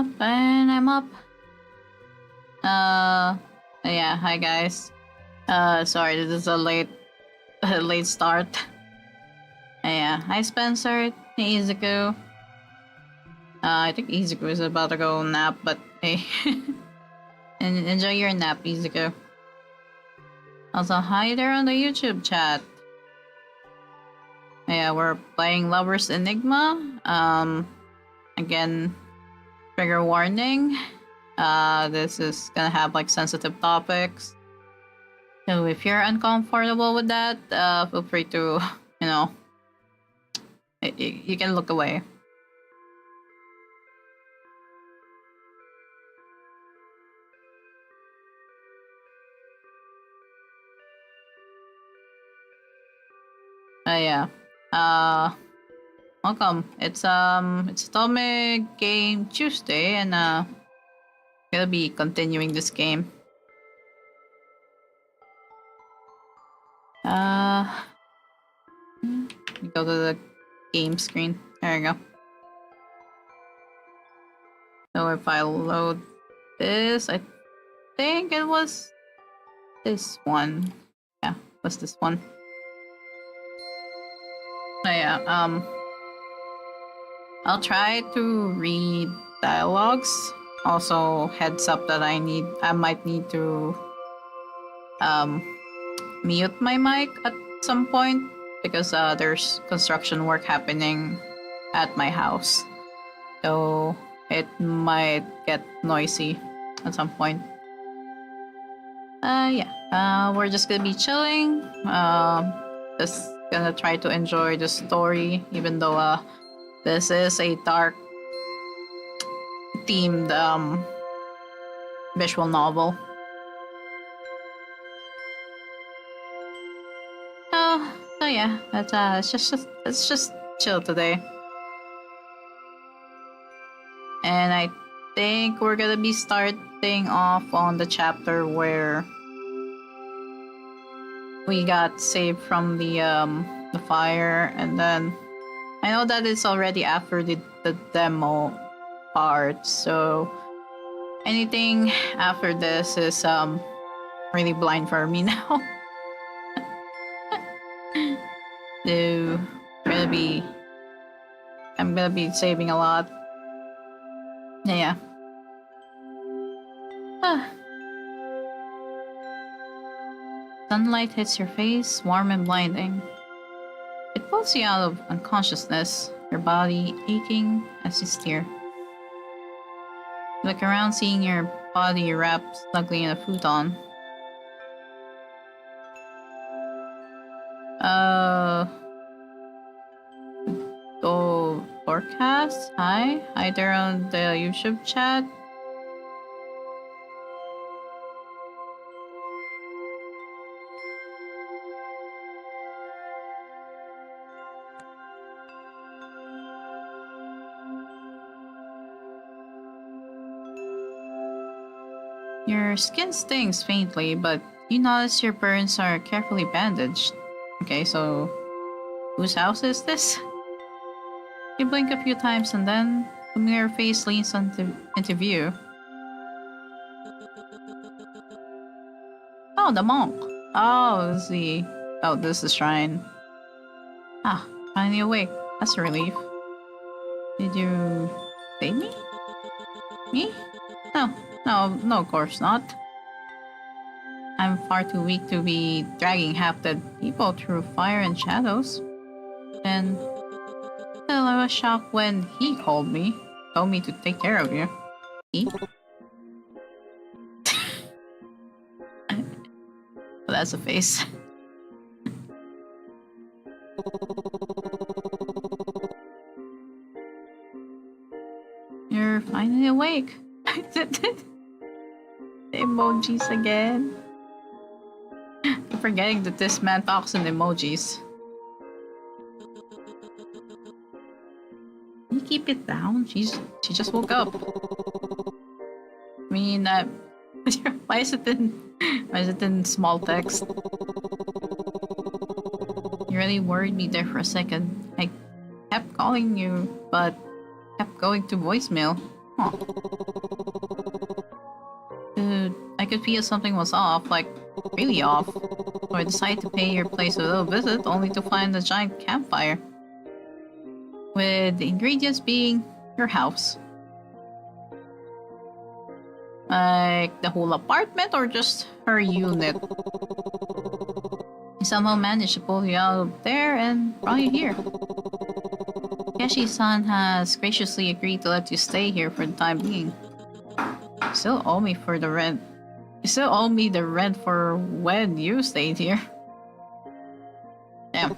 Up and I'm up. Yeah, hi guys. Sorry, this is a late start. Yeah, hi Spencer, hey Izuku. I think Izuku is about to go nap, but hey. And enjoy your nap, Izuku. Also, hi there on the YouTube chat. Yeah, we're playing Lovers Enigma. Again, trigger warning. This is gonna have like sensitive topics. So if you're uncomfortable with that, feel free to, you know, you can look away. Yeah. Welcome. It's Otome Game Tuesday, and gonna be continuing this game. Go to the game screen. There you go. So if I load this, I think it was this one. Yeah, it was this one. So yeah, I'll try to read dialogues. Also, heads up that I might need to mute my mic at some point because there's construction work happening at my house. So it might get noisy at some point. Yeah, we're just gonna be chilling. Just gonna try to enjoy the story, even though this is a dark themed visual novel. So yeah, let's just chill today. And I think we're gonna be starting off on the chapter where we got saved from the fire, and then I know that it's already after the demo part, so anything after this is really blind for me now. So I'm gonna be saving a lot. Yeah. Sunlight hits your face, warm and blinding. It pulls you out of unconsciousness, your body aching as you steer. You look around, seeing your body wrapped snugly in a futon. Forecast? Hi there on the YouTube chat. Your skin stings faintly, but you notice your burns are carefully bandaged. Okay, so whose house is this? You blink a few times and then a familiar face leans into view. Oh, the monk. Oh, this is the shrine. Ah, finally awake. That's a relief. Did you save me? Me? No, of course not. I'm far too weak to be dragging half-dead people through fire and shadows. And still, I was shocked when he told me to take care of you. He? Well, that's a face. You're finally awake. The emojis again. I'm forgetting that this man talks in emojis. Can you keep it down? She just woke up. I mean, why is it in small text? You really worried me there for a second. I kept calling you, but kept going to voicemail. Huh. Dude, I could feel something was off, like really off. So I decided to pay your place a little visit, only to find a giant campfire. With the ingredients being your house. Like the whole apartment or just her unit? I somehow managed to pull you out of there and brought you here. Keshi-san has graciously agreed to let you stay here for the time being. You still owe me for the rent. You still owe me the rent for when you stayed here. Damn.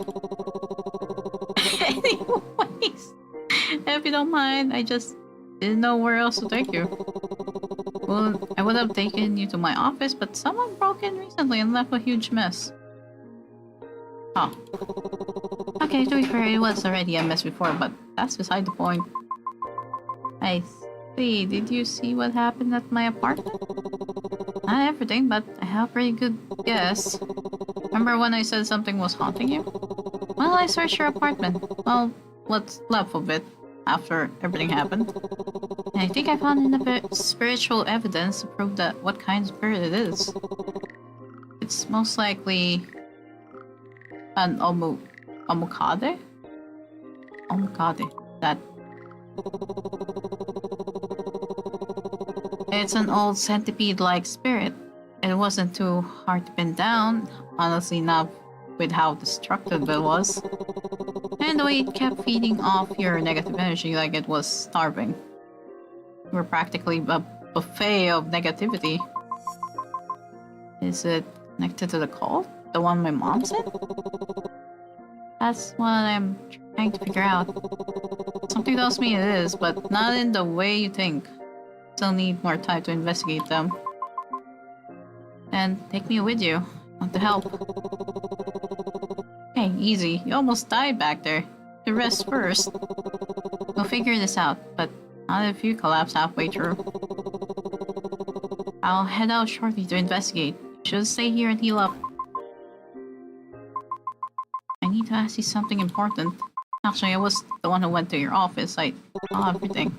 Anyways, if you don't mind, I just didn't know where else to take you. Well, I would have taken you to my office, but someone broke in recently and left a huge mess. Oh. Okay, to be fair, it was already a mess before, but that's beside the point. I see. Did you see what happened at my apartment? Not everything, but I have a pretty good guess. Remember when I said something was haunting you? Well, I searched your apartment. Well, what's left of it after everything happened. And I think I found enough spiritual evidence to prove that what kind of spirit it is. It's most likely an omukade? Omukade. That. It's an old centipede-like spirit. It wasn't too hard to pin down, honestly not with how destructive it was. And the way it kept feeding off your negative energy like it was starving. You were practically a buffet of negativity. Is it connected to the cult? The one my mom said? That's what I'm trying to figure out. Something tells me it is, but not in the way you think. Still need more time to investigate them. And take me with you. Want to help. Hey, easy. You almost died back there. To rest first. We'll figure this out, but not if you collapse halfway through. I'll head out shortly to investigate. You should stay here and heal up. I need to ask you something important. Actually, I was the one who went to your office. I saw everything.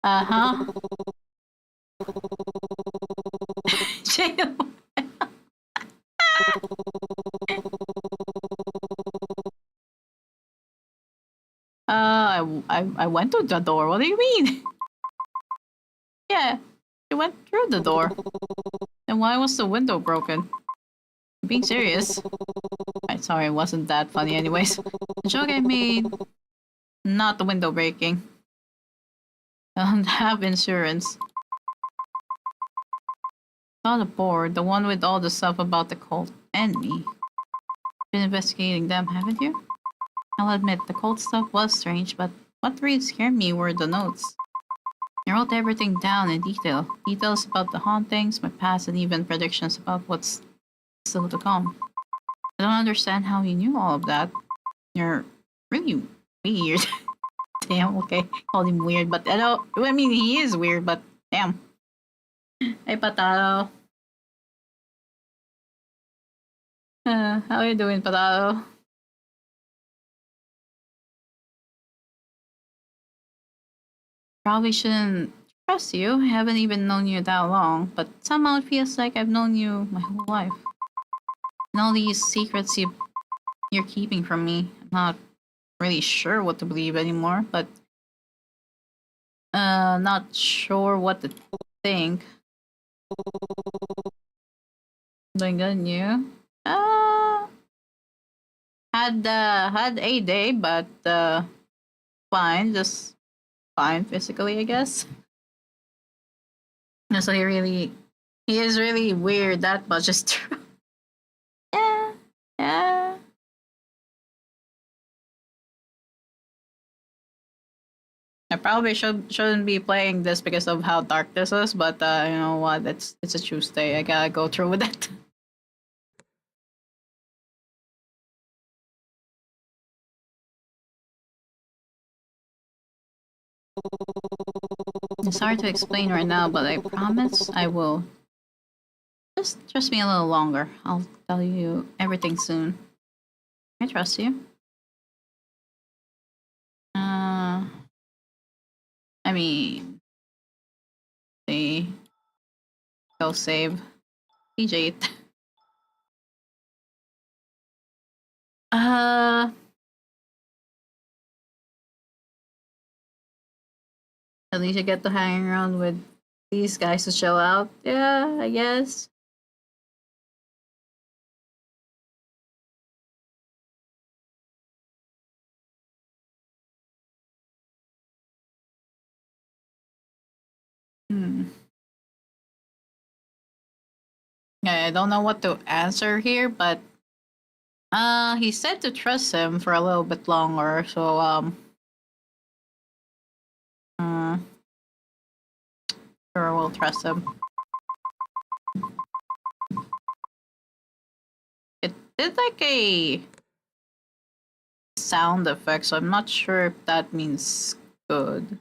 Uh-huh. I went to the door. What do you mean? Yeah, you went through the door. Then why was the window broken? I'm being serious. I'm sorry, it wasn't that funny anyways. The joke I made, not the window breaking. I don't have insurance. Saw the board, the one with all the stuff about the cult and me. Been investigating them, haven't you? I'll admit, the cult stuff was strange, but what really scared me were the notes. I wrote everything down in detail. Details about the hauntings, my past, and even predictions about what's still to come. I don't understand how you knew all of that. You're really weird. Damn, okay. Called him weird, but I mean, he is weird, but damn. Hey, Pataro. How are you doing, Pataro? Probably shouldn't trust you. I haven't even known you that long, but somehow it feels like I've known you my whole life. And all these secrets you're keeping from me, I'm not really sure what to believe anymore, but not sure what to think. Doing good, and you? Had a day, but fine, just fine physically, I guess. No, so he is really weird. That much is true. Yeah, yeah. I probably shouldn't be playing this because of how dark this is, but you know what? It's a Tuesday. I gotta go through with it. It's hard to explain right now, but I promise I will. Just trust me a little longer. I'll tell you everything soon. I trust you. I mean, see, go save PJ. At least you get to hang around with these guys to chill out. Yeah, I guess. Hmm. Yeah, I don't know what to answer here, but he said to trust him for a little bit longer, so uh, sure we'll trust him. It did like a sound effect, so I'm not sure if that means good.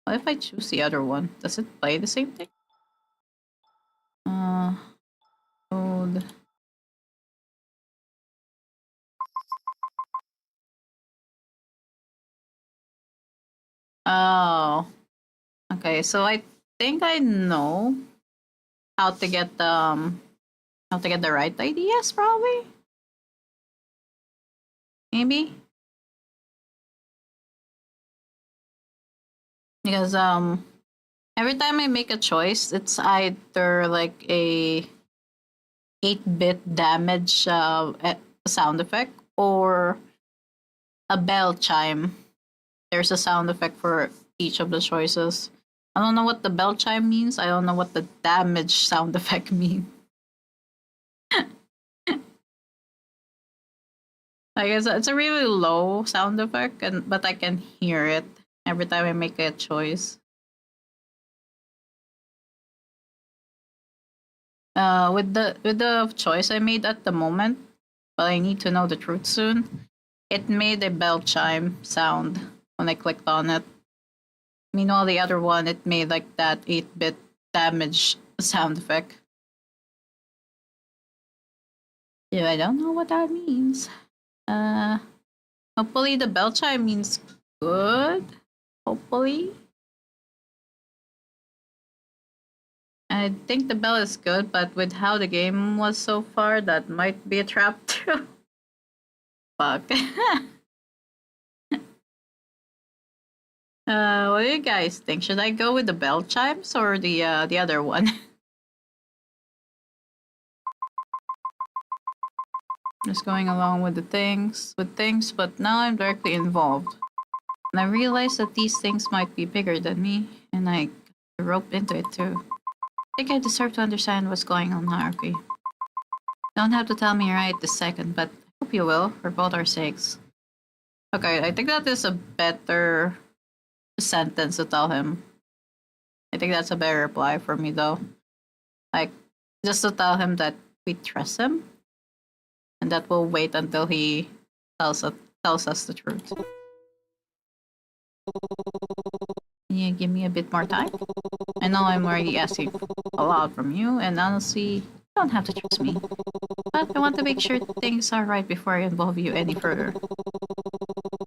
What if I choose the other one? Does it play the same thing? Code. Oh, okay. So I think I know how to get the right ideas, probably. Maybe because every time I make a choice, it's either like a 8-bit damage sound effect or a bell chime. There's a sound effect for each of the choices. I don't know what the bell chime means. I don't know what the damage sound effect means. I guess it's a really low sound effect, but I can hear it every time I make a choice. With the choice I made at the moment, but I need to know the truth soon. It made a bell chime sound when I clicked on it. Meanwhile, the other one, it made like that 8-bit damage sound effect. Yeah, I don't know what that means. Hopefully the bell chime means good. Hopefully. I think the bell is good, but with how the game was so far, that might be a trap too. Fuck. What do you guys think? Should I go with the bell chimes or the other one? Just going along with things, but now I'm directly involved. And I realize that these things might be bigger than me, and I rope into it too. I think I deserve to understand what's going on, Haruki. Don't have to tell me right this second, but I hope you will, for both our sakes. Okay, I think that is a better sentence to tell him. I think that's a better reply for me, though. Like, just to tell him that we trust him, and that we'll wait until he tells us the truth. Can you give me a bit more time? I know I'm already asking a lot from you, and honestly, you don't have to trust me. But I want to make sure things are right before I involve you any further.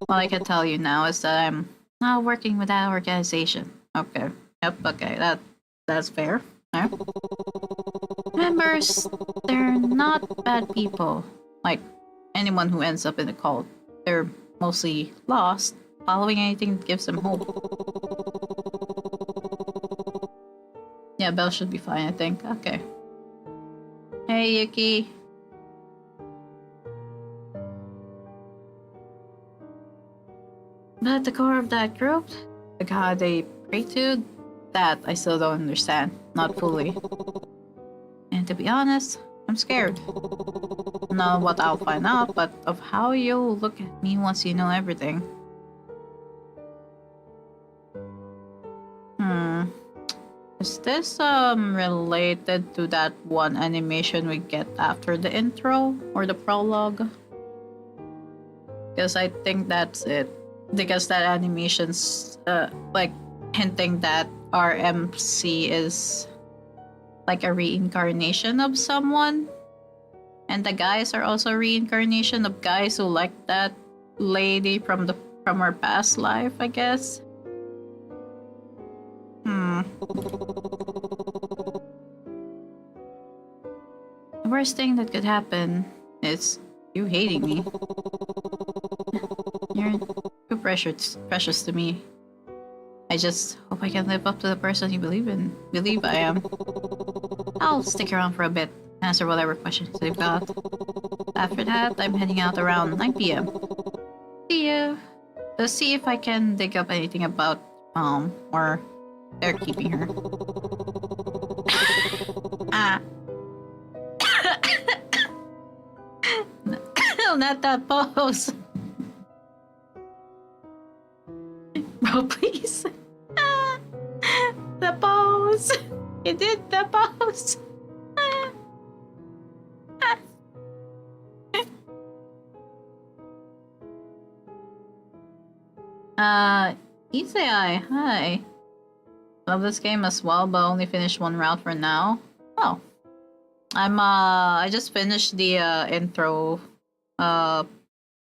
All I can tell you now is that I'm now working with that organization. Okay. Yep, okay. That's fair. Yeah. Members, they're not bad people. Like anyone who ends up in a cult. They're mostly lost, following anything that gives them hope. Yeah, Belle should be fine, I think. Okay. Hey, Yuki. But at the core of that group, the god they pray to, that I still don't understand. Not fully. And to be honest, I'm scared. Not what I'll find out, but of how you'll look at me once you know everything. Is this related to that one animation we get after the intro or the prologue? Because I think that's it. Because that animation's like hinting that our MC is like a reincarnation of someone. And the guys are also reincarnation of guys who like that lady from her past life, I guess. The worst thing that could happen is you hating me. You're too precious to me. I just hope I can live up to the person you believe I am. I'll stick around for a bit, answer whatever questions they've got. After that, I'm heading out around 9 p.m. See you. Let's see if I can dig up anything about or they're keeping her. Ah. No, not that pose. Bro, please. The pose. You did the pose. Isai, hi. Love this game as well, but only finished one route for now. Oh. I just finished the intro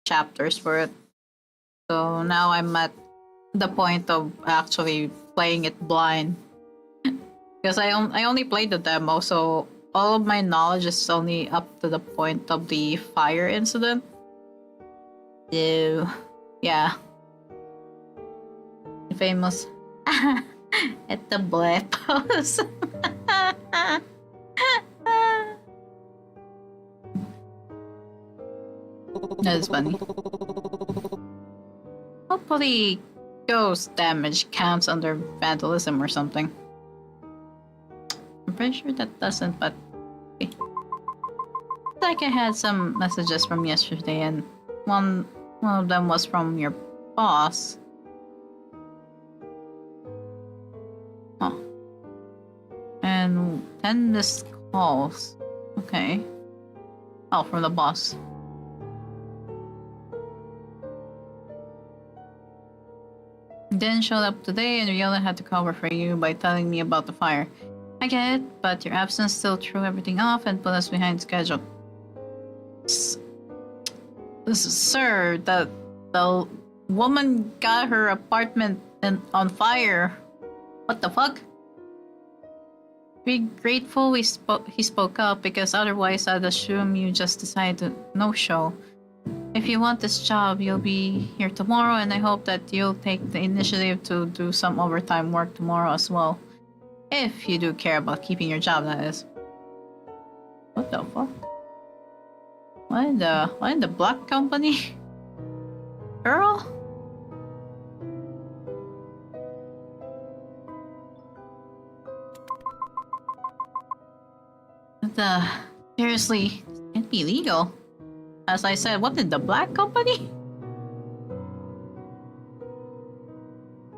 chapters for it. So now I'm at the point of actually playing it blind. Because I only played the demo, so all of my knowledge is only up to the point of the fire incident. So, yeah. The famous at the black pose. That is funny. Hopefully, ghost damage counts under vandalism or something. I'm pretty sure that doesn't, but okay. Like I had some messages from yesterday, and one of them was from your boss. Oh. And 10 missed calls. Okay. Oh, from the boss. Didn't show up today, and Riola had to cover for you by telling me about the fire. I get it, but your absence still threw everything off and put us behind schedule. Sir, the woman got her apartment on fire. What the fuck? Be grateful he spoke up, because otherwise I'd assume you just decided to no-show. If you want this job, you'll be here tomorrow, and I hope that you'll take the initiative to do some overtime work tomorrow as well. If you do care about keeping your job, that is. What the fuck? Why in the black company? Girl? Seriously, it can't be legal. As I said, what, in the black company?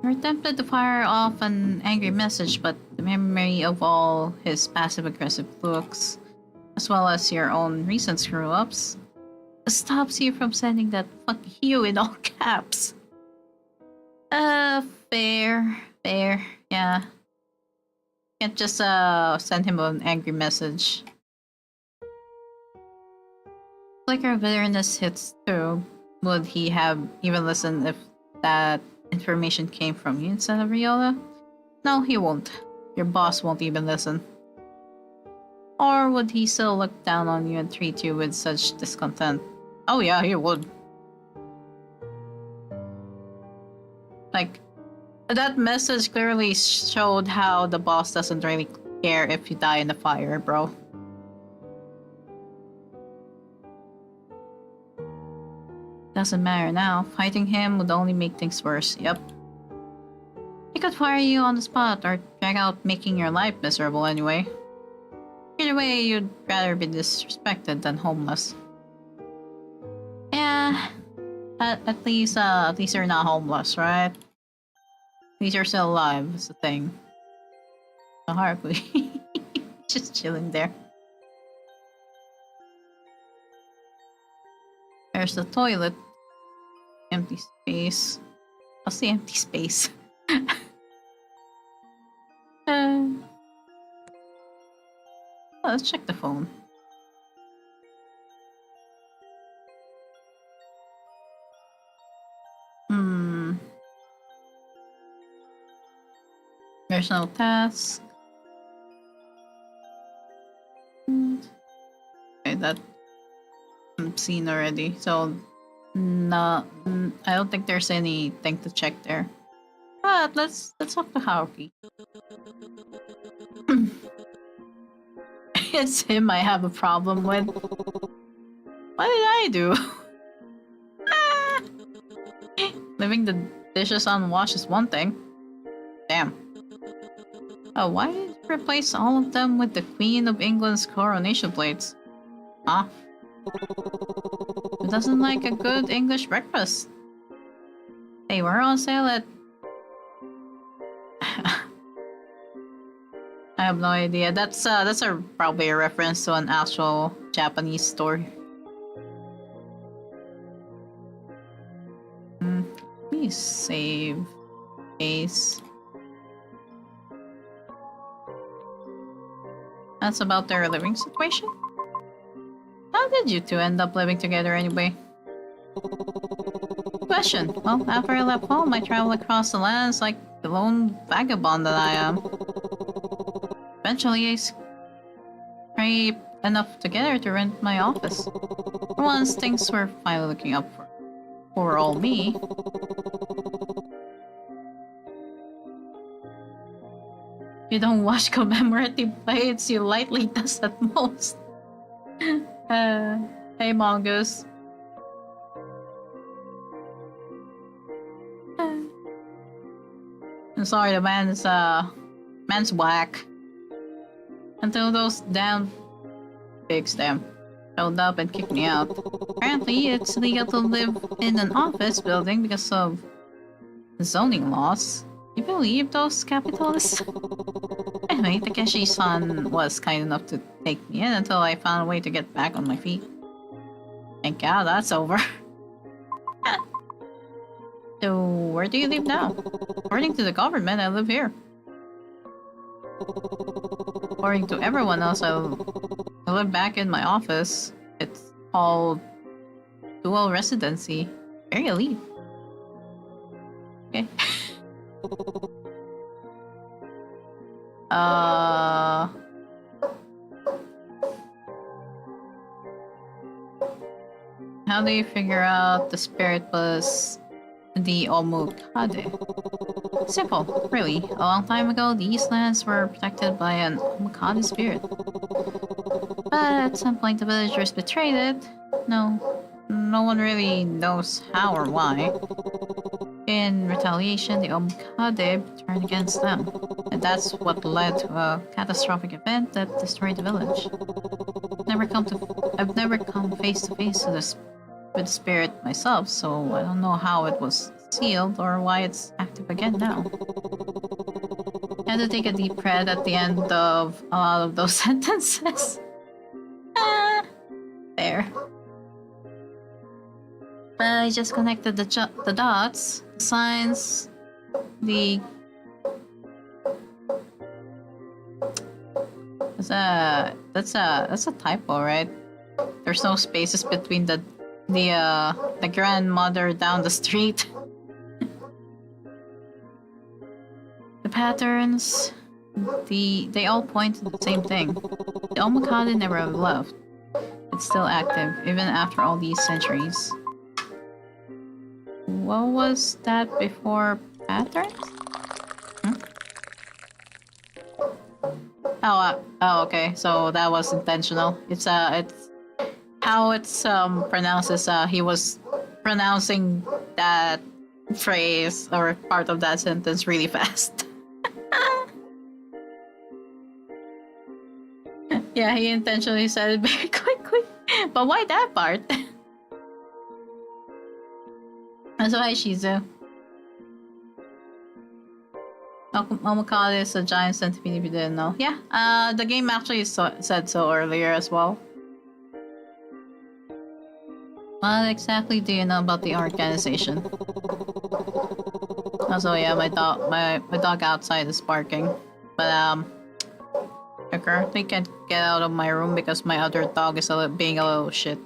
You're tempted to fire off an angry message, but the memory of all his passive-aggressive looks, as well as your own recent screw-ups, stops you from sending that "fuck you" in all caps. Fair, yeah. Can't just send him an angry message. Flicker of bitterness hits too. Would he have even listened if that information came from you instead of Riola? No, he won't. Your boss won't even listen. Or would he still look down on you and treat you with such discontent? Oh yeah, he would. Like, that message clearly showed how the boss doesn't really care if you die in the fire, bro. Doesn't matter now. Fighting him would only make things worse. Yep. He could fire you on the spot or drag out making your life miserable anyway. Either way, you'd rather be disrespected than homeless. Yeah. At least you're not homeless, right? At least you're still alive, is the thing. So Harkley. Just chilling there. There's the toilet. Empty space. What's the empty space? Let's check the phone. There's no task. Okay, that I'm seen already. So, no, I don't think there's anything to check there. But let's talk to Haruki. It's him I have a problem with. What did I do? Leaving the dishes unwashed is one thing. Damn. Oh, why did you replace all of them with the Queen of England's coronation plates? Huh? Who doesn't like a good English breakfast? They were on sale at... I have no idea. That's probably a reference to an actual Japanese store. Please save case. That's about their living situation? How did you two end up living together anyway? Question. Well, after I left home, I traveled across the lands like the lone vagabond that I am. Eventually, I scraped enough together to rent my office. For once, things were finally looking up for old me. You don't wash commemorative plates, you lightly dust at most. Hey, Mongoose. I'm sorry, the man's whack. Until those damn pigs showed up and kicked me out. Apparently, it's legal to live in an office building because of zoning laws. You believe those capitalists? Anyway, Takeshi-san was kind enough to take me in until I found a way to get back on my feet. Thank God that's over. So, where do you live now? According to the government, I live here. According to everyone else, I live back in my office. It's called dual residency. Very elite. Okay. How do you figure out the spirit was the Omukade? Simple, really. A long time ago, these lands were protected by an Omukade spirit. But at some point, the villagers betrayed it. No one really knows how or why. In retaliation, the Omukade turned against them. And that's what led to a catastrophic event that destroyed the village. I've never come face to face with the spirit myself, so I don't know how it was sealed or why it's active again now. I had to take a deep breath at the end of a lot of those sentences. There. But I just connected the dots, the signs, the... That's a typo, right? There's no spaces between the grandmother down the street. The patterns, they all point to the same thing. The Omukade never left. It's still active, even after all these centuries. What was that before patterns? Oh, okay. So that was intentional. It's how it's pronounced is he was pronouncing that phrase or part of that sentence really fast. Yeah, he intentionally said it very quickly. But why that part? That's why Shizu. Omokade is a giant centipede if you didn't know. Yeah, the game actually said so earlier as well. What exactly do you know about the organization? Also, yeah, my dog outside is barking. But I currently can't get out of my room because my other dog is being a little shit.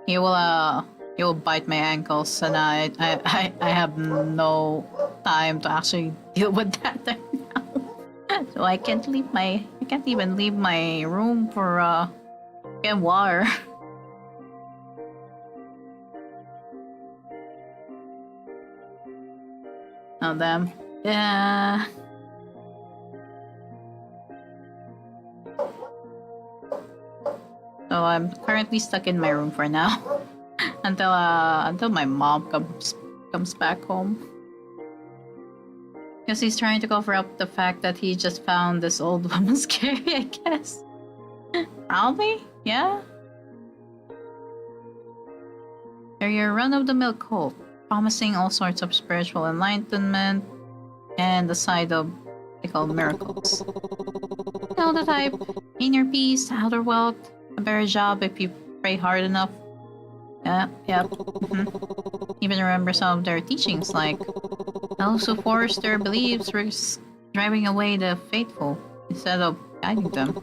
He will You'll bite my ankles, and I have no time to actually deal with that right now. So I can't even leave my room for get water. Oh damn. Yeah. So I'm currently stuck in my room for now. until my mom comes back home. Because he's trying to cover up the fact that he just found this old woman scary, I guess. Probably? Yeah? They're your run-of-the-mill cult, promising all sorts of spiritual enlightenment and the side of, they call miracles. You know the type. Inner peace, outer wealth, a better job if you pray hard enough. Yep. Even remember some of their teachings, like those who force their beliefs risk driving away the faithful instead of guiding them.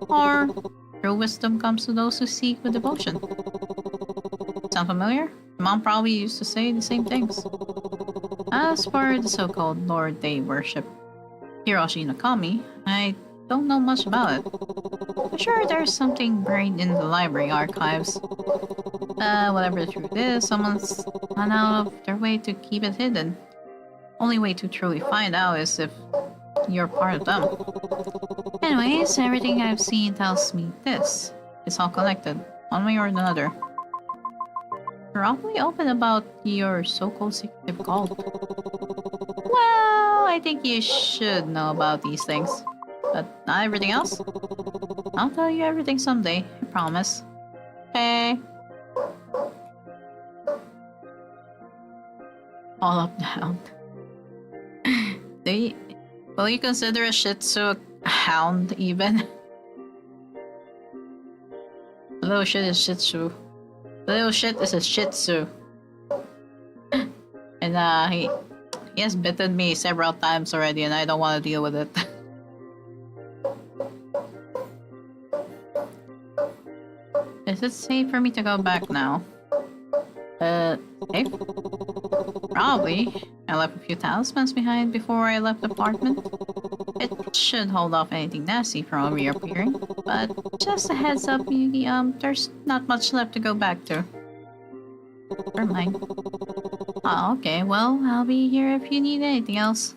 Or true wisdom comes to those who seek with devotion. Sound familiar? Mom probably used to say the same things. As for the so-called lord they worship, Hiroshi Nakami, I don't know much about it. I'm sure there's something buried in the library archives. Whatever the truth is, someone's gone out of their way to keep it hidden. Only way to truly find out is if you're part of them. Anyways, everything I've seen tells me this. It's all connected, one way or another. You're awfully open about your so-called secretive cult. Well, I think you should know about these things. But not everything else. I'll tell you everything someday, I promise. Okay. All up down. Will you consider a Shih Tzu a hound even? Little shit is Shih Tzu. Little shit is a Shih Tzu. And he has bitten me several times already, and I don't want to deal with it. Is it safe for me to go back now? Safe? Probably. I left a few talismans behind before I left the apartment. It should hold off anything nasty from reappearing. But just a heads up, Yugi, there's not much left to go back to. Never mind. Oh, okay, well, I'll be here if you need anything else.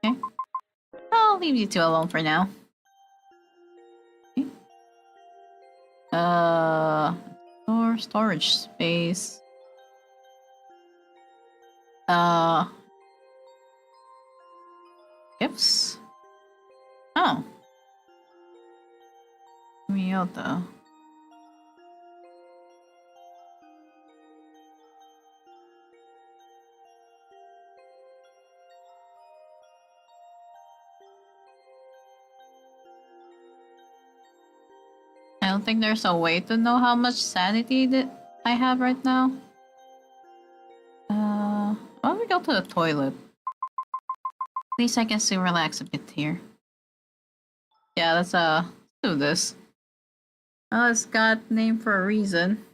Okay. I'll leave you two alone for now. Okay. Storage space. Gifts? Oh. Miyoto. I don't think there's a way to know how much sanity that I have right now. Why don't we go to the toilet? At least I can still relax a bit here. Yeah, let's do this. Oh, it's got name for a reason.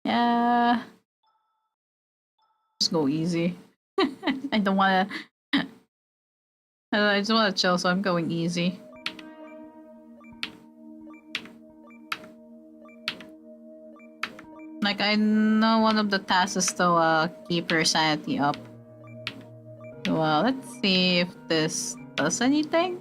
Yeah. Just go easy. I don't wanna... I just wanna chill, so I'm going easy. Like, I know one of the tasks is to keep your sanity up. Well, let's see if this does anything.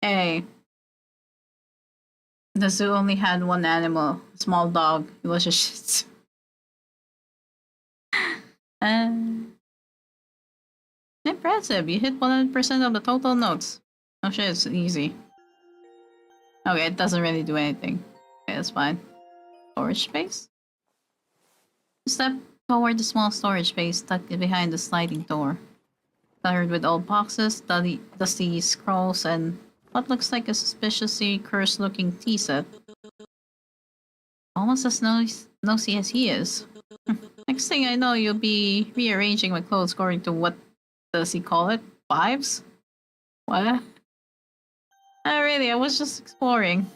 Hey. The zoo only had one animal, a small dog. It was a Shih Tzu. Impressive, you hit 100% of the total notes. Oh shit, it's easy. Okay, it doesn't really do anything. Okay, that's fine. Storage space? Step toward the small storage space tucked behind the sliding door. Covered with old boxes, dusty scrolls, and what looks like a suspiciously cursed-looking tea set. Almost as nosy as he is. Next thing I know, you'll be rearranging my clothes according to what does he call it? Vibes? What? Really, I was just exploring.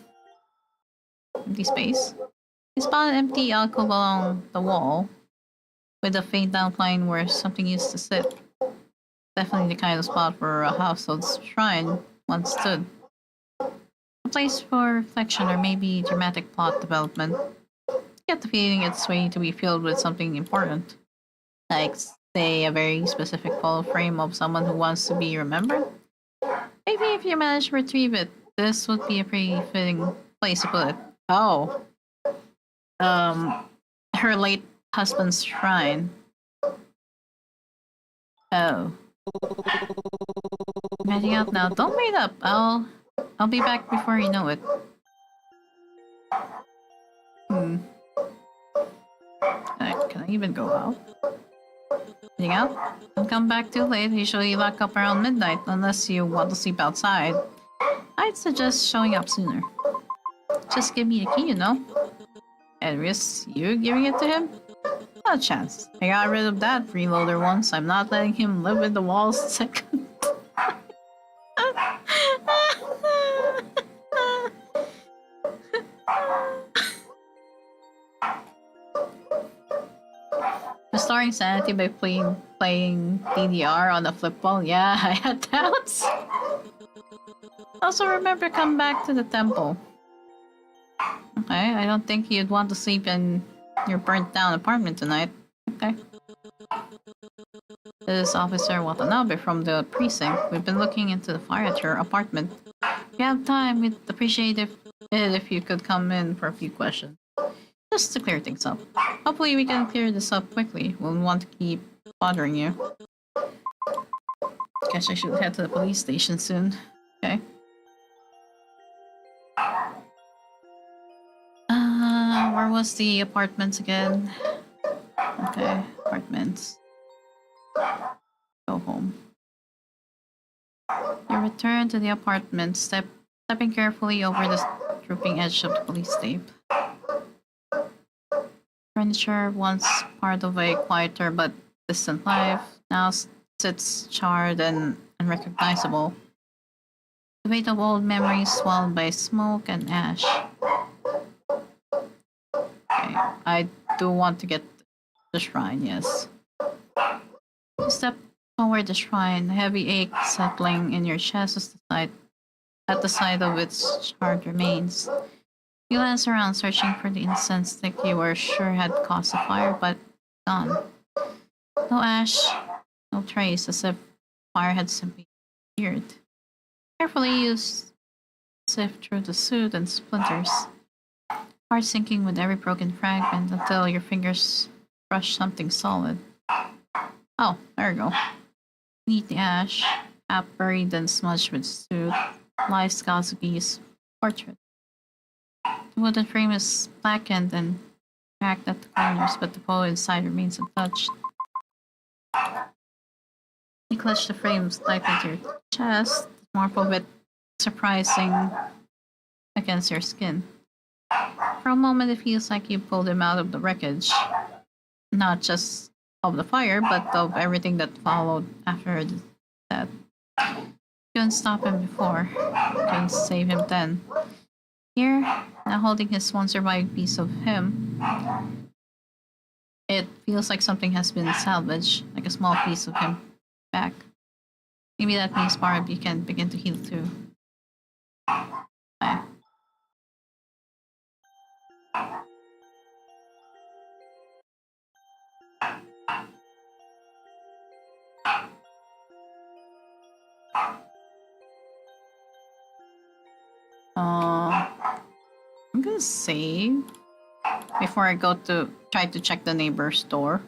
Empty space. I spotted an empty alcove along the wall with a faint outline where something used to sit. Definitely the kind of spot where a household shrine once stood. A place for reflection or maybe dramatic plot development. I get the feeling it's waiting to be filled with something important. Like, say, a very specific photo frame of someone who wants to be remembered. Maybe if you manage to retrieve it, this would be a pretty fitting place to put it. Oh. Her late husband's shrine. Oh. I'm heading out now. Don't wait up. I'll be back before you know it. Can I even go out? Heading out? Don't come back too late. Usually lock up around midnight unless you want to sleep outside. I'd suggest showing up sooner. Just give me the key, you know. And risk you giving it to him? Not a chance. I got rid of that freeloader once. I'm not letting him live in the walls a second. Restoring sanity by playing DDR on a flip phone. Yeah, I had doubts. Also remember, come back to the temple. Okay, I don't think you'd want to sleep in your burnt down apartment tonight. Okay. This is Officer Watanabe from the precinct. We've been looking into the fire at your apartment. If you have time, we'd appreciate it if you could come in for a few questions. Just to clear things up. Hopefully we can clear this up quickly. We'll want to keep bothering you. Guess I should head to the police station soon. Okay. Where was the apartments again? Okay, apartments. Go home. You return to the apartment, stepping carefully over the drooping edge of the police tape. Furniture, once part of a quieter but distant life, now sits charred and unrecognizable. The weight of old memories swallowed by smoke and ash. Okay, I do want to get the shrine, yes. You step toward the shrine, a heavy ache settling in your chest at the sight of its charred remains. You glance around, searching for the incense stick you were sure had caused the fire, but gone. No ash, no trace, as if fire had simply disappeared. Carefully, you sift through the soot and splinters, heart sinking with every broken fragment until your fingers brush something solid. Oh, there you go. Beneath the ash, half buried and smudged with soot, lies Kazuki's portrait. The wooden frame is blackened and cracked at the corners, but the bow inside remains untouched. You clutch the frame tightly to your chest, the warmth of it surprising against your skin. For a moment, it feels like you pulled him out of the wreckage. Not just of the fire, but of everything that followed after that. You couldn't stop him before. You couldn't save him then. Here, now holding his one surviving piece of him, it feels like something has been salvaged, like a small piece of him back. Maybe that means part of you can begin to heal too. Okay. I'm gonna save before I go to try to check the neighbor's door.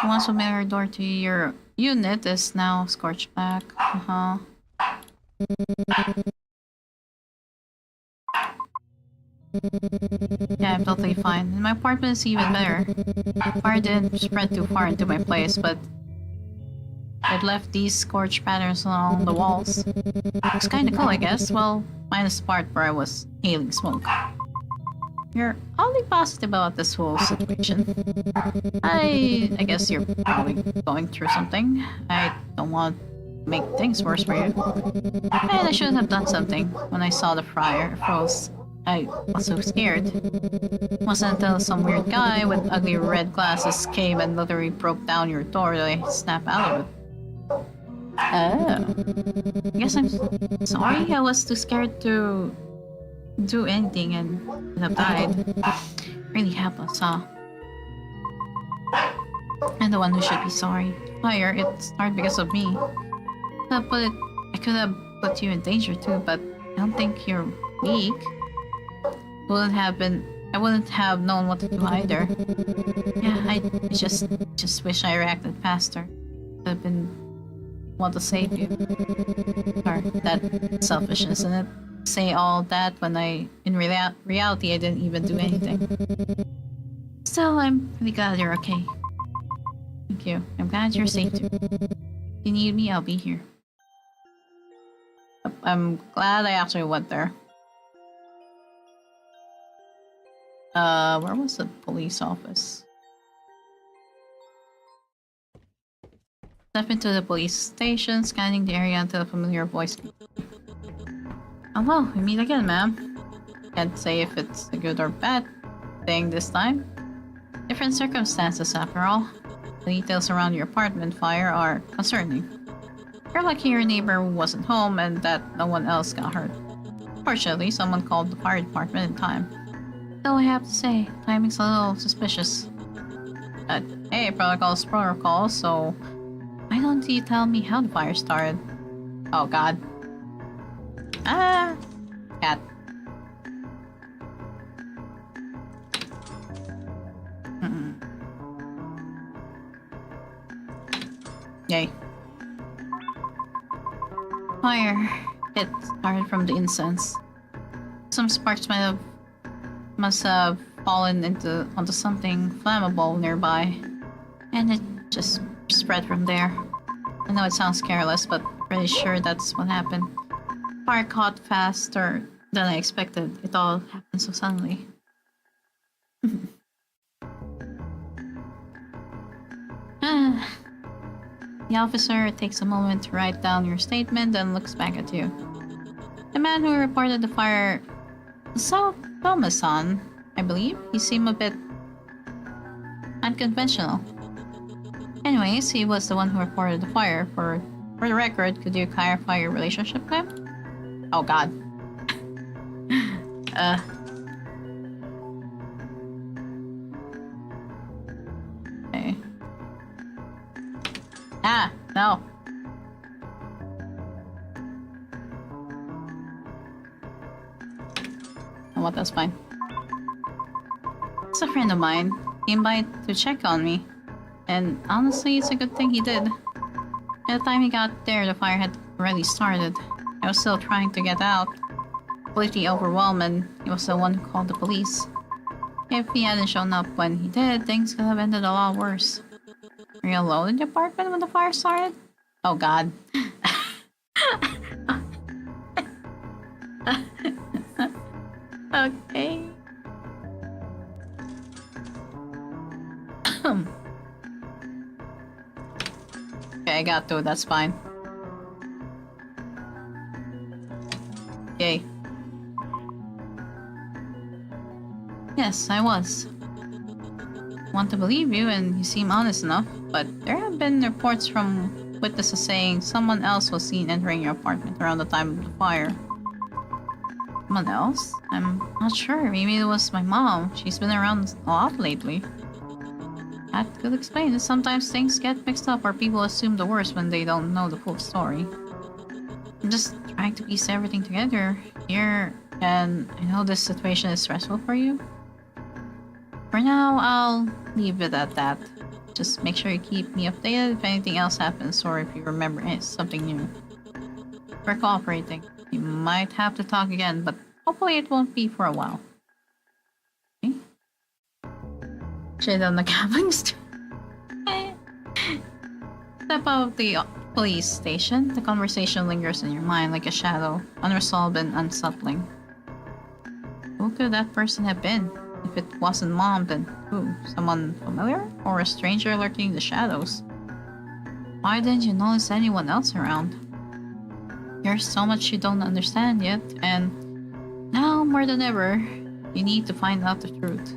The one familiar door to your unit is now scorched black. Yeah, I'm totally fine. And my apartment is even better. Fire didn't spread too far into my place, but It left these scorch patterns along the walls. It's kinda cool, I guess. Well, minus the part where I was inhaling smoke. You're oddly positive about this whole situation. I guess you're probably going through something. I don't want to make things worse for you. And I should have done something. When I saw the fire froze, I was so scared. It wasn't until some weird guy with ugly red glasses came and literally broke down your door that I snapped out of it. Oh. I guess I'm sorry. I was too scared to do anything and could have died. Really helpless, huh? I'm the one who should be sorry. Fire, it started because of me. I could have put you in danger too, but I don't think you're weak. I wouldn't have known what to do either. Yeah, I just wish I reacted faster. Could have been want to save you. Or that selfishness, isn't it? Say all that when in reality, I didn't even do anything. Still, I'm really glad you're okay. Thank you. I'm glad you're safe too. If you need me, I'll be here. I'm glad I actually went there. Where was the police office? Step into the police station, scanning the area until a familiar voice. Oh well, we meet again, ma'am. Can't say if it's a good or bad thing this time. Different circumstances, after all. The details around your apartment fire are concerning. You're lucky your neighbor wasn't home and that no one else got hurt. Fortunately, someone called the fire department in time. Though I have to say, timing's a little suspicious. But hey, protocol's protocol, so why don't you tell me how the fire started? Oh god. Ah! Cat. Yay. Fire. It started from the incense. Some sparks must have fallen onto something flammable nearby, and it just spread from there. I know it sounds careless, but pretty sure that's what happened. Fire caught faster than I expected. It all happened so suddenly. The officer takes a moment to write down your statement, then looks back at you. The man who reported the fire saw Donos, I believe. He seemed a bit unconventional. Anyways, he was the one who reported the fire. For the record, could you clarify your relationship with him? Oh god. Okay. Ah, no. Oh, well, that's fine. It's a friend of mine. He came by to check on me. And honestly, it's a good thing he did. By the time he got there, the fire had already started. I was still trying to get out. Completely overwhelmed, and he was the one who called the police. If he hadn't shown up when he did, things could have ended a lot worse. Were you alone in the apartment when the fire started? Oh god. Okay. Okay, I got to, that's fine. Yay. Yes, I was. Want to believe you, and you seem honest enough, but there have been reports from witnesses saying someone else was seen entering your apartment around the time of the fire. Someone else? I'm not sure. Maybe it was my mom. She's been around a lot lately. That could explain it. Sometimes things get mixed up or people assume the worst when they don't know the full story. I'm just trying to piece everything together here, and I know this situation is stressful for you. For now, I'll leave it at that. Just make sure you keep me updated if anything else happens or if you remember something new. We're cooperating. You might have to talk again, but hopefully it won't be for a while. Okay? Shit on the camping Step out of the police station. The conversation lingers in your mind like a shadow, unresolved and unsettling. Who could that person have been? If it wasn't Mom, then who? Someone familiar? Or a stranger lurking in the shadows? Why didn't you notice anyone else around? There's so much you don't understand yet, and now more than ever, you need to find out the truth.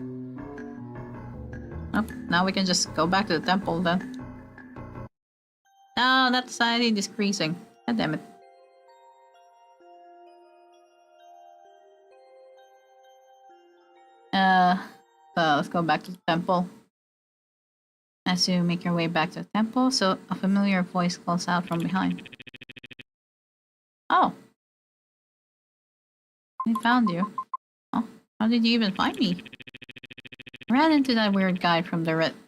Oh, now we can just go back to the temple then. No, that society is decreasing. God damn it. Let's go back to the temple. As you make your way back to the temple, so a familiar voice calls out from behind. Oh. I found you. Oh, how did you even find me? I ran into that weird guy from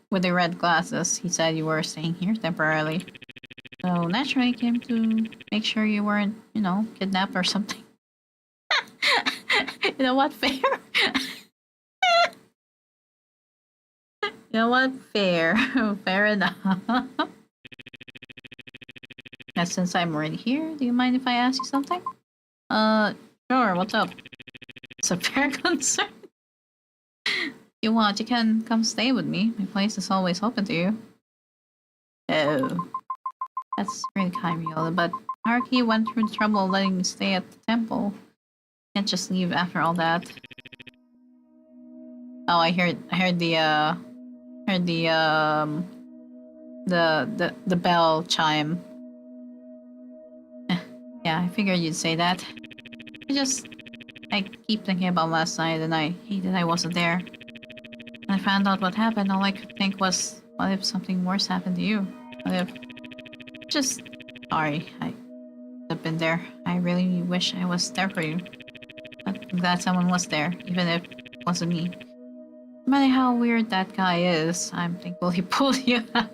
with the red glasses. He said you were staying here temporarily. So naturally I came to make sure you weren't, kidnapped or something. You know what? Fair. You know what? Fair. Fair enough. Now, since I'm already here, do you mind if I ask you something? Sure, what's up? It's a fair concern. You want, you can come stay with me. My place is always open to you. Oh. That's really kind, Viola, but Haruki went through the trouble of letting me stay at the temple. Can't just leave after all that. Oh, I heard the bell chime. Yeah, I figured you'd say that. I keep thinking about last night and I hated I wasn't there. When I found out what happened, all I could think was, what if something worse happened to you? What if... Sorry, I've been there. I really wish I was there for you. But I'm glad someone was there, even if it wasn't me. No matter how weird that guy is, I'm thankful he pulled you out.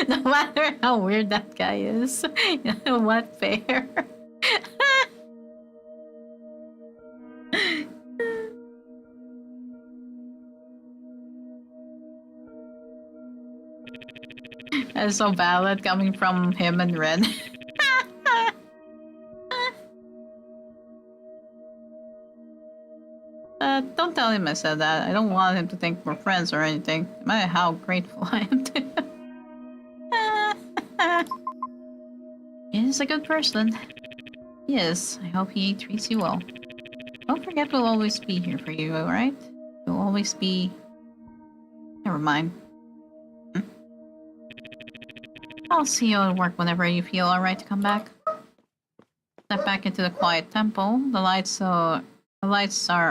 No matter how weird that guy is. You know what? Fair. That's so valid coming from him and Ren. Don't tell him I said that. I don't want him to think we're friends or anything. No matter how grateful I am to him. He's a good person. He is. I hope he treats you well. Don't forget we'll always be here for you, alright? We'll always be... Never mind. I'll see you at work whenever you feel alright to come back. Step back into the quiet temple. The lights are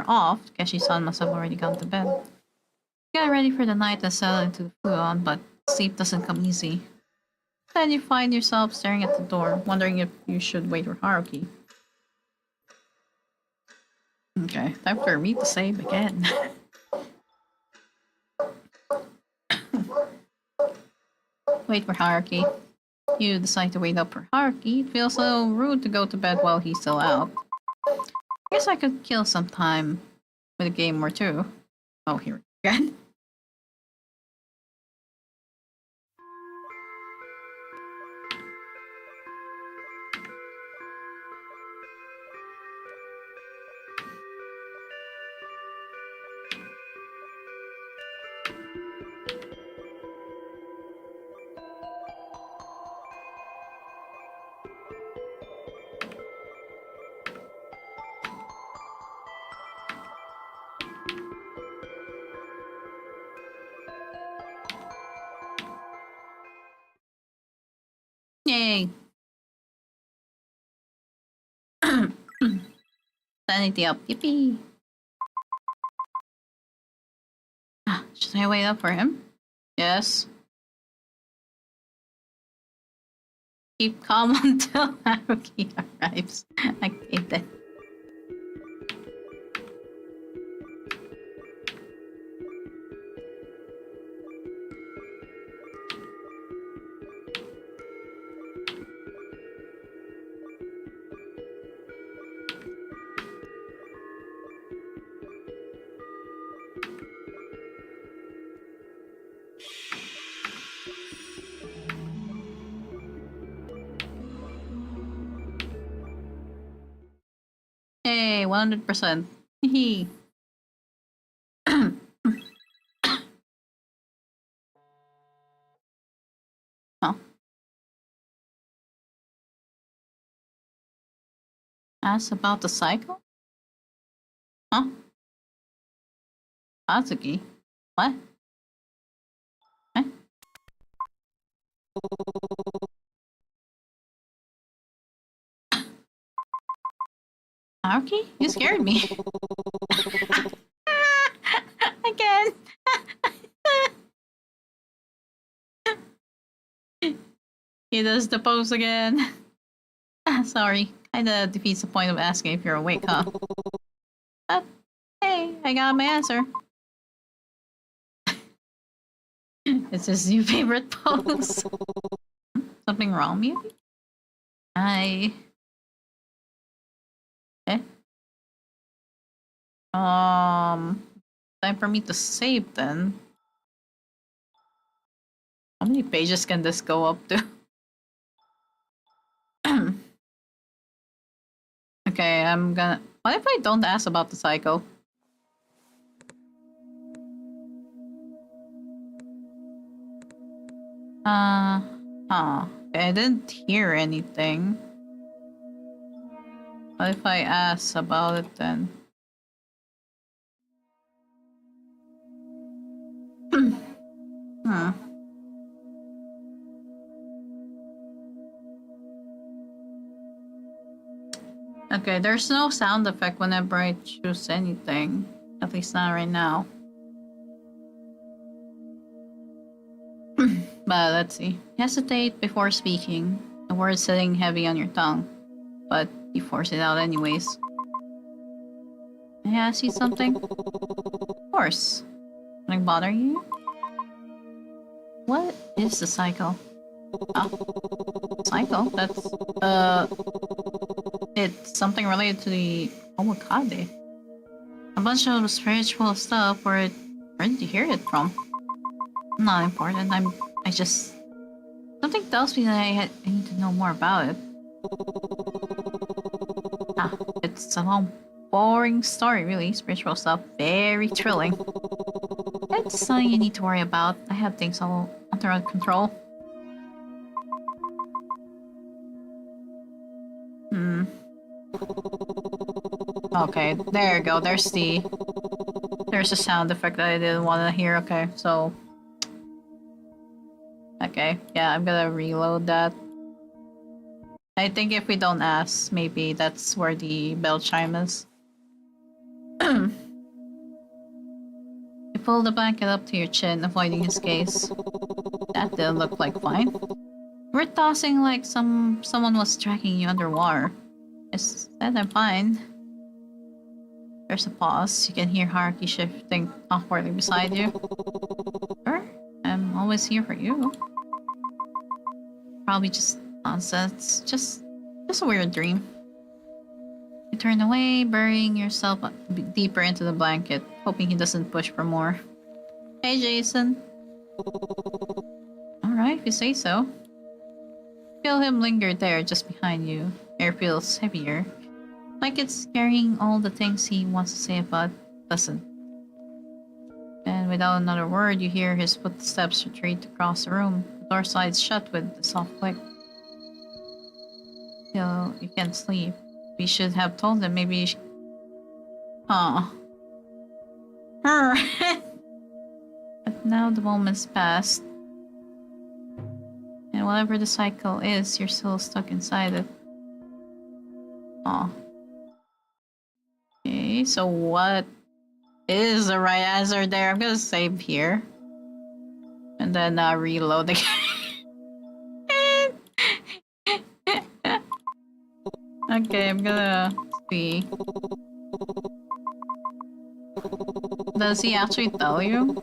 off. Keshi-san must have already gone to bed. Get ready for the night and settle into the futon, but sleep doesn't come easy. Then you find yourself staring at the door, wondering if you should wait for Haruki. Okay, time for me to save again. Wait for Haruki. You decide to wait up for Haruki. It feels a little rude to go to bed while he's still out. I guess I could kill some time with a game or two. Oh, here again. Yay! Sanity up, yippee! Should I wait up for him? Yes. Keep calm until Haruki arrives. I hate that. Hey, 100%. Hee. Huh? Ask about the cycle? Huh? Atsuki? What? Eh? Naoki? You scared me. Again. He does the pose again. Sorry. Kinda defeats the point of asking if you're awake, huh? But, hey, I got my answer. It's his new favorite pose. Something wrong, maybe? Eh? Time for me to save then. How many pages can this go up to? Okay, I'm gonna... What if I don't ask about the cycle? Okay, I didn't hear anything. What if I ask about it then? Hmm. Okay, there's no sound effect whenever I choose anything. At least not right now. But let's see. Hesitate before speaking. The word's sitting heavy on your tongue. But you force it out anyways. May I ask you something? Of course. Something bother you? What is the cycle? Cycle? That's, it's something related to the Omokade. A bunch of spiritual stuff. Where did you hear it from? Not important. I just... Something tells me that I need to know more about it. It's a long, boring story, really. Spiritual stuff. Very thrilling. It's nothing you need to worry about. I have things all under control. Okay, there you go. There's a sound effect that I didn't want to hear. Okay, so... Okay, yeah, I'm gonna reload that. I think if we don't ask, maybe that's where the bell chime is. You pull the blanket up to your chin, avoiding his gaze. That didn't look like fine. We're tossing like someone was dragging you underwater. I said I'm fine. There's a pause. You can hear Haruki shifting awkwardly beside you. Sure, I'm always here for you. Probably just nonsense. Just a weird dream. You turn away, burying yourself deeper into the blanket, hoping he doesn't push for more. Hey, Jason. Alright, if you say so. Feel him linger there just behind you. Air feels heavier. Like it's carrying all the things he wants to say but doesn't. And without another word, you hear his footsteps retreat across the room. The door slides shut with a soft click. Still, you can't sleep. We should have told him. Maybe you should... Aw. But now the moment's passed. And whatever the cycle is, you're still stuck inside it. Aw. Okay, so what is the right answer there? I'm gonna save here. And then reload again. Okay, I'm gonna see. Does he actually tell you?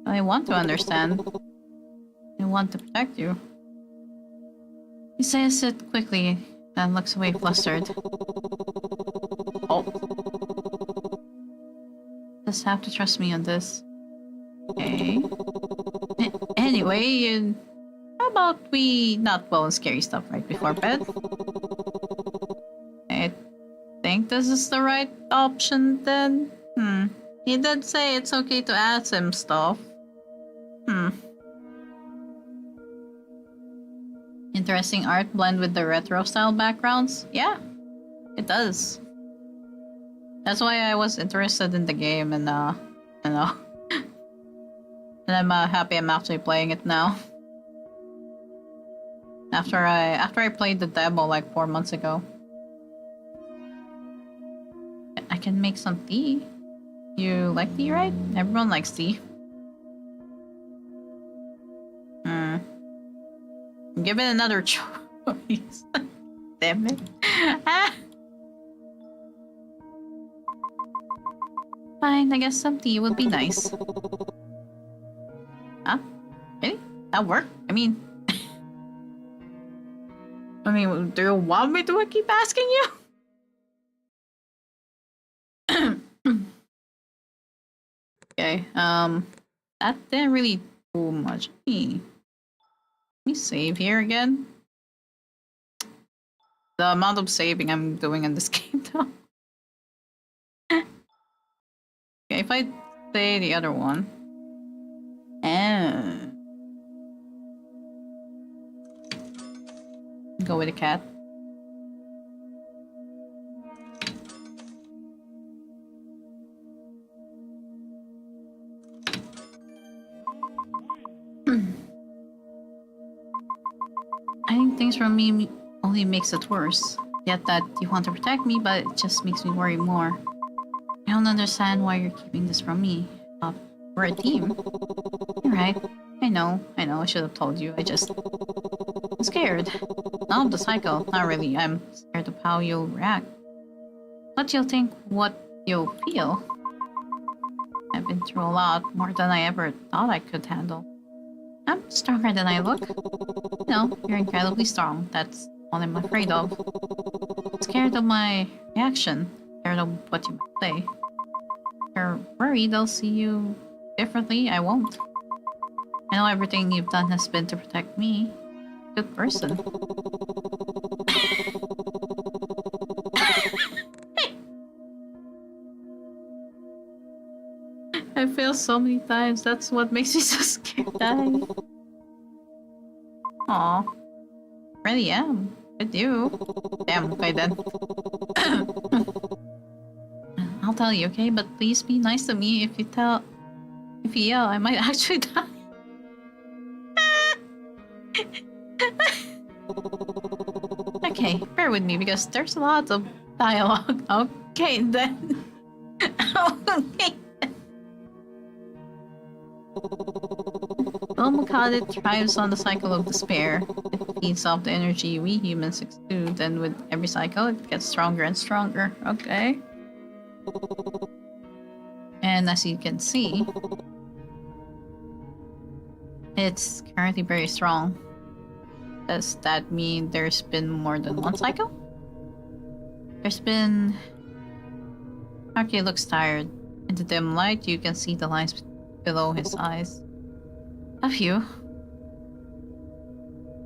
I want to understand. I want to protect you. He says it quickly, then looks away flustered. Oh. Just have to trust me on this. Okay. Anyway, how about we not bone scary stuff right before bed? think this is the right option then. He did say it's okay to ask him stuff. Interesting art blend with the retro style backgrounds. Yeah, it does. That's why I was interested in the game, and you know, and I'm happy I'm actually playing it now. After I played the demo like 4 months ago. I can make some tea. You like tea, right? Everyone likes tea. Give it another choice. Damn it. Fine, I guess some tea would be nice. Huh? Really? That work? I mean, do you want me to keep asking you? Okay, that didn't really do much. Let me save here again. The amount of saving I'm doing in this game though. Okay, if I say the other one. And go with the cat. I think things from me only makes it worse. Yet that you want to protect me, but it just makes me worry more. I don't understand why you're keeping this from me. We're a team. You're right. I know, I should have told you. I'm scared. Not of the cycle, not really. I'm scared of how you'll react. What you'll think, what you'll feel. I've been through a lot, more than I ever thought I could handle. I'm stronger than I look. No, you're incredibly strong. That's all I'm afraid of. Scared of my reaction. Scared of what you might say. You're worried they'll see you differently. I won't. I know everything you've done has been to protect me. Good person. I failed so many times. That's what makes me so scared. Aw. Really am. With you. Damn, okay then. I'll tell you, okay? But please be nice to me. If you yell, I might actually die. Okay, bear with me because there's a lot of dialogue. Okay then. Okay. Omokade thrives on the cycle of despair. It feeds off the energy we humans exude, and with every cycle, it gets stronger and stronger. Okay. And as you can see, it's currently very strong. Does that mean there's been more than one cycle? There's been... Archie looks tired. In the dim light, you can see the lines below his eyes. A few.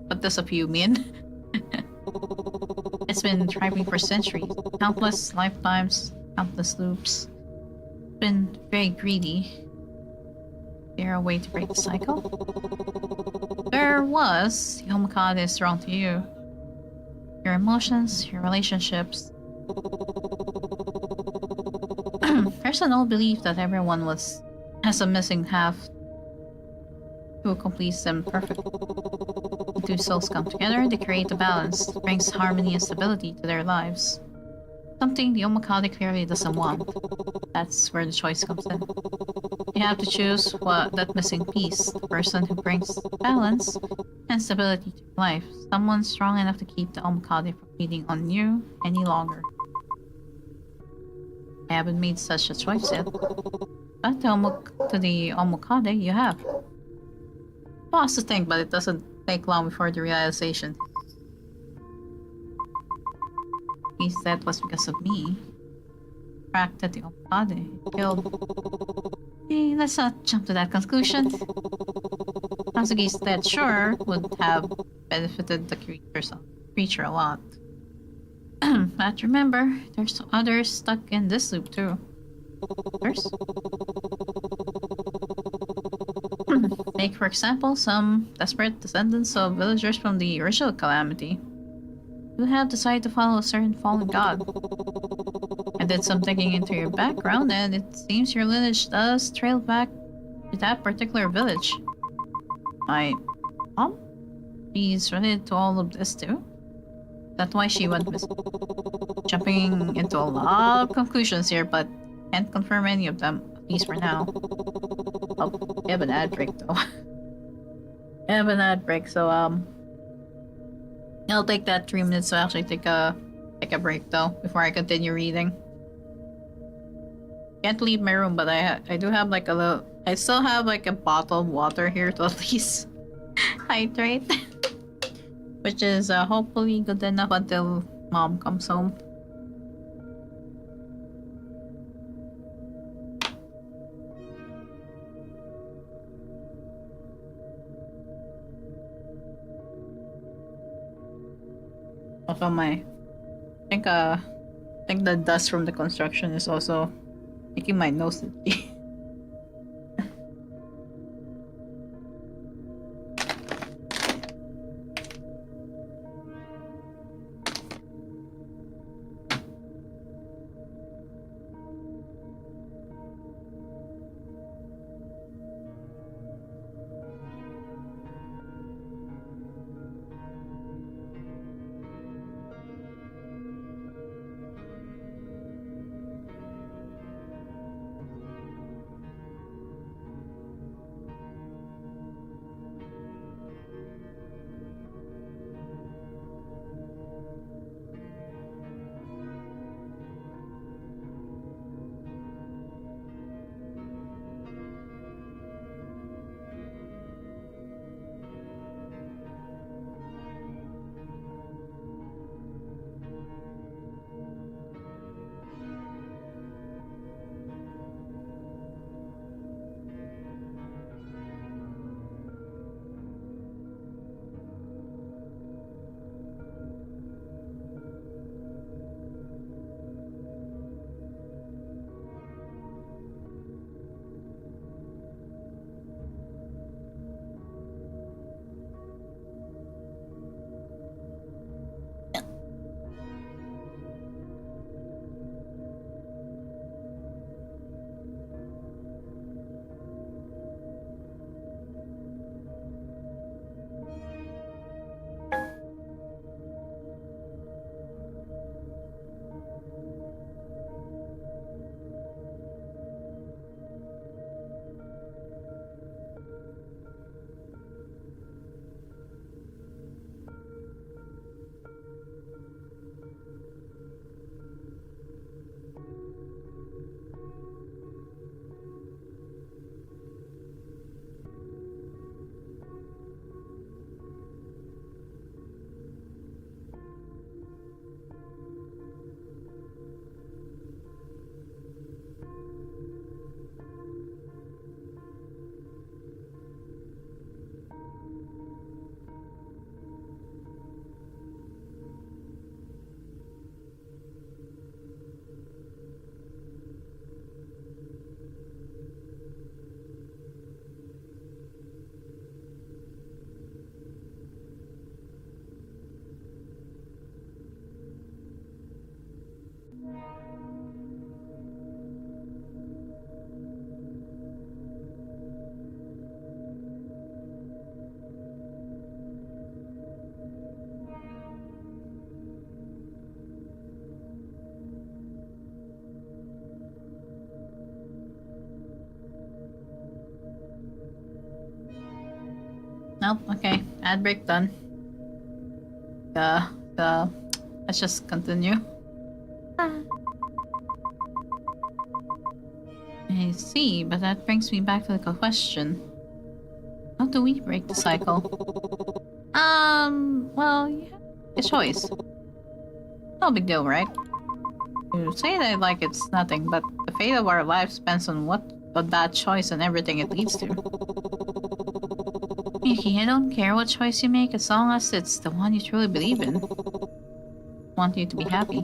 What does a few mean? It's been thriving for centuries. Countless lifetimes, countless loops. It's been very greedy. Is there a way to break the cycle? There was. The Omokade is drawn to you. Your emotions, your relationships. There's an old belief that everyone has a missing half who completes them perfectly. The two souls come together, they create a balance that brings harmony and stability to their lives. Something the Omokade clearly doesn't want. That's where the choice comes in. You have to choose that missing piece, the person who brings balance and stability to your life. Someone strong enough to keep the Omokade from feeding on you any longer. I haven't made such a choice yet. But to the Omokade, you have. Lots to think, but it doesn't take long before the realization. He said was because of me. Cracked at the Omokade. Killed. Hey, let's not jump to that conclusion. Hazuki's death sure would have benefited the creature a lot. But remember, there's others stuck in this loop too. Others? Like, for example, some desperate descendants of villagers from the original calamity who have decided to follow a certain fallen god. I did some digging into your background, and it seems your lineage does trail back to that particular village. My mom? She's related to all of this too? That's why she went missing. Jumping into a lot of conclusions here, but can't confirm any of them, at least for now. Oh, we have an ad break though. We have an ad break, so I'll take that 3 minutes to actually take a break though before I continue reading. Can't leave my room, but I do have like a little. I still have like a bottle of water here to at least hydrate, which is hopefully good enough until mom comes home. Also, I think the dust from the construction is also making my nose itchy. Nope, okay. Ad break done. Let's just continue. I see, but that brings me back to the question. How do we break the cycle? Well, you have a choice. No big deal, right? You say that like it's nothing, but the fate of our lives depends on what that choice and everything it leads to. Yuki, I don't care what choice you make as long as it's the one you truly believe in. want you to be happy.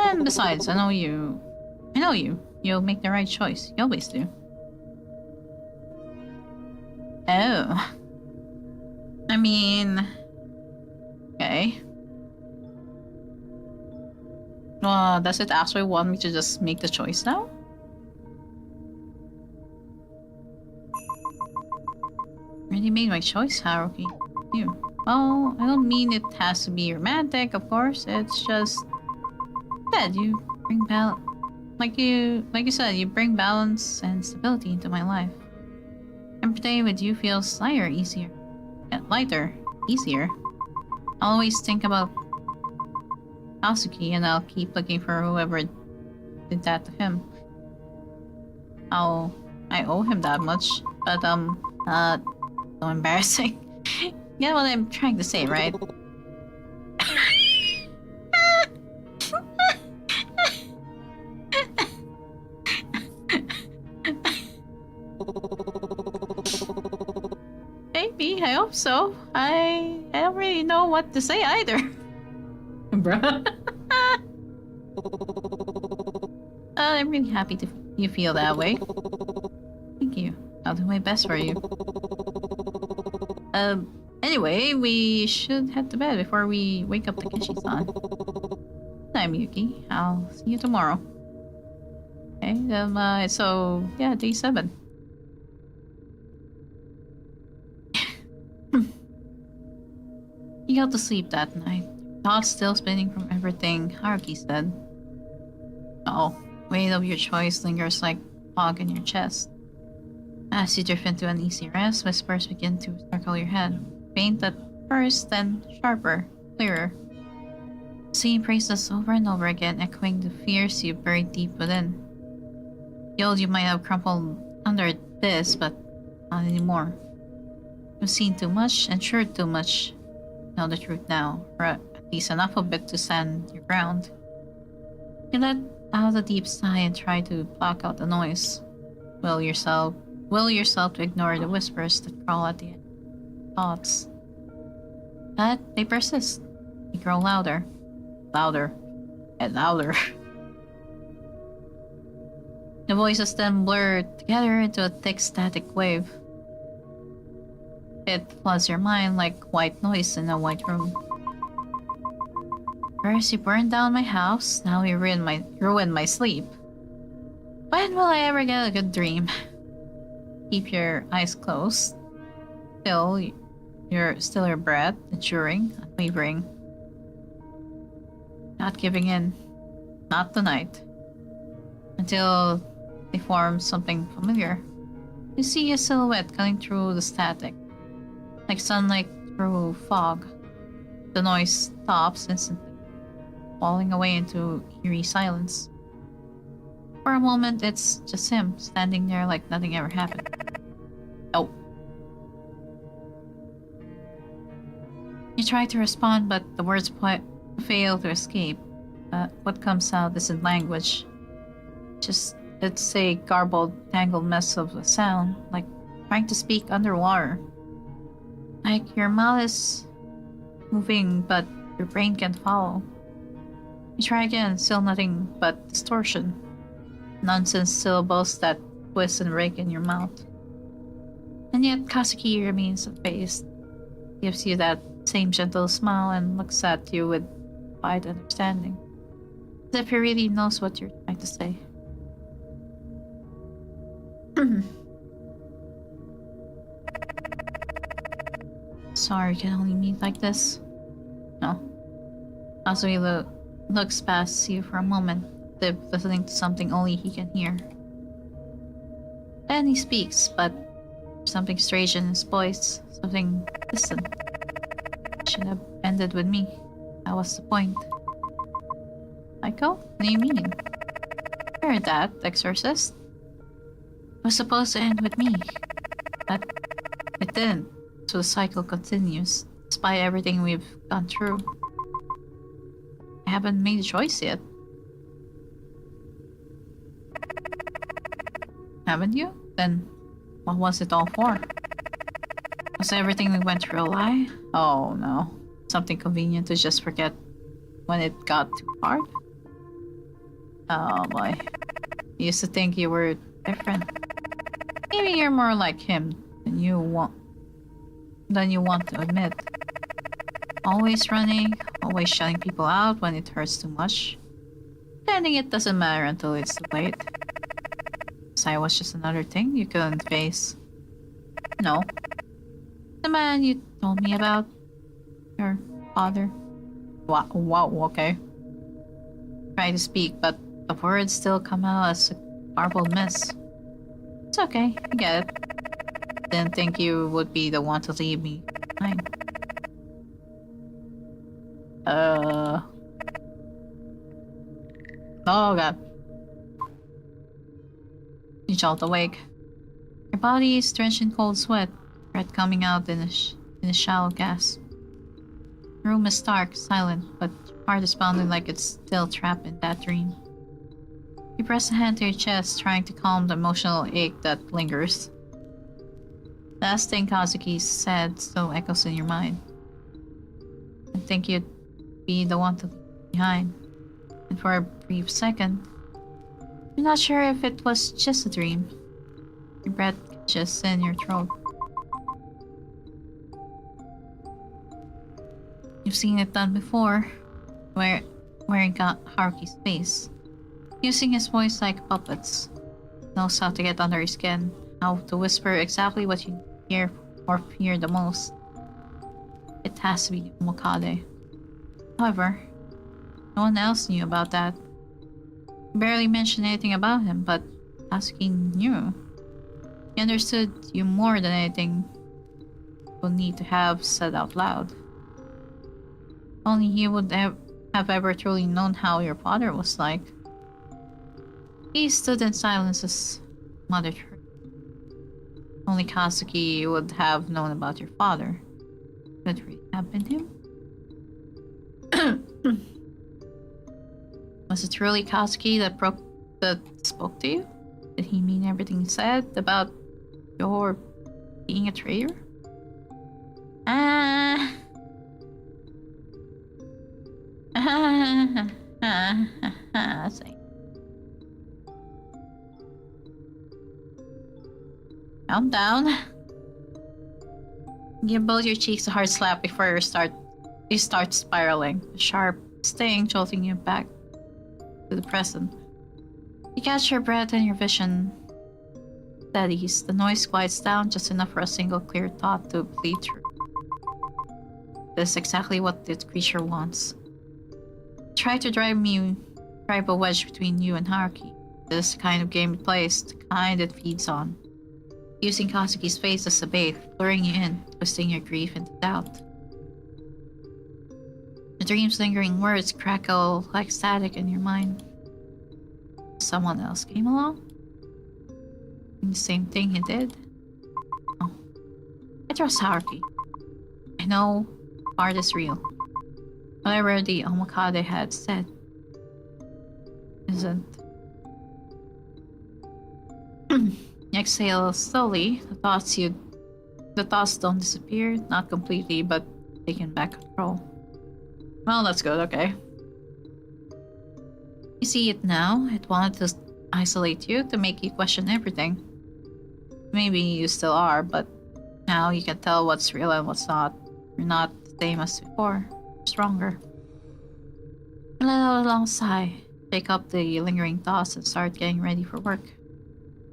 And besides, I know you. You'll make the right choice. You always do. Oh. I mean... Okay. Does it actually want me to just make the choice now? Already made my choice, Haruki. You. Well, I don't mean it has to be romantic, of course. It's just that you bring balance. Like you said, you bring balance and stability into my life. Every day with you feels lighter, easier. Yeah, lighter, easier. I always think about Asuki, and I'll keep looking for whoever did that to him. I owe him that much, but so embarrassing. You know what I'm trying to say, right? Maybe, I hope so. I don't really know what to say either. Bruh. I'm really happy you feel that way. Thank you. I'll do my best for you. Anyway, we should head to bed before we wake up Takeshi-san. I'm Yuki. I'll see you tomorrow. Okay, so, yeah, day 7. You got to sleep that night. Thoughts still spinning from everything Haruki said. Oh, weight of your choice lingers like fog in your chest. As you drift into an easy rest, whispers begin to circle your head. Faint at first, then sharper, clearer. Singing praises over and over again, echoing the fears you buried deep within. The old you might have crumpled under this, but not anymore. You've seen too much, ensured too much. You know the truth now, or at least enough of it to stand your ground. You let out a deep sigh and try to block out the noise. Will yourself to ignore the whispers that crawl at the end of thoughts. But they persist. They grow louder. Louder. And louder. The voices then blur together into a thick static wave. It floods your mind like white noise in a white room. First you burned down my house, now you ruined my sleep. When will I ever get a good dream? Keep your eyes closed. Still your breath, enduring, unwavering. Not giving in. Not tonight. Until they form something familiar. You see a silhouette cutting through the static. Like sunlight through fog. The noise stops instantly, falling away into eerie silence. For a moment, it's just him, standing there like nothing ever happened. Oh. You try to respond, but the words fail to escape. What comes out isn't language. It's a garbled, tangled mess of a sound, like trying to speak underwater. Like your mouth is moving, but your brain can't follow. You try again, still nothing but distortion. Nonsense syllables that twist and break in your mouth. And yet Kazuki remains unfazed. Gives you that same gentle smile and looks at you with wide understanding. As if he really knows what you're trying to say. Sorry, can only meet like this? No. Kazuki looks past you for a moment, listening to something only he can hear. Then he speaks, but something strange in his voice, something distant. It should have ended with me. That was the point. Michael? What do you mean? I heard that, exorcist. It was supposed to end with me, but it didn't. So the cycle continues, despite everything we've gone through. I haven't made a choice yet. Haven't you? Then what was it all for? Was everything we went through a lie? Oh no. Something convenient to just forget when it got too hard? Oh boy. I used to think you were different. Maybe you're more like him than you want to admit. Always running, always shutting people out when it hurts too much. Pretending it doesn't matter until it's too late. So I was just another thing you couldn't face. No. The man you told me about. Your father. Wow, okay. Try to speak, but the words still come out as a garbled mess. It's okay, I get it. Didn't think you would be the one to leave me behind. Oh god. You jolt awake. Your body is drenched in cold sweat, breath coming out in a shallow gasp. The room is dark, silent, but your heart is pounding like it's still trapped in that dream. You press a hand to your chest, trying to calm the emotional ache that lingers. The last thing Kazuki said still echoes in your mind. I think you'd be the one to leave behind. And for a brief second, you're not sure if it was just a dream. Your breath catches in your throat. You've seen it done before, wearing Haruki's face. Using his voice like puppets. Knows how to get under his skin, how to whisper exactly what you hear or fear the most. It has to be Omokade. However, no one else knew about that. You barely mentioned anything about him, but Kazuki knew. He understood you more than anything would need to have said out loud. Only he would have ever truly known how your father was like. He stood in silence as mother heard. Only Kazuki would have known about your father. Could it really happen to him? Was it really Kazuki that spoke to you? Did he mean everything he said about your being a traitor? See. Calm down. Give both your cheeks a hard slap before you start spiraling. A sharp sting jolting you back to the present. You catch your breath and your vision steadies. The noise quiets down just enough for a single clear thought to bleed through. This is exactly what this creature wants. Try to drive a wedge between you and Haruki. This is the kind of game it plays, the kind it feeds on. Using Kazuki's face as a bait, luring you in, twisting your grief into doubt. The dream's lingering words crackle like static in your mind. Someone else came along? Doing the same thing he did? Oh. I trust Haruki. I know art is real. Whatever the Omokade had said isn't. You exhale slowly. The thoughts don't disappear, not completely, but taken back control. Well, that's good, okay. You see it now. It wanted to isolate you, to make you question everything. Maybe you still are, but now you can tell what's real and what's not. You're not the same as before. You're stronger. You let out a long sigh, shake up the lingering thoughts, and start getting ready for work.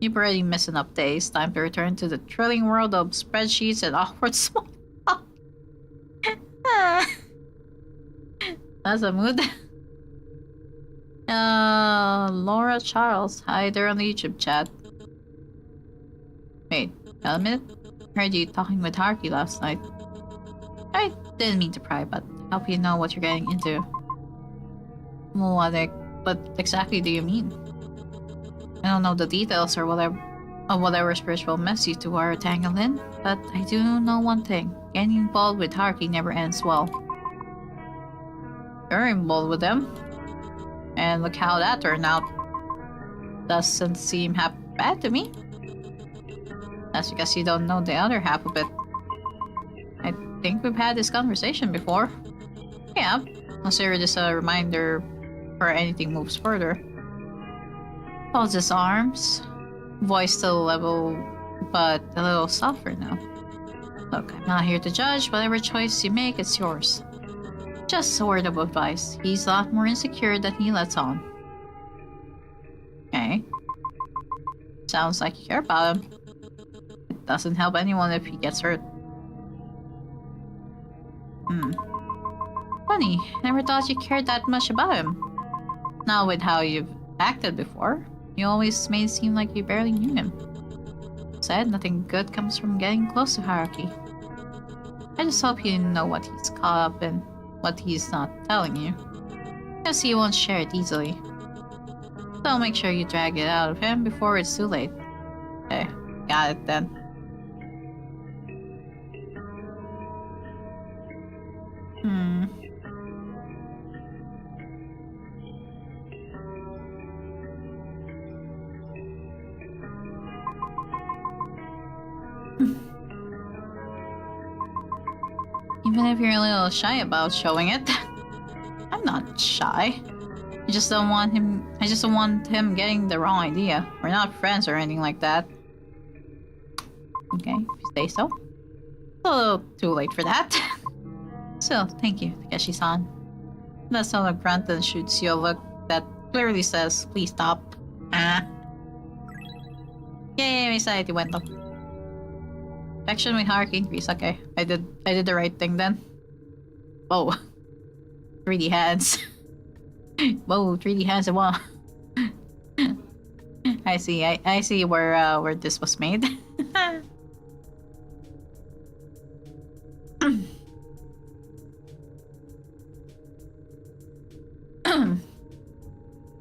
You've already missed enough days. Time to return to the thrilling world of spreadsheets and awkward small talk. That's a mood. Laura Charles. Hi there on the YouTube chat. Wait, a minute. Heard you talking with Haruki last night. I didn't mean to pry, but help you know what you're getting into. What exactly do you mean? I don't know the details or whatever spiritual mess you two are tangled in, but I do know one thing. Getting involved with Haruki never ends well. You're involved with them. And look how that turned out. Doesn't seem half bad to me. That's because you don't know the other half of it. I think we've had this conversation before. Yeah, Consider this a reminder before anything moves further. Folds his arms, voice still level, but a little softer now. Look, I'm not here to judge. Whatever choice you make, it's yours. Just a word of advice. He's a lot more insecure than he lets on. Okay. Sounds like you care about him. It doesn't help anyone if he gets hurt. Funny, never thought you cared that much about him. Not with how you've acted before. You always made it seem like you barely knew him. Said nothing good comes from getting close to hierarchy. I just hope you know what he's caught up in, what he's not telling you. Because he won't share it easily. So make sure you drag it out of him before it's too late. Okay, got it then. Even if you're a little shy about showing it. I'm not shy. I just don't want him getting the wrong idea. We're not friends or anything like that. Okay, if you say so. A little too late for that. Still, thank you, Takeshi-san. That's not a grunt and shoots you a look that clearly says, please stop. Yay, my sanity went up. Affection with hierarchy increase. Okay, I did the right thing then. Whoa. 3D hands. Whoa, 3D hands as well. I see where this was made.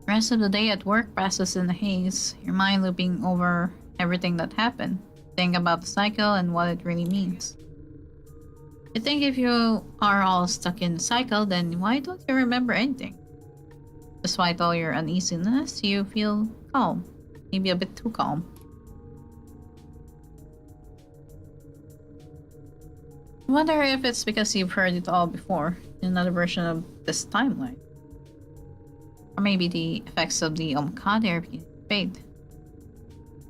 Rest of the day at work passes in a haze, your mind looping over everything that happened. Think about the cycle and what it really means. I think if you are all stuck in the cycle, then why don't you remember anything? Despite all your uneasiness, you feel calm. Maybe a bit too calm. I wonder if it's because you've heard it all before, in another version of this timeline. Or maybe the effects of the Omkade are beginning to fade.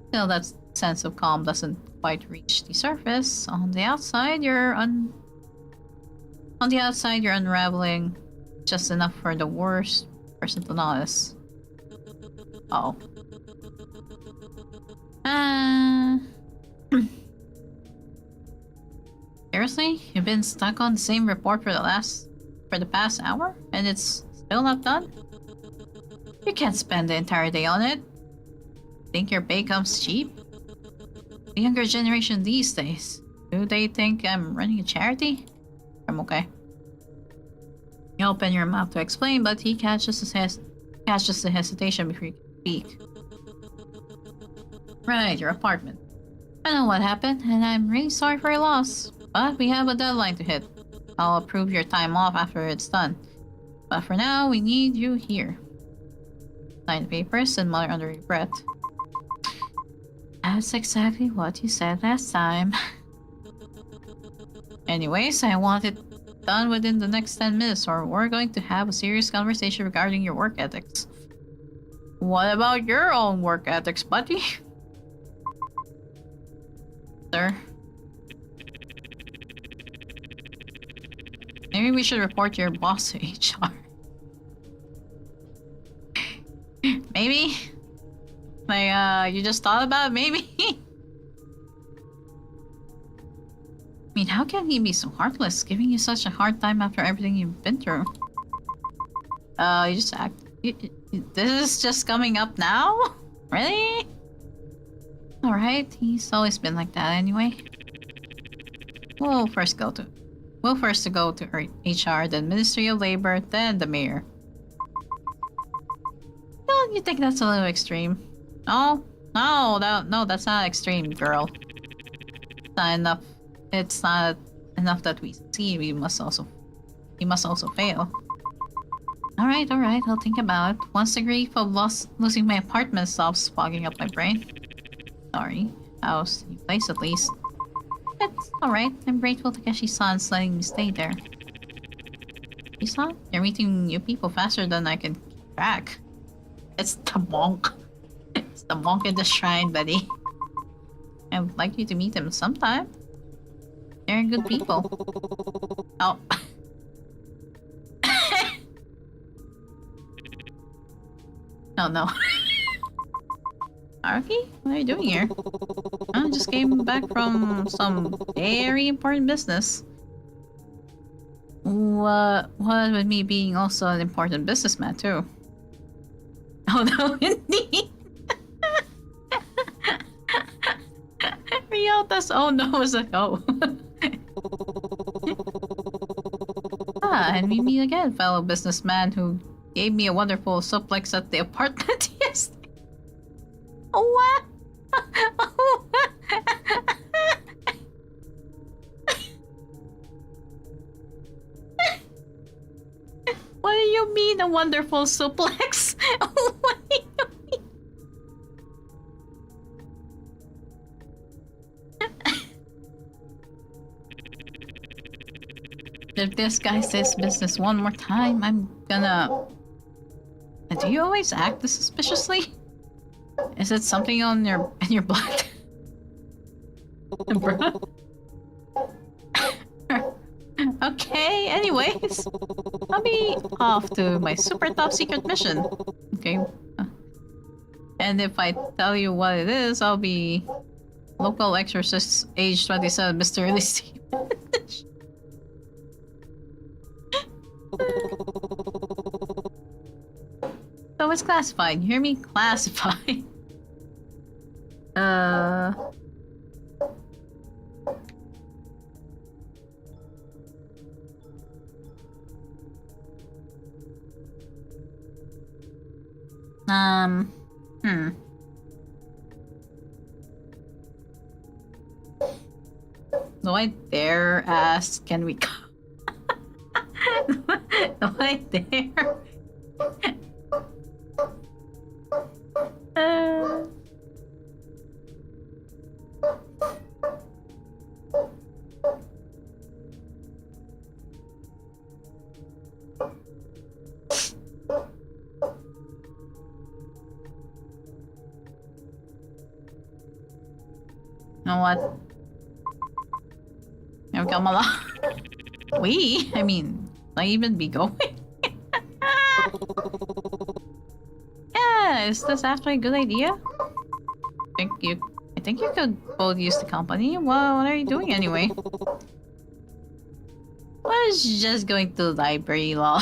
Still, that sense of calm doesn't quite reach the surface. On the outside, you're unraveling just enough for the worst person to notice. Oh. Seriously? You've been stuck on the same report for the past hour? And it's still not done? You can't spend the entire day on it. Think your pay comes cheap? The younger generation these days, do they think I'm running a charity? I'm okay. You open your mouth to explain, but he catches the hesitation before you can speak. Right, your apartment. I know what happened, and I'm really sorry for your loss. But we have a deadline to hit. I'll approve your time off after it's done. But for now, we need you here. Sign the papers and mutter under your breath. That's exactly what you said last time. Anyways, I want it done within the next 10 minutes or we're going to have a serious conversation regarding your work ethics. What about your own work ethics, buddy? Sir? Maybe we should report your boss to HR. Maybe? Like, you just thought about it, maybe? I mean, how can he be so heartless, giving you such a hard time after everything you've been through? You just act... this is just coming up now? Really? Alright, he's always been like that anyway. We'll first go to HR, then Ministry of Labor, then the mayor. Don't you think that's a little extreme? No, that's not extreme, girl. It's not enough. It's not enough that we see. We must also fail. All right. I'll think about it. Once the grief of losing my apartment stops fogging up my brain. Sorry, house, new place at least. It's all right. I'm grateful Takeshi-san's letting me stay there. He's not. You're meeting new people faster than I can keep track. It's the monk. It's the monk in the shrine, buddy. I would like you to meet him sometime. They're good people. Oh. Oh no. Haruki? What are you doing here? I just came back from some very important business. What with me being also an important businessman too? Oh no, indeed. Ryota's oh no was like oh. And we meet again, fellow businessman who gave me a wonderful suplex at the apartment yesterday. What? What do you mean a wonderful suplex? What do you mean? If this guy says business one more time, I'm gonna... Do you always act this suspiciously? Is it something in your blood? Bruh? Okay, anyways. I'll be off to my super top secret mission. Okay. And if I tell you what it is, I'll be local exorcist age 27 mysteriously Stevens. So it's classified. You hear me? Classified. Do I dare ask, can we come? Do I dare? You know what? Never come along. I mean, will I even be going? Yeah, is this actually a good idea? I think you could both use the company. Well, what are you doing anyway? I was just going to the library, lol.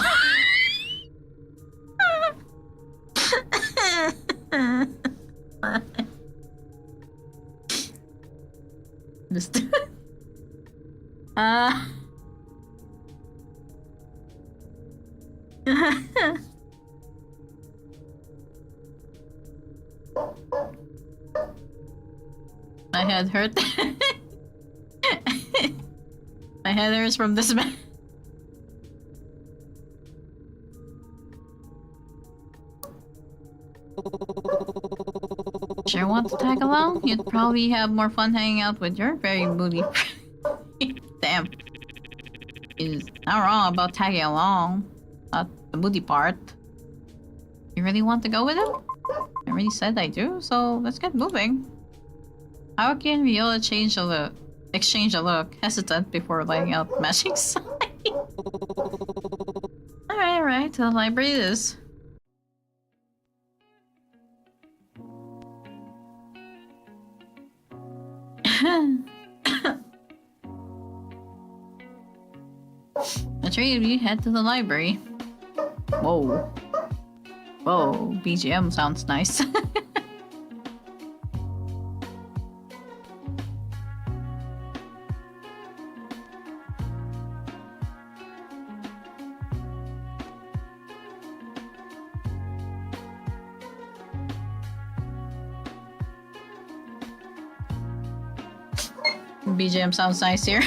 Just my head hurt. My head hurts from this man. Sure want to tag along? You'd probably have more fun hanging out with your very moody Damn. He's not wrong about tagging along. Not the moody part. You really want to go with him? I already said I do, so let's get moving. How can Viola exchange a look, hesitant before laying out matching sign? Alright, to the library it is. The three of you head to the library. Whoa. Whoa, BGM sounds nice. BGM sounds nice here.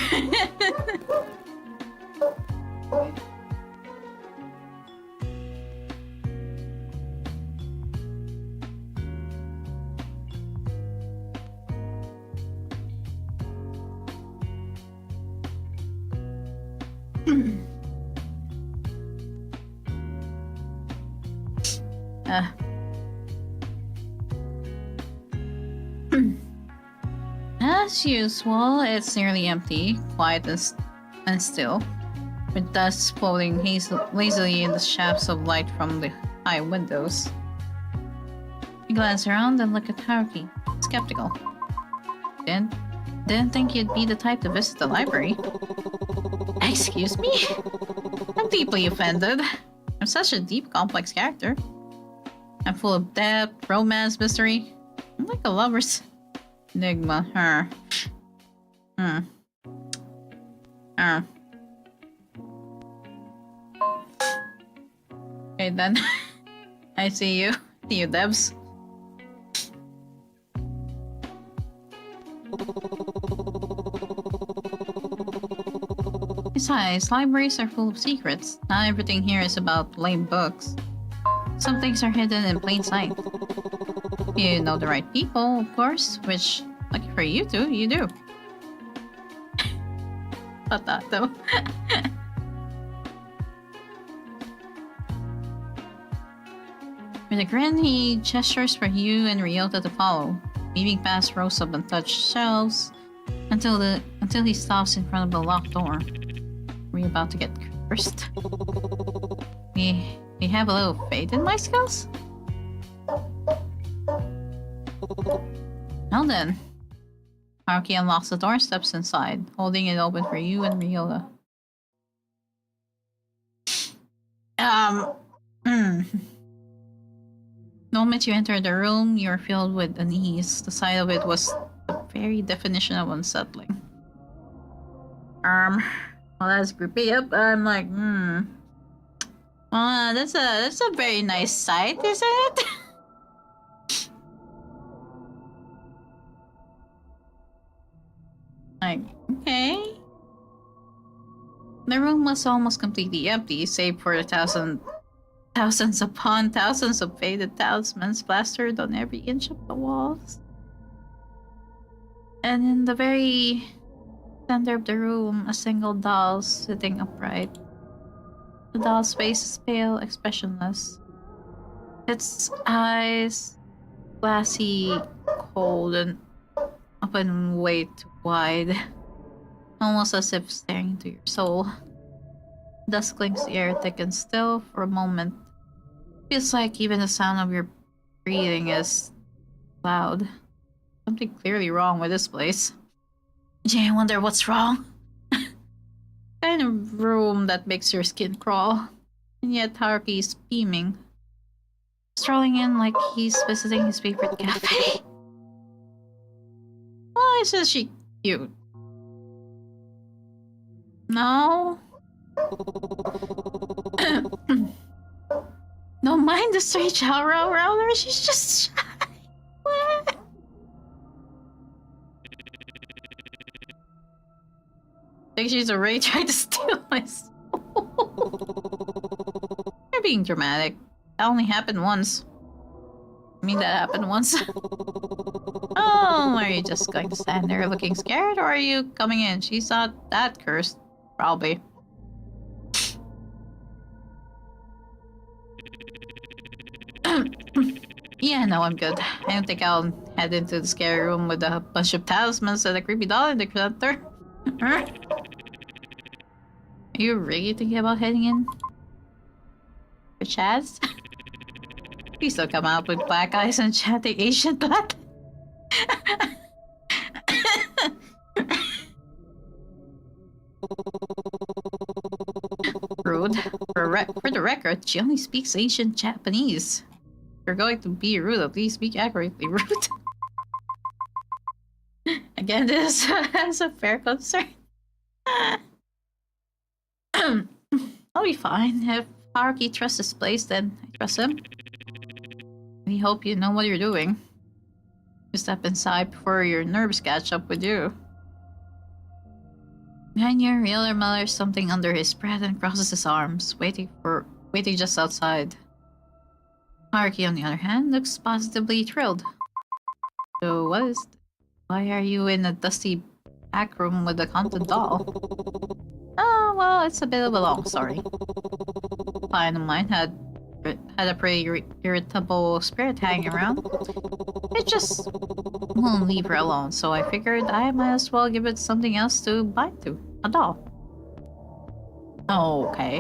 As usual, it's nearly empty, quiet and still, with dust floating lazily in the shafts of light from the high windows. You glance around and look at Haruki, skeptical. Didn't think you'd be the type to visit the library. Excuse me? I'm deeply offended. I'm such a deep, complex character. I'm full of depth, romance, mystery. I'm like a lover's enigma. Okay then. I see you. See you, Debs. Besides, libraries are full of secrets. Not everything here is about lame books. Some things are hidden in plain sight. You know the right people, of course, which, lucky for you two, you do. Potato. With a grin, he gestures for you and Ryota to follow, weaving past rows of untouched shelves until he stops in front of the locked door. Were you about to get cursed? We have a little faith in my skills? Well then. Haruki unlocks the door and steps inside, holding it open for you and Ryota. The moment you enter the room, you're filled with unease. The sight of it was the very definition of unsettling. Well, that's creepy. Yep, I'm like, that's a very nice sight, isn't it? Like, okay. The room was almost completely empty, save for the thousands upon thousands of faded talismans plastered on every inch of the walls. And in the very center of the room, a single doll sitting upright. The doll's face is pale, expressionless. Its eyes glassy, cold, and open way too wide, almost as if staring into your soul. Dust clings the air thick and still for a moment. Feels like even the sound of your breathing is loud. Something clearly wrong with this place. Gee, I wonder what's wrong. Kind of room that makes your skin crawl. And yet Haruki is beaming. Strolling in like he's visiting his favorite cafe. Why isn't she cute? No? Don't mind the strange aura around her, she's just shy. What? I think she's already trying to steal my soul. You're being dramatic. That only happened once. I mean, that happened once. Oh, are you just going to stand there looking scared, or are you coming in? She's not that cursed. Probably. Yeah, no, I'm good. I don't think I'll head into the scary room with a bunch of talismans and a creepy doll in the center. Are you really thinking about heading in? For Chaz? Please don't come out with black eyes and chatting Asian black. Rude. For the record, she only speaks ancient Japanese. If you're going to be rude, at least speak accurately rude. Again, this is a fair concern. I'll be fine. If Haruki trusts this place, then I trust him. We hope you know what you're doing. You step inside before your nerves catch up with you. Behind you, Realer mutters something under his breath and crosses his arms, waiting just outside. Haruki, on the other hand, looks positively thrilled. So why are you in a dusty back room with a haunted doll? Oh, well, it's a bit of a long story. A client of mine had had a pretty irritable spirit hanging around. It just won't leave her alone, so I figured I might as well give it something else to bind to. A doll. Okay.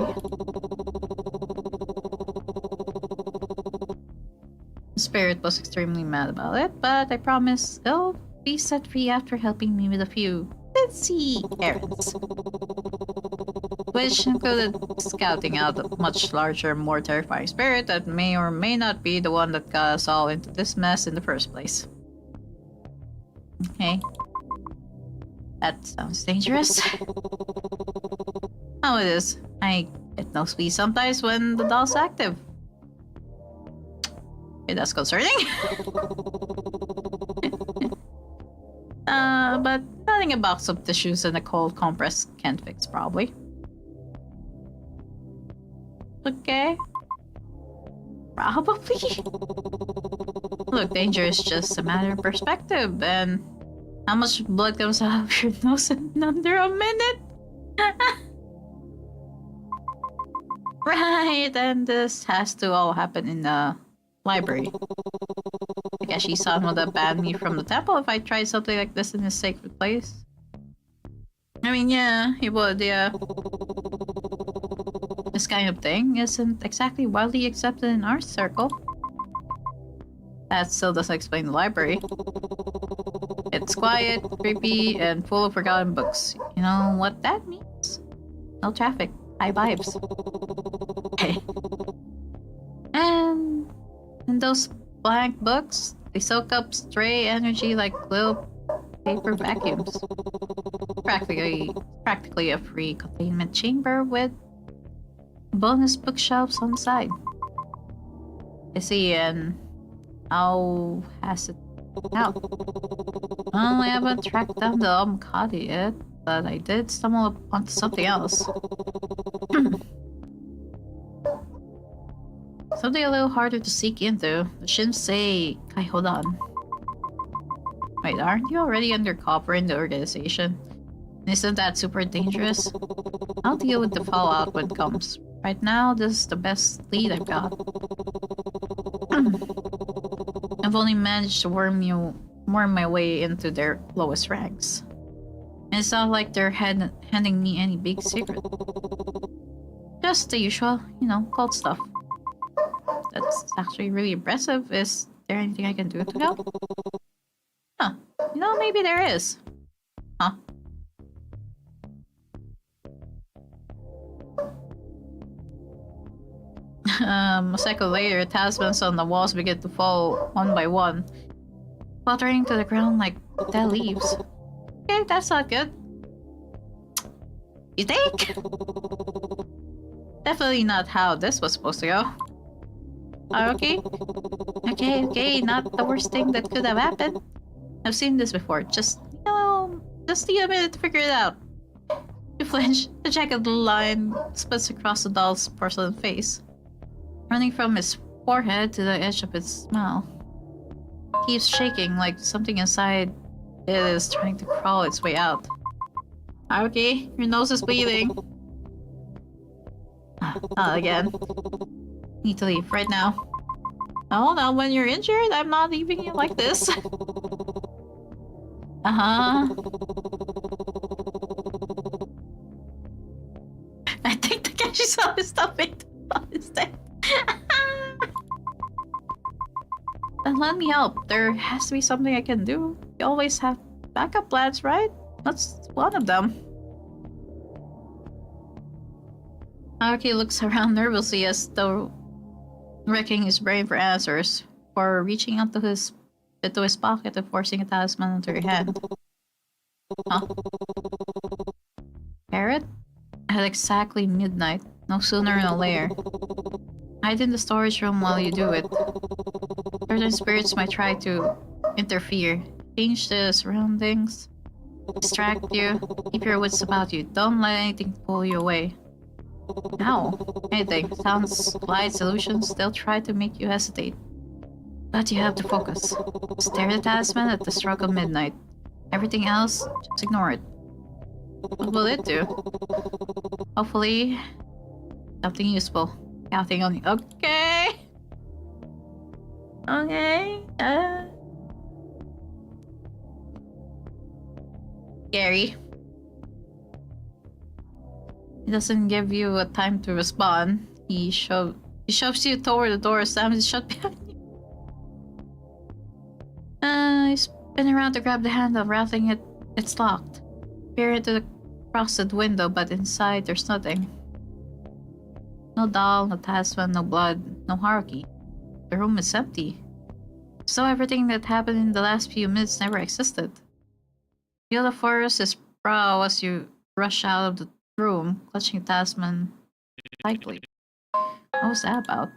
The spirit was extremely mad about it, but I promise it'll be set free after helping me with a few fancy errands. Which included scouting out a much larger, more terrifying spirit that may or may not be the one that got us all into this mess in the first place. Okay. That sounds dangerous. Oh, it is. I get nosebleeds sometimes when the doll's active. Okay, that's concerning. But nothing a box of tissues and a cold compress can't fix, probably. Okay. Probably. Look, danger is just a matter of perspective, and how much blood comes out of your nose in under a minute? Right, and this has to all happen in the library. I guess Shisan would have banned me from the temple if I tried something like this in a sacred place. I mean, yeah, he would, yeah. This kind of thing isn't exactly widely accepted in our circle. That still doesn't explain the library. It's quiet, creepy, and full of forgotten books. You know what that means? No traffic, high vibes. Okay. And those blank books, they soak up stray energy like little paper vacuums. Practically a free containment chamber with bonus bookshelves on the side. I see, and how has it out? Well, I haven't tracked down the Omkadi yet, but I did stumble onto something else. Something a little harder to seek into. The Shinsei Kaihodan. Wait, aren't you already undercover in the organization? Isn't that super dangerous? I'll deal with the fallout when it comes. Right now, this is the best lead I've got. I've only managed to worm my way into their lowest ranks. And it's not like they're handing me any big secret. Just the usual, you know, cult stuff. That's actually really impressive. Is there anything I can do to help? Huh. You know, maybe there is. Huh. A second later, talismans on the walls begin to fall one by one, fluttering to the ground like dead leaves. Okay, that's not good. You think? Definitely not how this was supposed to go. Okay? Okay, not the worst thing that could have happened. I've seen this before. Just, you know, just need a minute to figure it out. You flinch. The jagged line splits across the doll's porcelain face, running from his forehead to the edge of his smile. He keeps shaking like something inside it is trying to crawl its way out. Okay, your nose is bleeding. Not again. Need to leave right now. Oh, now when you're injured, I'm not leaving you like this. I think the Kashisawa is stopping his death. Then let me help. There has to be something I can do. You always have backup plans, right? That's one of them. Naoki looks around nervously as though wrecking his brain for answers, or reaching out to his pocket and forcing a talisman into her hand. Huh? Parrot? At exactly midnight, no sooner no later. Hide in the storage room while you do it. Certain spirits might try to interfere, change the surroundings, distract you, keep your wits about you. Don't let anything pull you away. Ow. Anything. Sounds, light, solutions, they'll try to make you hesitate. But you have to focus. Stare at the talisman at the stroke of midnight. Everything else, just ignore it. What will it do? Hopefully, something useful. Counting on you. Okay! Okay. Scary. He doesn't give you a time to respond. He shoves you toward the door, slams it shut behind you. You spin around to grab the handle, rattling it. It's locked. Peer into the frosted window, but inside there's nothing. No doll, no tasman, no blood, no Haruki. The room is empty. So everything that happened in the last few minutes never existed. Feel the force his brow as you rush out of the room, clutching Tasman tightly. What was that about?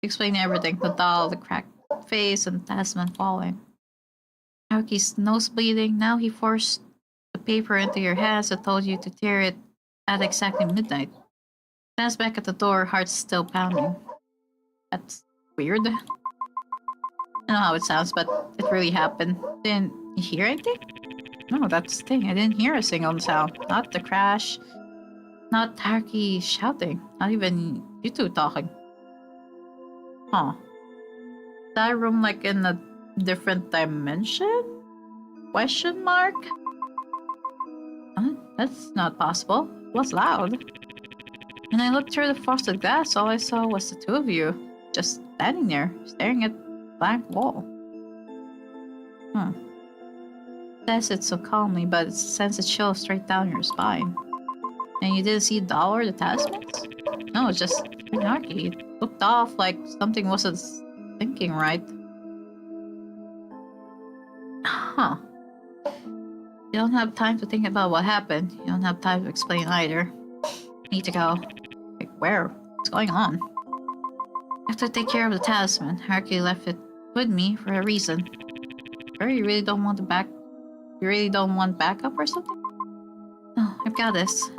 Explain everything. The doll, the cracked face, and Tasman falling. Haruki's nose bleeding. Now he forced the paper into your hands and told you to tear it at exactly midnight. Stands back at the door, heart still pounding. That's weird. I don't know how it sounds, but it really happened. Didn't you hear anything? No, that's the thing. I didn't hear a single sound. Not the crash. Not Haruki shouting. Not even you two talking. Huh. That room like in a different dimension? Question mark? Huh? That's not possible. It was loud. When I looked through the frosted glass, all I saw was the two of you. Just standing there, staring at the blank wall. Says it so calmly, but it sends a chill straight down your spine. And you didn't see the doll or the talismans? No, it's just Haruki. It looked off like something wasn't thinking right. Huh. You don't have time to think about what happened. You don't have time to explain either. You need to go. Like, where? What's going on? I have to take care of the talisman. Haruki left it with me for a reason. Sure, you really don't want You really don't want backup or something? No, I've got this.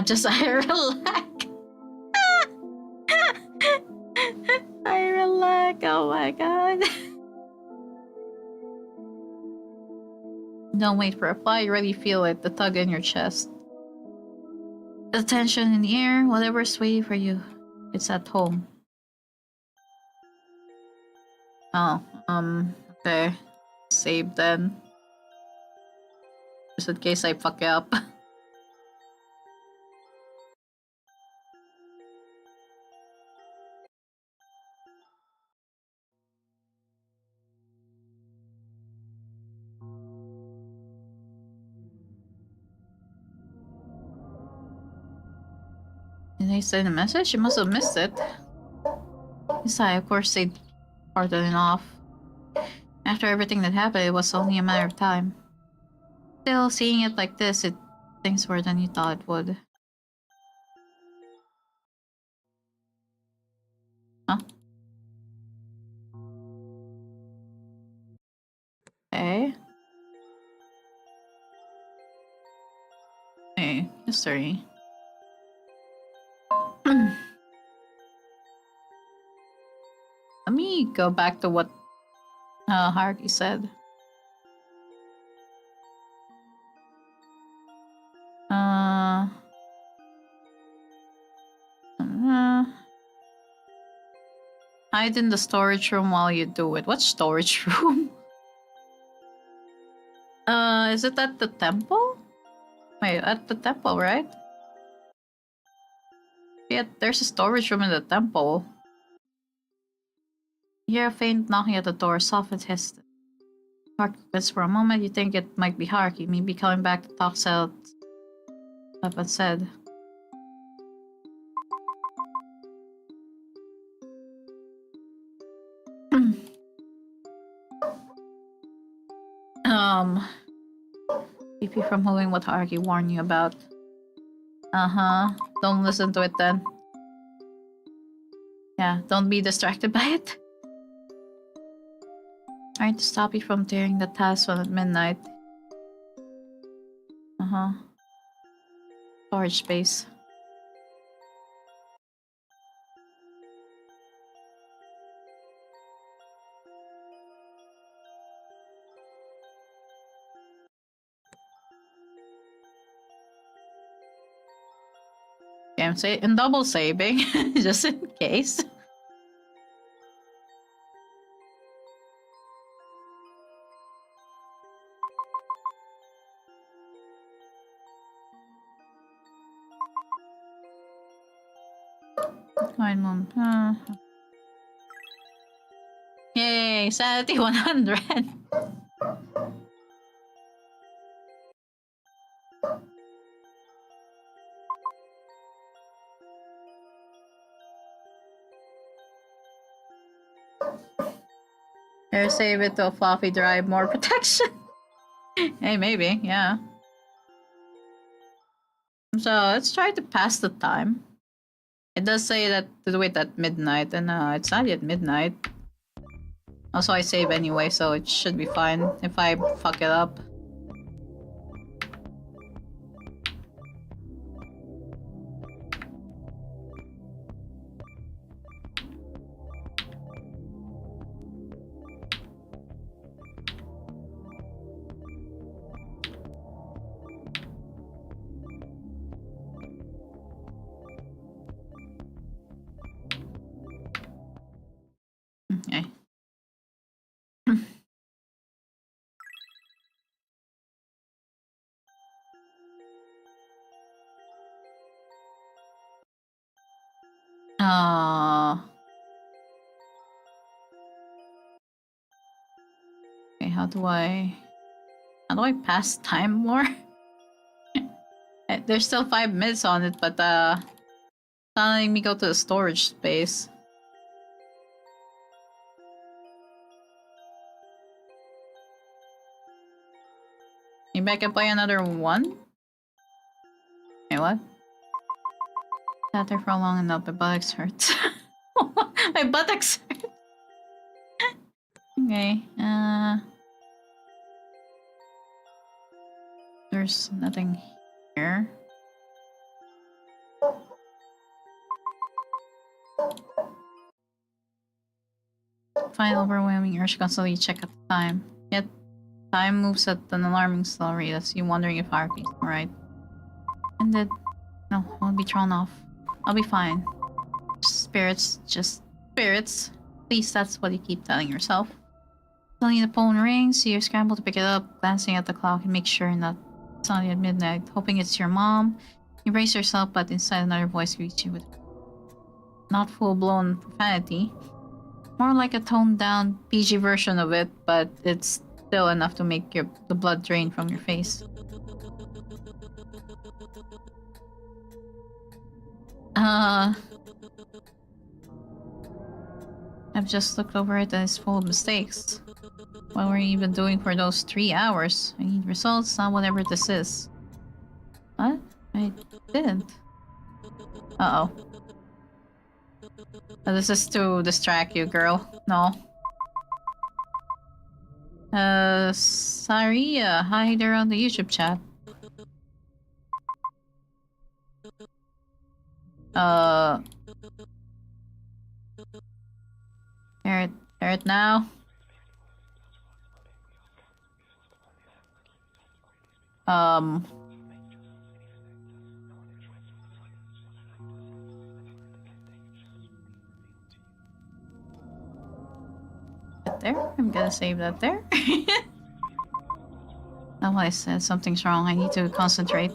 Just I relax. I relax. Oh my god. Don't wait for a reply. You really feel it. The tug in your chest. The tension in the air. Whatever's waiting for you. It's at home. Oh, okay. Save then. Just in case I fuck up. Did they send a message? You must have missed it. Besides, of course they'd pardon it off. After everything that happened, it was only a matter of time. Still, seeing it like this, it stings more than you thought it would. Huh? Okay. Hey, history. Let me go back to what Haruki said. Hide in the storage room while you do it. What storage room? Is it at the temple? Wait, at the temple, right? Yeah, there's a storage room in the temple. You hear a faint knocking at the door, soft and hesitant. Haruki waits for a moment. You think it might be Haruki, maybe coming back to talk out up and said. Keep you from moving what Haruki warned you about. Don't listen to it then. Yeah, don't be distracted by it. Trying to stop you from tearing the talisman at midnight. Storage space. Okay, I'm double saving, just in case. 9 months. Yay, sanity 100. Here, save it to a floppy drive, more protection. Hey, maybe, yeah. So let's try to pass the time. It does say that to do it at midnight, and it's not yet midnight. Also, I save anyway, so it should be fine if I fuck it up. Okay. Okay, how do I pass time more? There's still 5 minutes on it, but it's not letting me go to the storage space. Maybe I can play another one? Okay, what? Sat there for long enough, my buttocks hurt. My buttocks hurt! Okay, there's nothing here. Find overwhelming urge to constantly check at the time. Yet, time moves at an alarming slow rate, as you wondering if RP is alright. Ended. No, I won't be thrown off. I'll be fine. Spirits, just spirits. At least that's what you keep telling yourself. Suddenly the phone rings, you scramble to pick it up, glancing at the clock and make sure not it's not yet midnight, hoping it's your mom. You brace yourself, but inside another voice greets you with not full-blown profanity. More like a toned-down PG version of it, but it's still enough to make the blood drain from your face. I've just looked over it and it's full of mistakes. What were you even doing for those 3 hours? I need results, not whatever this is. What? I didn't. Uh-oh. This is to distract you, girl. No. Saria, hi there on the YouTube chat. Hear it now? There? I'm gonna save that there. Oh, I said something's wrong. I need to concentrate.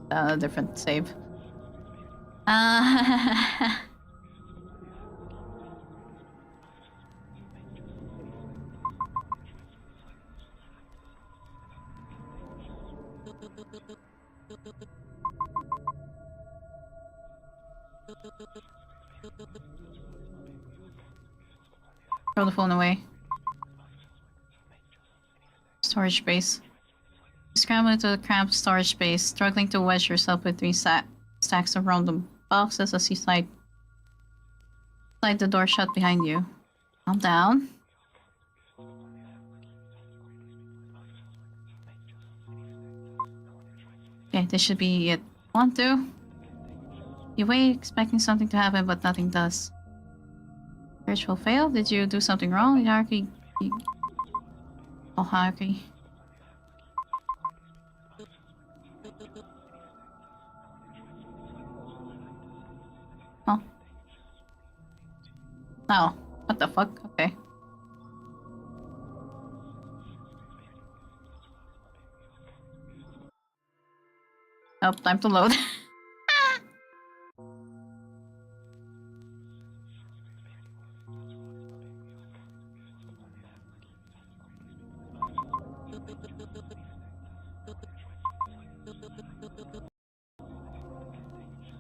A different save. Throw the phone away. Storage space. You scramble into the cramped storage space, struggling to wedge yourself with 3 stacks of random boxes as you slide the door shut behind you. Calm down. Okay, this should be it. 1, 2. You wait, expecting something to happen, but nothing does. Ritual failed? Did you do something wrong? Hierarchy. Oh, hierarchy. Oh. No. What the fuck? Okay. Oh, time to load.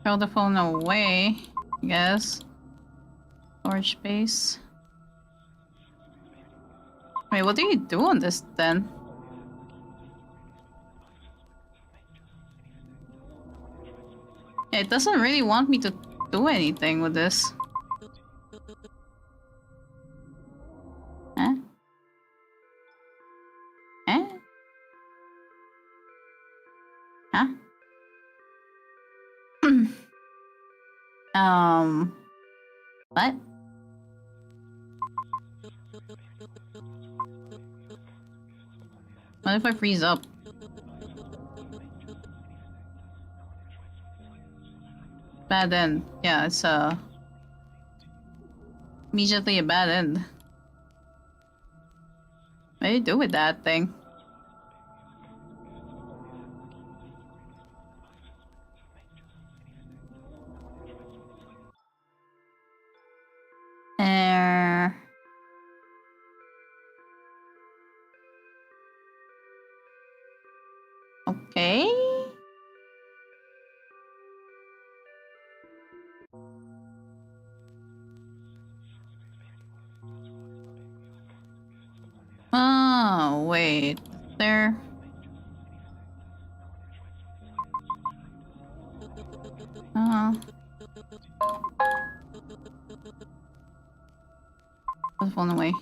Throw the phone away, I guess. Storage space. Wait, what do you do on this then? It doesn't really want me to do anything with this. Huh? Eh? Huh? What? What if I freeze up? Bad end. Yeah, it's immediately a bad end. What do you do with that thing? Okay. Oh, wait. There. Put the phone away.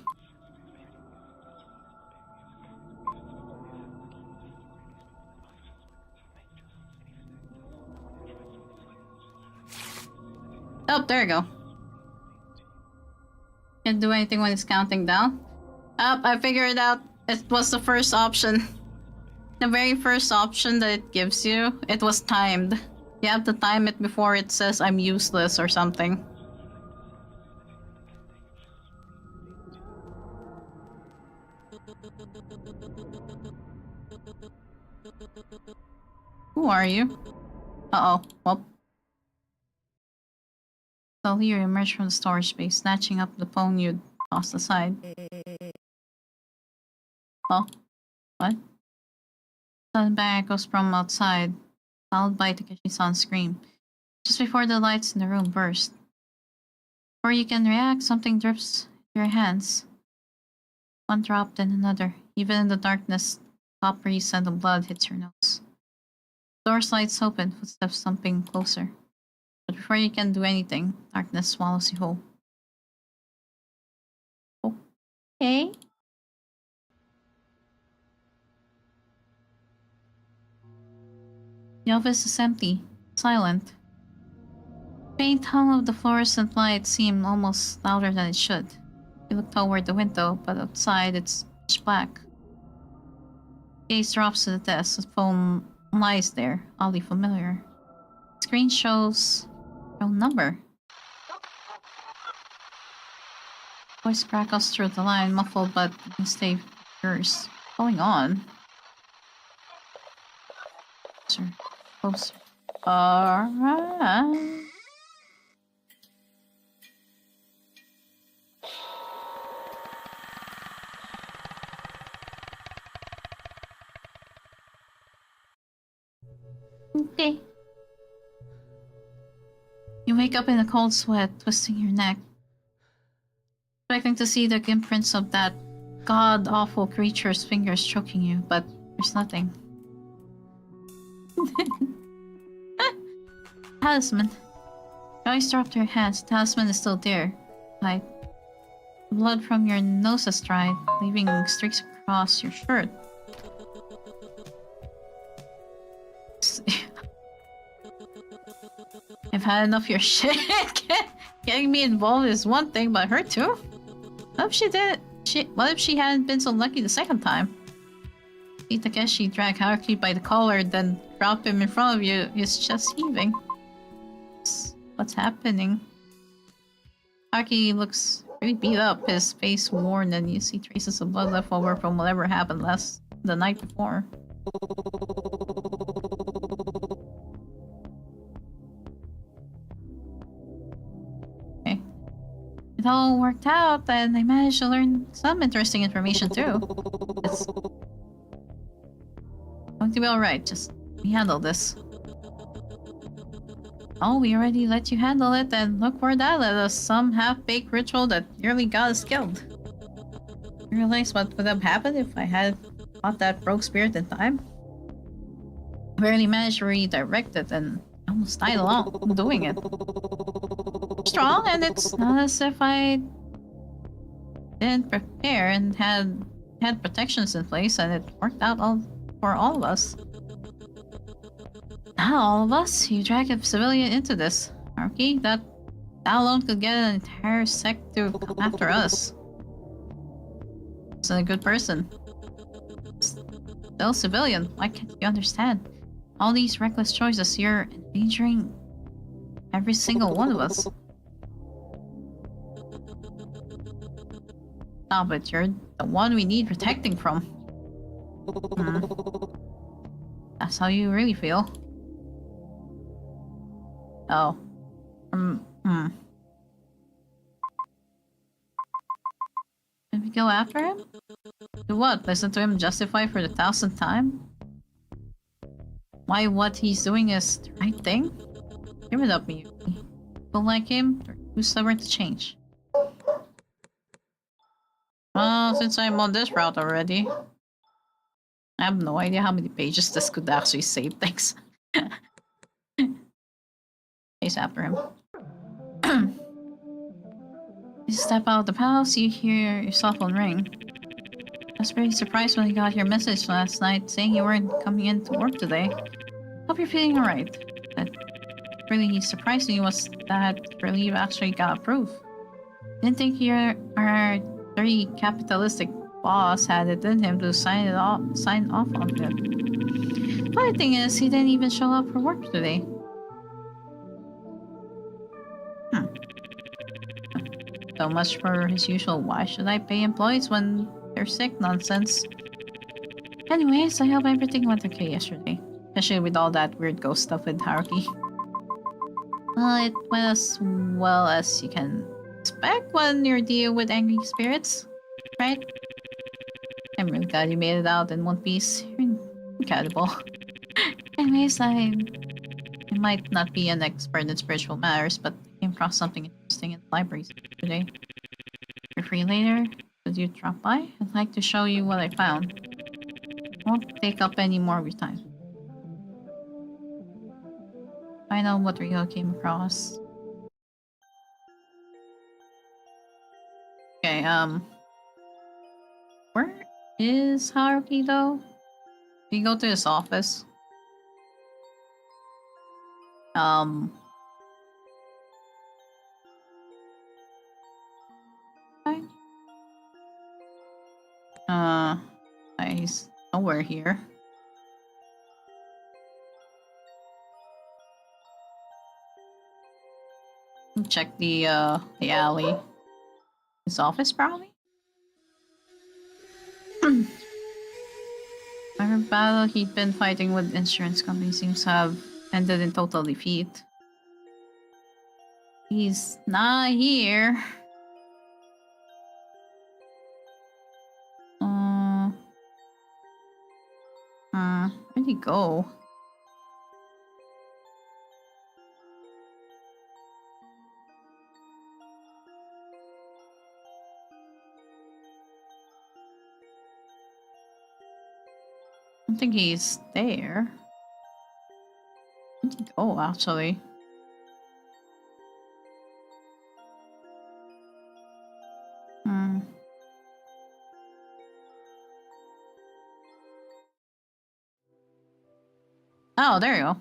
Oh, there you go. Can't do anything when it's counting down. Oh, I figured it out. It was the first option. The very first option that it gives you, it was timed. You have to time it before it says I'm useless or something. Who are you? Uh-oh. Well. Slowly you emerge from the storage space, snatching up the phone you'd tossed aside. Oh? What? Sudden bang echoes from outside, followed by Takeshi-san's scream. Just before the lights in the room burst. Before you can react, something drips into your hands. One drop, then another. Even in the darkness, coppery scent of blood hits your nose. The door slides open, footsteps thumping closer. But before you can do anything, darkness swallows you whole. Okay. The office is empty, silent. The faint hum of the fluorescent light seemed almost louder than it should. You look toward the window, but outside it's pitch black. Gaze drops to the desk. The phone lies there, oddly familiar. The screen shows your own number. Voice crackles through the line, muffled but you can stay yours. What's going on? Closer. Closer. Alright. Okay. You wake up in a cold sweat, twisting your neck, expecting to see the imprints of that god-awful creature's fingers choking you, but there's nothing. Talisman. You always dropped your hands. The talisman is still there. Like, the blood from your nose has dried, leaving streaks across your shirt. I've had enough of your shit. Getting me involved is one thing, but her too? What if she did? What if she hadn't been so lucky the second time? See Takeshi drag Haruki by the collar, then drop him in front of you. His chest heaving. What's happening? Haruki looks pretty beat up, his face worn, and you see traces of blood left over from whatever happened the night before. Okay. It all worked out, and I managed to learn some interesting information too. It's going to be alright, just we handle this. Oh, we already let you handle it, and look where that led us. Some half-baked ritual that nearly got us killed. You realize what would have happened if I had fought that rogue spirit in time? I barely managed to redirect it, and I almost died along doing it. Strong, and it's not as if I didn't prepare and had protections in place, and it worked out for all of us. Not all of us. You drag a civilian into this. Haruki, that alone could get an entire sect to come after us. Wasn't a good person. Still a civilian. Why can't you understand? All these reckless choices, you're endangering every single one of us. Stop it, you're the one we need protecting from. That's how you really feel. Oh. Did we go after him? Do what? Listen to him justify for the 1000th time? Why what he's doing is the right thing? Give it up, Miyuki. Don't like him? Or too stubborn to change? Well, since I'm on this route already, I have no idea how many pages this could actually save things. Chase after him. You step out of the house, you hear your cell phone ring. I was pretty surprised when I got your message last night saying you weren't coming in to work today. Hope you're feeling alright. But really surprising was that your leave actually got approved. Didn't think our very capitalistic boss had it in him to sign off on it. Funny thing is, he didn't even show up for work today. So much for his usual why should I pay employees when they're sick nonsense. Anyways, I hope everything went okay yesterday. Especially with all that weird ghost stuff with Haruki. Well, it went as well as you can expect when you're dealing with angry spirits, right? I'm really glad you made it out in one piece. You're incredible. Anyways, I might not be an expert in spiritual matters, but I came across something interesting in the library today. If you're free later, could you drop by? I'd like to show you what I found. Won't take up any more of your time. Find out what Rio came across. Okay, where is Haruki though? Can you go to his office? Fine. He's nowhere here. Check the alley. His office, probably? Every battle he'd been fighting with insurance companies seems to have ended in total defeat. He's not here. Where'd he go? I don't think he's there. Where'd he go, actually? Oh, there you go.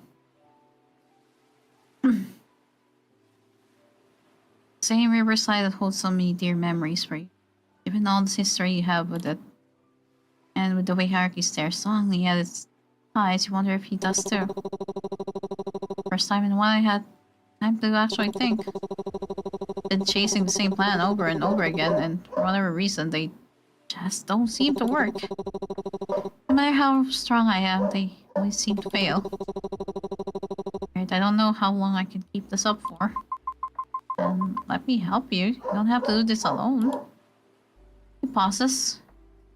Same riverside that holds so many dear memories for you. Given all this history you have with it, and with the way Haruki stares solemnly at its eyes, you wonder if he does too. First time in a while I had time to actually think. Been chasing the same plan over and over again, and for whatever reason, they just don't seem to work. No matter how strong I am, they always seem to fail. Right, I don't know how long I can keep this up for. And let me help you. You don't have to do this alone. He pauses.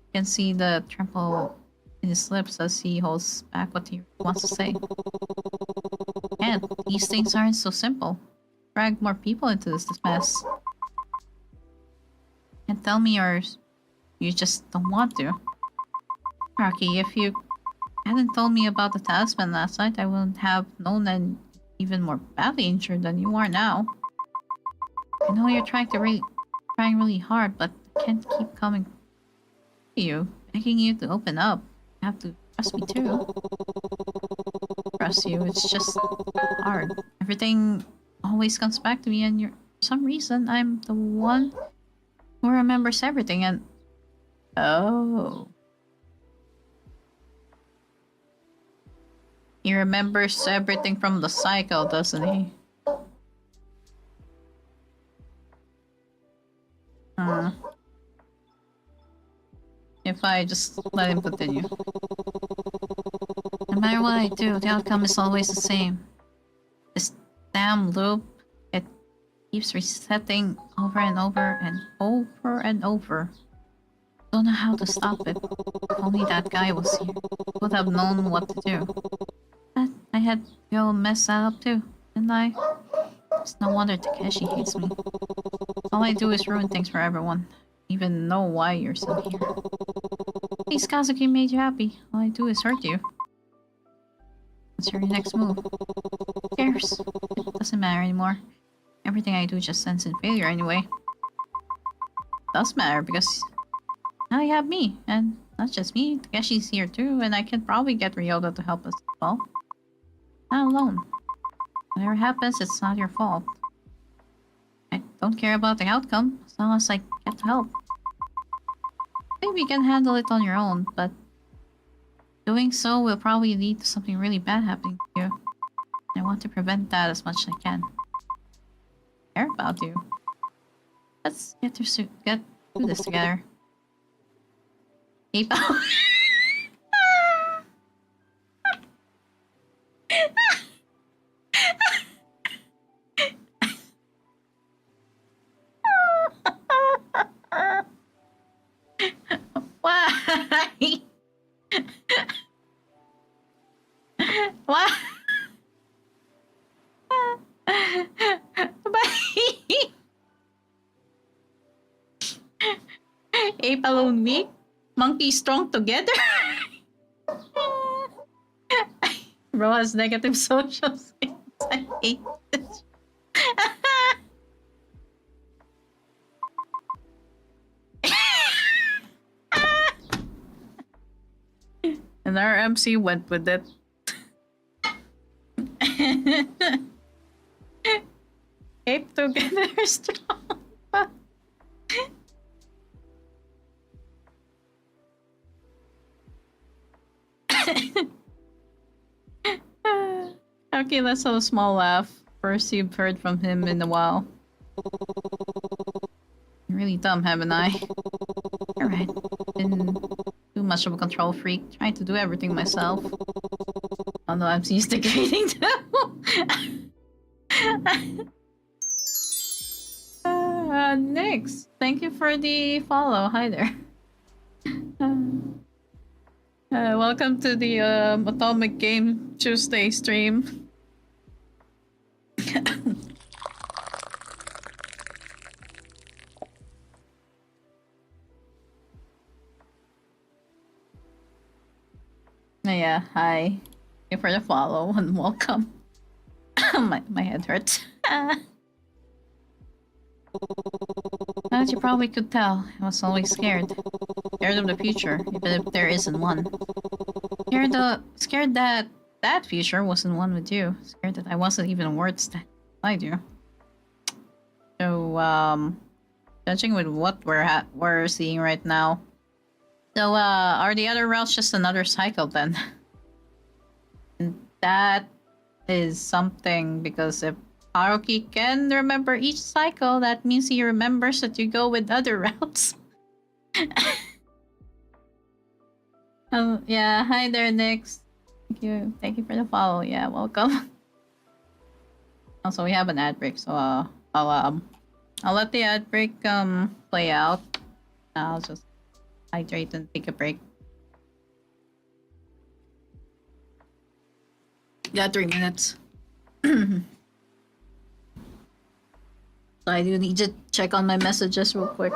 You can see the tremble in his lips as he holds back what he wants to say. And these things aren't so simple. Drag more people into this mess. And tell me you just don't want to. Rocky, if you hadn't told me about the talisman last night, I wouldn't have known that even more badly injured than you are now. I know you're trying really hard, but I can't keep coming to you, begging you to open up. You have to trust me too. Trust you, it's just hard. Everything always comes back to me, and for some reason, I'm the one who remembers everything, and... Oh. He remembers everything from the cycle, doesn't he? If I just let him continue. No matter what I do, the outcome is always the same. This damn loop, it keeps resetting over and over and over and over. Don't know how to stop it. If only that guy was here, would have known what to do. But I had to go mess that up too, didn't I? It's no wonder Takeshi hates me. All I do is ruin things for everyone. Even know why you're still here. Please, Kazuki made you happy. All I do is hurt you. What's your next move? Who cares? It doesn't matter anymore. Everything I do just ends in failure anyway. It does matter because now you have me, and not just me. Takeshi's here too, and I can probably get Ryota to help us as well. Not alone. Whatever happens, it's not your fault. I don't care about the outcome, as long as I get help. Maybe you can handle it on your own, but doing so will probably lead to something really bad happening to you. I want to prevent that as much as I can. I care about you. Let's get through this together. Keep out. Why? Why? Ape alone weak, monkey strong together. Bro has negative social skills. I hate this. And our MC went with it. Ape together strong. Okay, let's have a small laugh. First you've heard from him in a while. You're really dumb, haven't I? You're right. Been too much of a control freak, trying to do everything myself. Although I'm instigating too. Nix, thank you for the follow. Hi there. Welcome to the Atomic Game Tuesday stream. Yeah, hi. Thank you for the follow and welcome. my head hurts. As you probably could tell, I was always scared. Scared of the future, even if there isn't one. Scared that that future wasn't one with you. Scared that I wasn't even worth that I do. So, judging with what we're seeing right now. So, are the other routes just another cycle then? And that is something because if Haruki can remember each cycle, that means he remembers that you go with other routes. Oh, yeah. Hi there, Nix. Thank you. Thank you for the follow. Yeah, welcome. Also, we have an ad break, so I'll let the ad break play out. I'll just hydrate and take a break. Yeah, 3 minutes. So I do need to check on my messages real quick.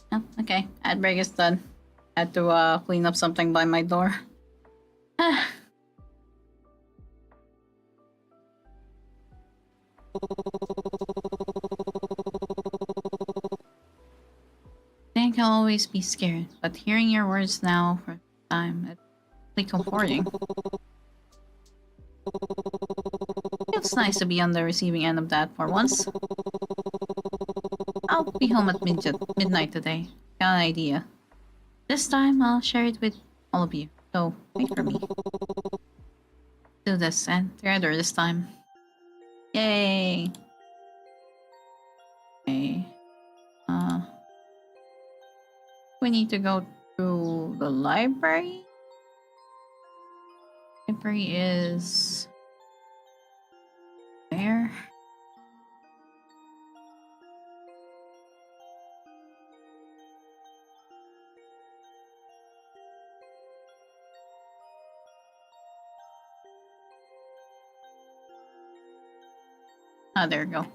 Oh, okay, ad break is done. Had to clean up something by my door. I think I'll always be scared, but hearing your words now for the time, it's really comforting. It's nice to be on the receiving end of that for once. I'll be home at midnight today. Got an idea. This time, I'll share it with all of you. So, wait for me. Do this and together this time. Yay! Okay. We need to go to the library. Library is where? Ah, there we go.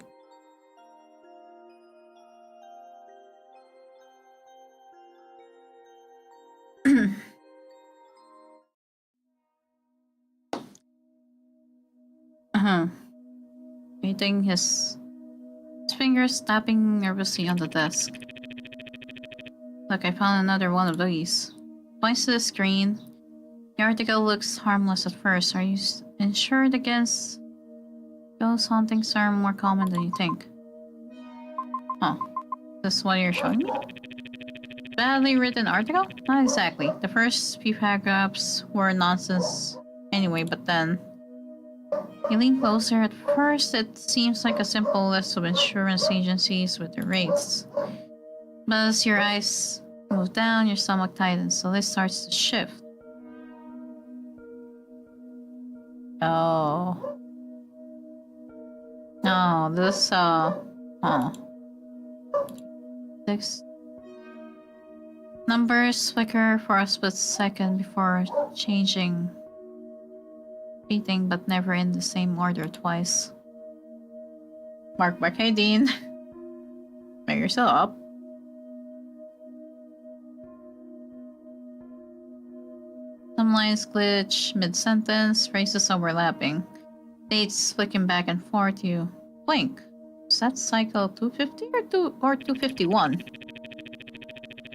Waiting, his fingers tapping nervously on the desk. Look, I found another one of these. Points to the screen. The article looks harmless at first. Are you insured against ghost hauntings are more common than you think? Oh, this is what you're showing me? Badly written article? Not exactly. The first few paragraphs were nonsense anyway, but then you lean closer. At first, it seems like a simple list of insurance agencies with their rates. But as your eyes move down, your stomach tightens, so this starts to shift. Oh. No, this, oh. 6. Numbers flicker for a split second before changing. Repeating, but never in the same order twice. Mark, hey Dean. Make yourself up. Some lines glitch mid-sentence, phrases overlapping. Dates flicking back and forth, you blink. Is that cycle 250 or 251?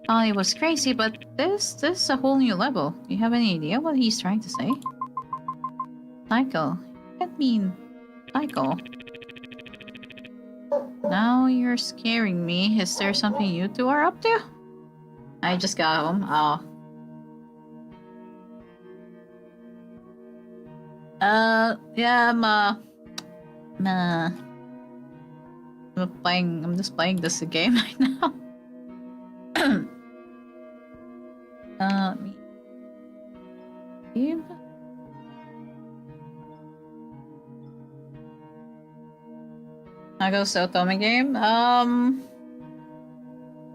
Oh, it was crazy, but this is a whole new level. Do you have any idea what he's trying to say? Cycle. I can't mean cycle. Now you're scaring me. Is there something you two are up to? I just got home. Oh. Yeah, I'm just playing this game right now. Let me leave. I go to otome game.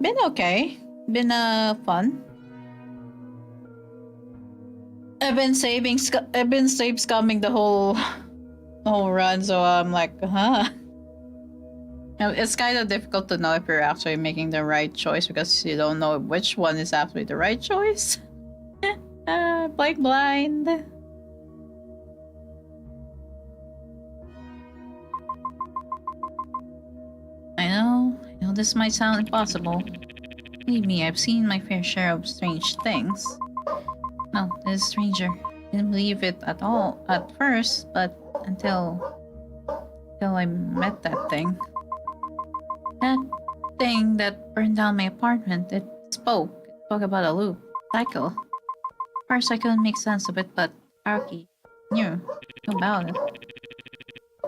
Been okay. Been fun. I've been save scumming the whole run, so I'm like, It's kind of difficult to know if you're actually making the right choice because you don't know which one is actually the right choice. Playing blind. I know this might sound impossible. Believe me, I've seen my fair share of strange things. No, this stranger. Didn't believe it at all at first, but until I met that thing. That thing that burned down my apartment, it spoke about a loop, cycle. At first I couldn't make sense of it, but Arky knew about it.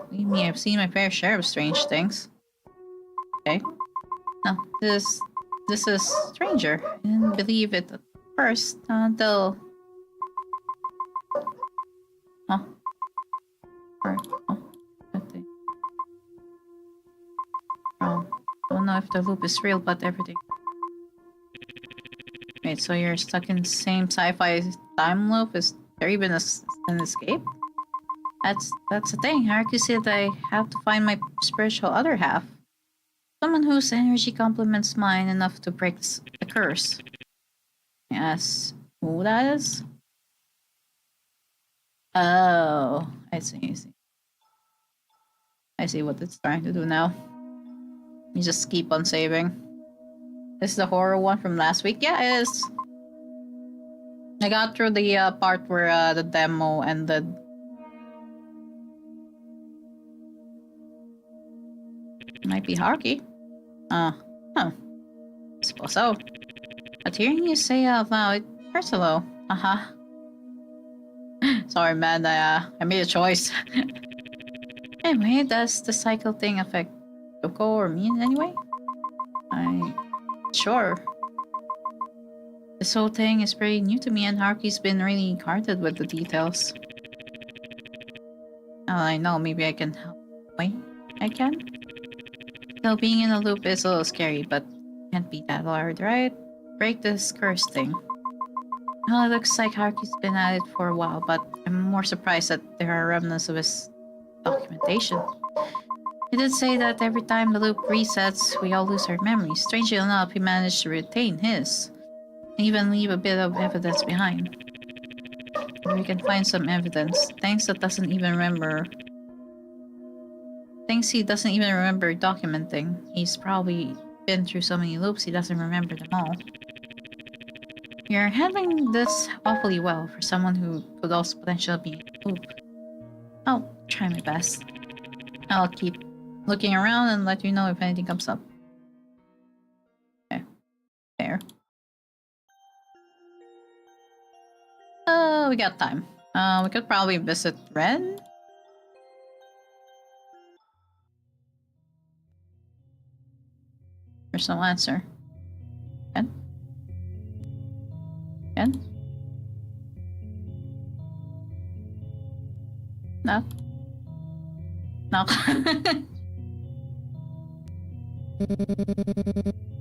Believe me, I've seen my fair share of strange things. Okay. No, this is stranger. I didn't believe it at first until... Huh? That thing. Don't know if the loop is real, but everything. Wait, so you're stuck in the same sci-fi time loop? Is there even an escape? That's the thing. Haruki said I have to find my spiritual other half. Someone whose energy complements mine enough to break the curse. Yes. Who that is? Oh, I see. I see what it's trying to do now. You just keep on saving. This is the horror one from last week? Yeah, it is. I got through the part where the demo ended. Might be Haruki. Huh. Suppose so. But hearing you say out loud, it hurts a little. Sorry, man. I made a choice. Anyway, does the cycle thing affect Yoko or me in any way? Sure. This whole thing is pretty new to me, and Haruki's been really guarded with the details. Now I know, maybe I can help. Wait, I can? Still, being in a loop is a little scary, but can't be that hard, right? Break this curse thing. Well, it looks like Haruki's been at it for a while, but I'm more surprised that there are remnants of his documentation. He did say that every time the loop resets, we all lose our memories. Strangely enough, he managed to retain his, and even leave a bit of evidence behind. We can find some evidence. Things he doesn't even remember documenting. He's probably been through so many loops he doesn't remember them all. You're handling this awfully well for someone who could also potentially be poop. I'll try my best. I'll keep looking around and let you know if anything comes up. Okay. There. We got time. We could probably visit Ren. There's no answer. Ken? Ken? No. No.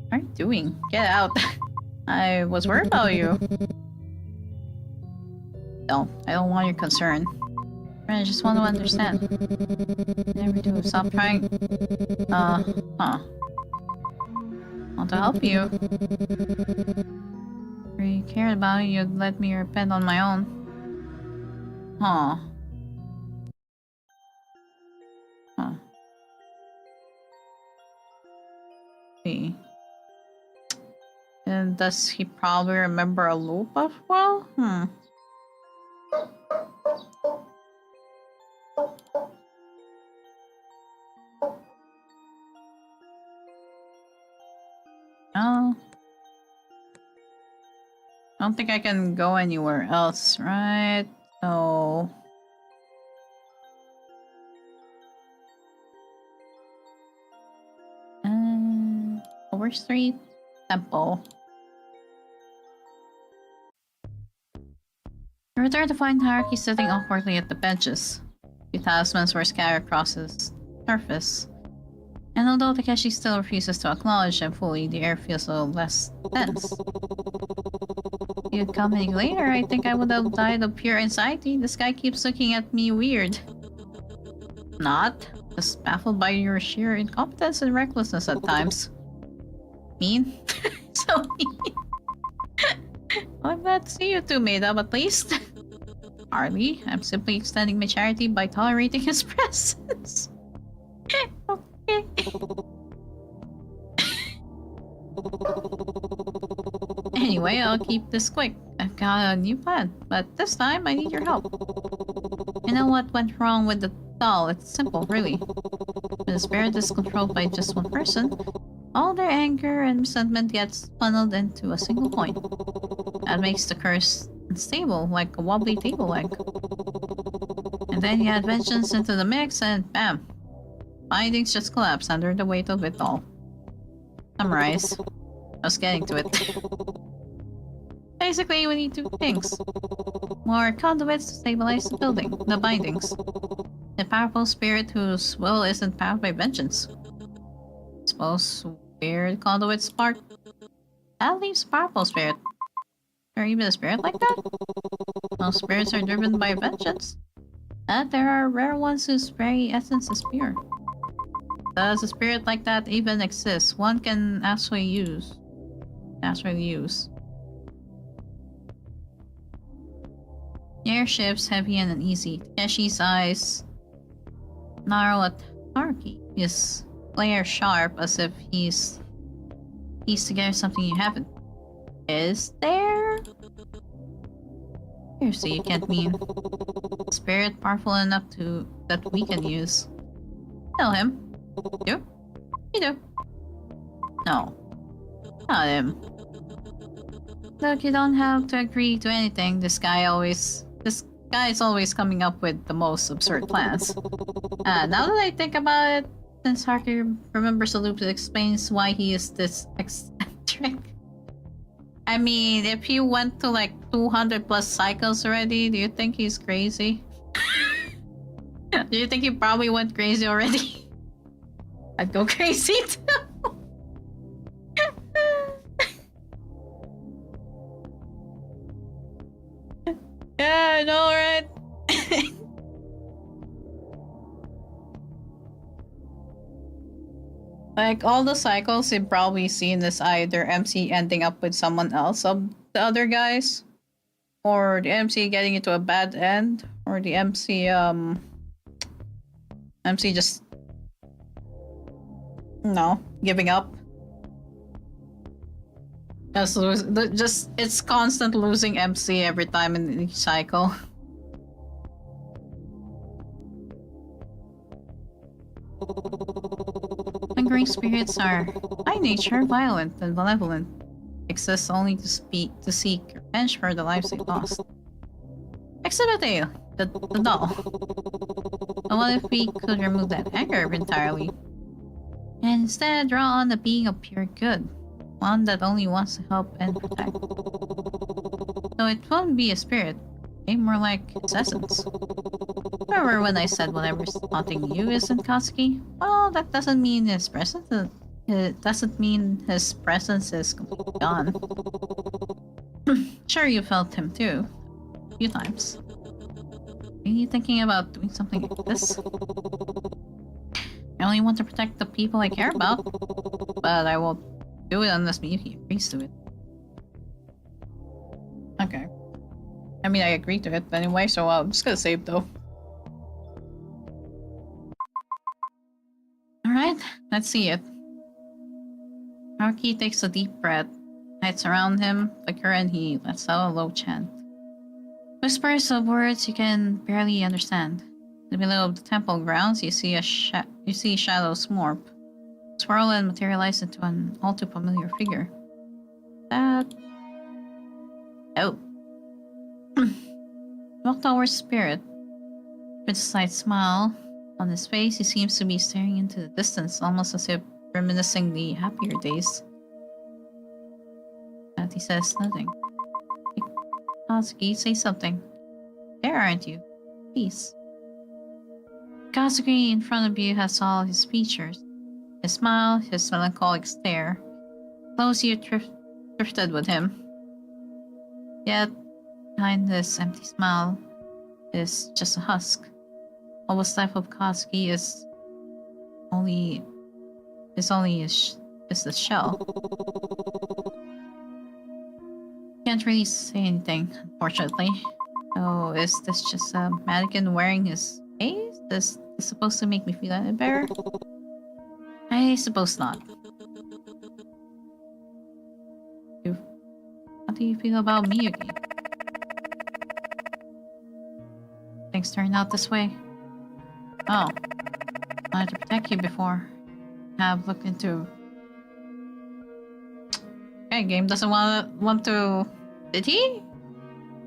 What are you doing? Get out. I was worried about you. No, I don't want your concern. I just want to understand. Never do. Stop trying. Want to help you. If you cared about it, you'd let me repent on my own. Huh. See. And does he probably remember a loop as well? Oh. I don't think I can go anywhere else, right? So... Over Street Temple. You return to find Hierarchy sitting awkwardly at the benches. The talismans were scattered across his surface. And although Takeshi still refuses to acknowledge them fully, the air feels a little less tense. If you'd come any later, I think I would have died of pure anxiety. This guy keeps looking at me weird. Not. Just baffled by your sheer incompetence and recklessness at times. Mean? So mean. Well, I'm glad to see you two made up at least. Hardly. I'm simply extending my charity by tolerating his presence. Okay. Anyway, I'll keep this quick. I've got a new plan, but this time I need your help. You know what went wrong with the doll? It's simple, really. When the spirit is controlled by just one person, all their anger and resentment gets funneled into a single point. That makes the curse unstable, like a wobbly table leg. And then you add vengeance into the mix and bam! Bindings just collapse under the weight of it all. Summarize. I was getting to it. Basically, we need two things. More conduits to stabilize the building, the bindings. A powerful spirit whose will isn't powered by vengeance. Suppose weird conduit spark. That leaves powerful spirit. Or even a spirit like that? Most spirits are driven by vengeance. But there are rare ones whose very essence is pure. Does a spirit like that even exist? One can actually use. Airships heavy and uneasy. Takeshi's eyes narrow at Haruki. His glare sharp as if he's pieced together something you haven't. Is there? Seriously, you can't mean spirit powerful enough to that we can use. Tell him. You? You do. No. Not him. Look, you don't have to agree to anything. This guy is always coming up with the most absurd plans. Now that I think about it, since Haruki remembers the loop that explains why he is this eccentric. I mean, if he went to like 200 plus cycles already, do you think he's crazy? Do you think he probably went crazy already? I'd go crazy too. Yeah, I know, right? Like, all the cycles you've probably seen is either MC ending up with someone else of the other guys, or the MC getting into a bad end, or the MC just, no, giving up. Just it's constant losing MC every time in each cycle. Lingering spirits are, by nature, violent and malevolent. Exist only to seek revenge for the lives they lost. Exhibit A, the doll. But what if we could remove that anger entirely? And instead draw on a being of pure good. One that only wants to help and protect. So it won't be a spirit, okay? More like its essence. Remember when I said whatever's haunting you isn't Katsuki? Well, that doesn't mean his presence. It doesn't mean his presence is completely gone. Sure, you felt him too, a few times. Are you thinking about doing something like this? I only want to protect the people I care about, but I won't do it unless Miyuki agrees to it. Okay. I mean, I agreed to it anyway, so I'm just gonna save though. Alright, let's see it. Haruki takes a deep breath, lights around him, flicker, and he lets out a low chant. Whispers of words you can barely understand. In the middle of the temple grounds, you see shadows morph, swirl, and materialize into an all too familiar figure. That... Oh. Walk towards Spirit. With a slight smile on his face, he seems to be staring into the distance, almost as if reminiscing the happier days. But he says nothing. Kazuki, say something. There, aren't you? Please. Kazuki in front of you has all his features. His smile, his melancholic stare. Close you drifted with him. Yet, behind this empty smile is just a husk. All what's left of Kazuki is the shell. Can't really say anything, unfortunately. So is this just a mannequin wearing his face? Is this supposed to make me feel any better? I suppose not. How do you feel about Miyuki? Things turn out this way. Oh. I wanted to protect you before. Have looked into... Okay, game doesn't want to... Did he?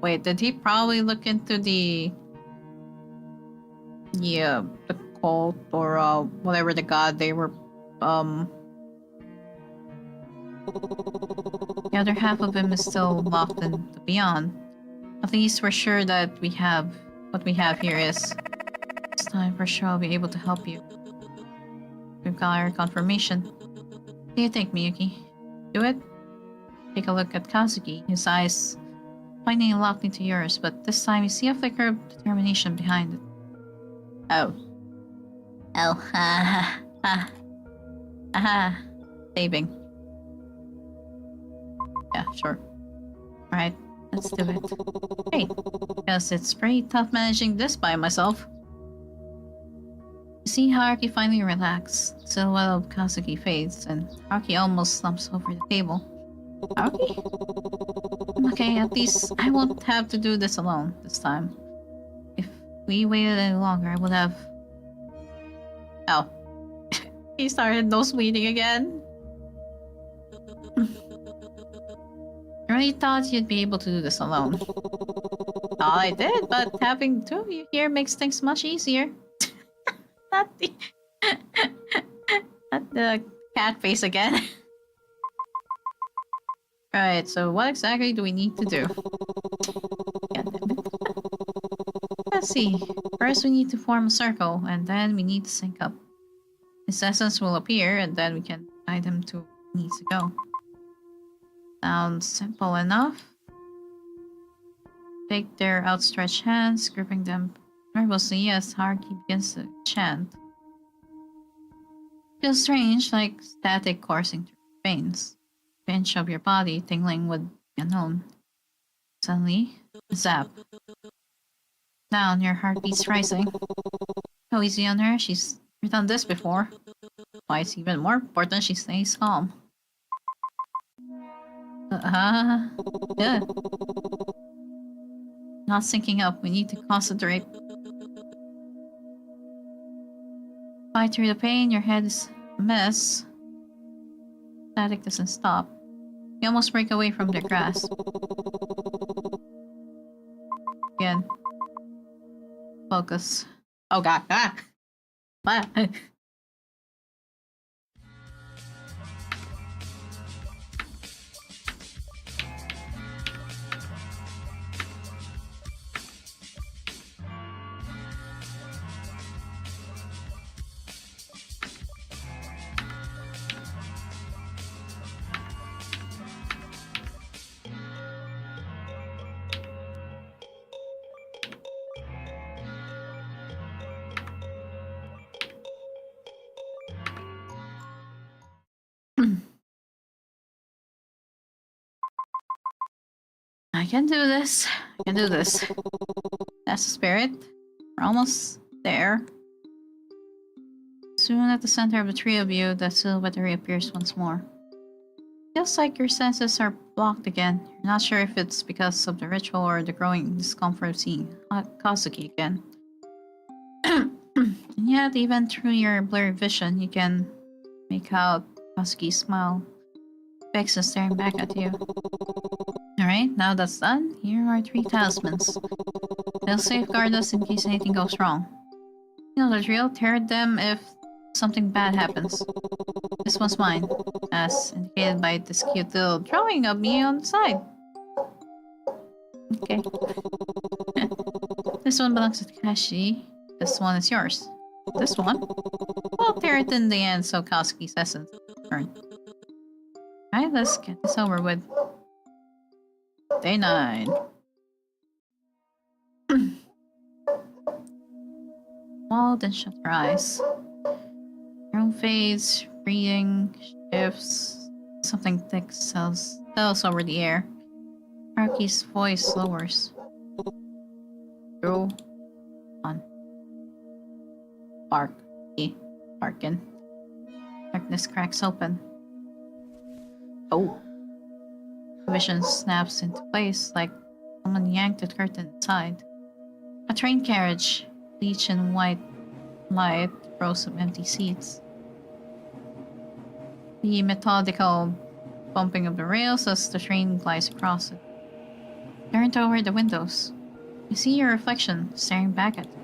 Wait, did he probably look into the cult or whatever the god they were the other half of him is still locked in the beyond. At least we're sure that what we have here is this time for sure I'll be able to help you. We've got our confirmation. What do you think, Miyuki? Do it? Take a look at Kazuki, his eyes finally locked into yours, but this time you see a flicker of determination behind it. Oh. Saving. Yeah, sure. Alright, let's do it. Hey, guess it's pretty tough managing this by myself. You see Haruki finally relax. The silhouette of Kazuki fades, and Haruki almost slumps over the table. Haruki? Okay, at least I won't have to do this alone this time. If we waited any longer, I would have... Oh. He started nose bleeding again. I really thought you'd be able to do this alone. Oh, I did, but having two of you here makes things much easier. Not the... Not the cat face again. Right, so what exactly do we need to do? Let's see. First we need to form a circle, and then we need to sync up. His essence will appear, and then we can guide him to where he needs to go. Sounds simple enough. Take their outstretched hands, gripping them nervously as Haruki begins to chant. Feels strange, like static coursing through your veins. Pinch of your body tingling with the unknown. Suddenly, zap. Down, your heartbeat's rising. Go easy on her, she's never done this before. Why it's even more important she stays calm. Good. Not syncing up. We need to concentrate. Fight through the pain. Your head is a mess. Static doesn't stop. You almost break away from their grasp. Again. Focus. Oh god. Ah! What? I can do this. I can do this. That's the spirit. We're almost there. Soon at the center of the three of you, the silhouette reappears once more. Feels like your senses are blocked again. You're not sure if it's because of the ritual or the growing discomfort of seeing Kazuki again. And yet, even through your blurry vision, you can make out Kazuki's smile. Begs and staring back at you. Alright, now that's done, here are 3 talismans. They'll safeguard us in case anything goes wrong. You know the drill, tear them if something bad happens. This one's mine, as indicated by this cute little drawing of me on the side. Okay. This one belongs to Takashi. This one is yours. This one? Well, tear it in the end so Kazuki's essence turn. Alright, let's get this over with. Day 9. Wall, then shut your eyes. Your room fades, breathing shifts. Something thick sells over the air. Haruki's voice lowers. Go on. Bark. Barkin. Darkness cracks open. Oh. Vision snaps into place like someone yanked the curtain inside. A train carriage, bleached in white light, rows of empty seats. The methodical bumping of the rails as the train glides across it. Turn toward the windows. You see your reflection staring back at you.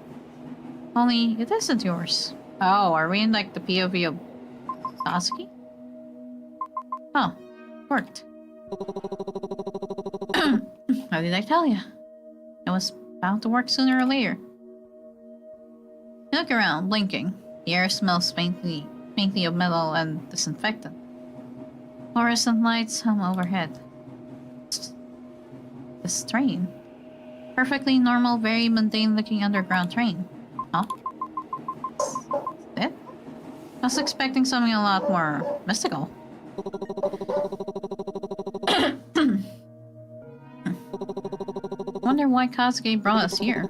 Only it isn't yours. Oh, are we in like the POV of Kazuki? Oh, worked. How did I tell you? It was bound to work sooner or later. You look around, blinking. The air smells faintly of metal and disinfectant. Fluorescent lights hum overhead. This train. Perfectly normal, very mundane-looking underground train. Huh? Is it? I was expecting something a lot more mystical. Wonder why Kazuki brought us here.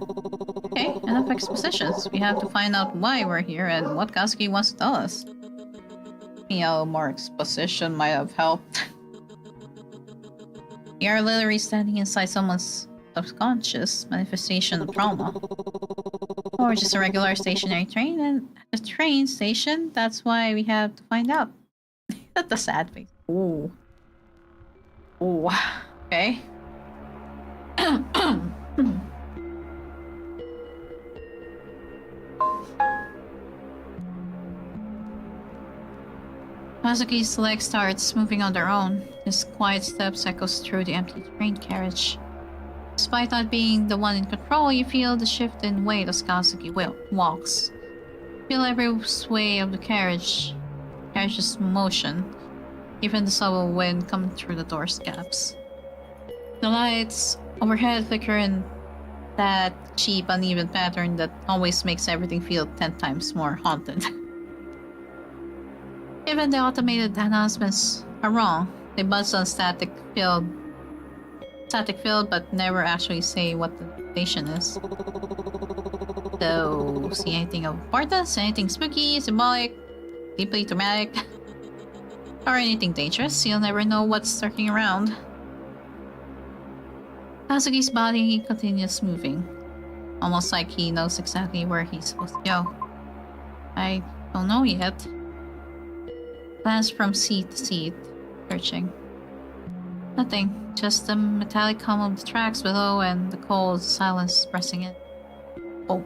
Okay, enough expositions. We have to find out why we're here and what Kazuki wants to tell us. More exposition might have helped. We are literally standing inside someone's subconscious manifestation of trauma. Or just a regular stationary train, and at the train station, that's why we have to find out. That's the sad face. Ooh. Ooh. Okay. Kazuki's leg starts moving on their own. His quiet steps echoes through the empty train carriage. Despite not being the one in control, you feel the shift in weight as Kazuki walks. You feel every sway of the carriage's motion, even the subtle wind coming through the door's gaps. The lights overhead flicker in that cheap, uneven pattern that always makes everything feel 10 times more haunted. Even the automated announcements are wrong. They buzz on static field, but never actually say what the station is. So, see anything of importance? Anything spooky, symbolic, deeply traumatic, or anything dangerous? You'll never know what's lurking around. Kazuki's body continues moving, almost like he knows exactly where he's supposed to go. I don't know yet. Glance from seat to seat, searching. Nothing, just the metallic hum of the tracks below and the cold silence pressing in. Oh.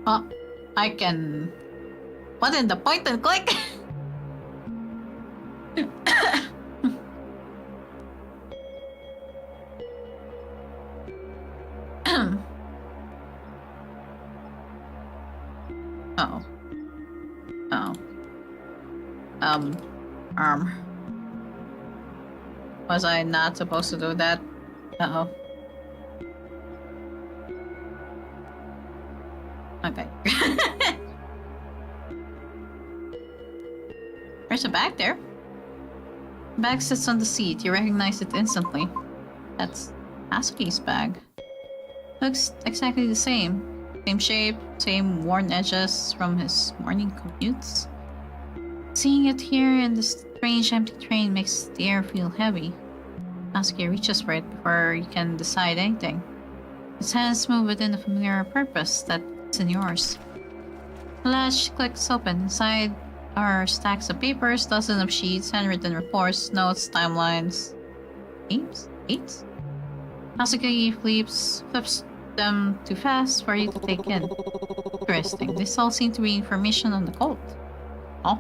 Oh, I can... What in the point and click? Oh. Oh. Was I not supposed to do that? Uh-oh. Okay. There's a bag there. The bag sits on the seat. You recognize it instantly. That's Asuki's bag. Looks exactly the same. Same shape, same worn edges from his morning commutes. Seeing it here in this strange empty train makes the air feel heavy. Asuki reaches for it before you can decide anything. His hands move within a familiar purpose that's in yours. The latch clicks open. Inside are stacks of papers, dozens of sheets, handwritten reports, notes, timelines. Eight? Asuki flips them too fast for you to take in. Interesting. This all seems to be information on the cult. Oh.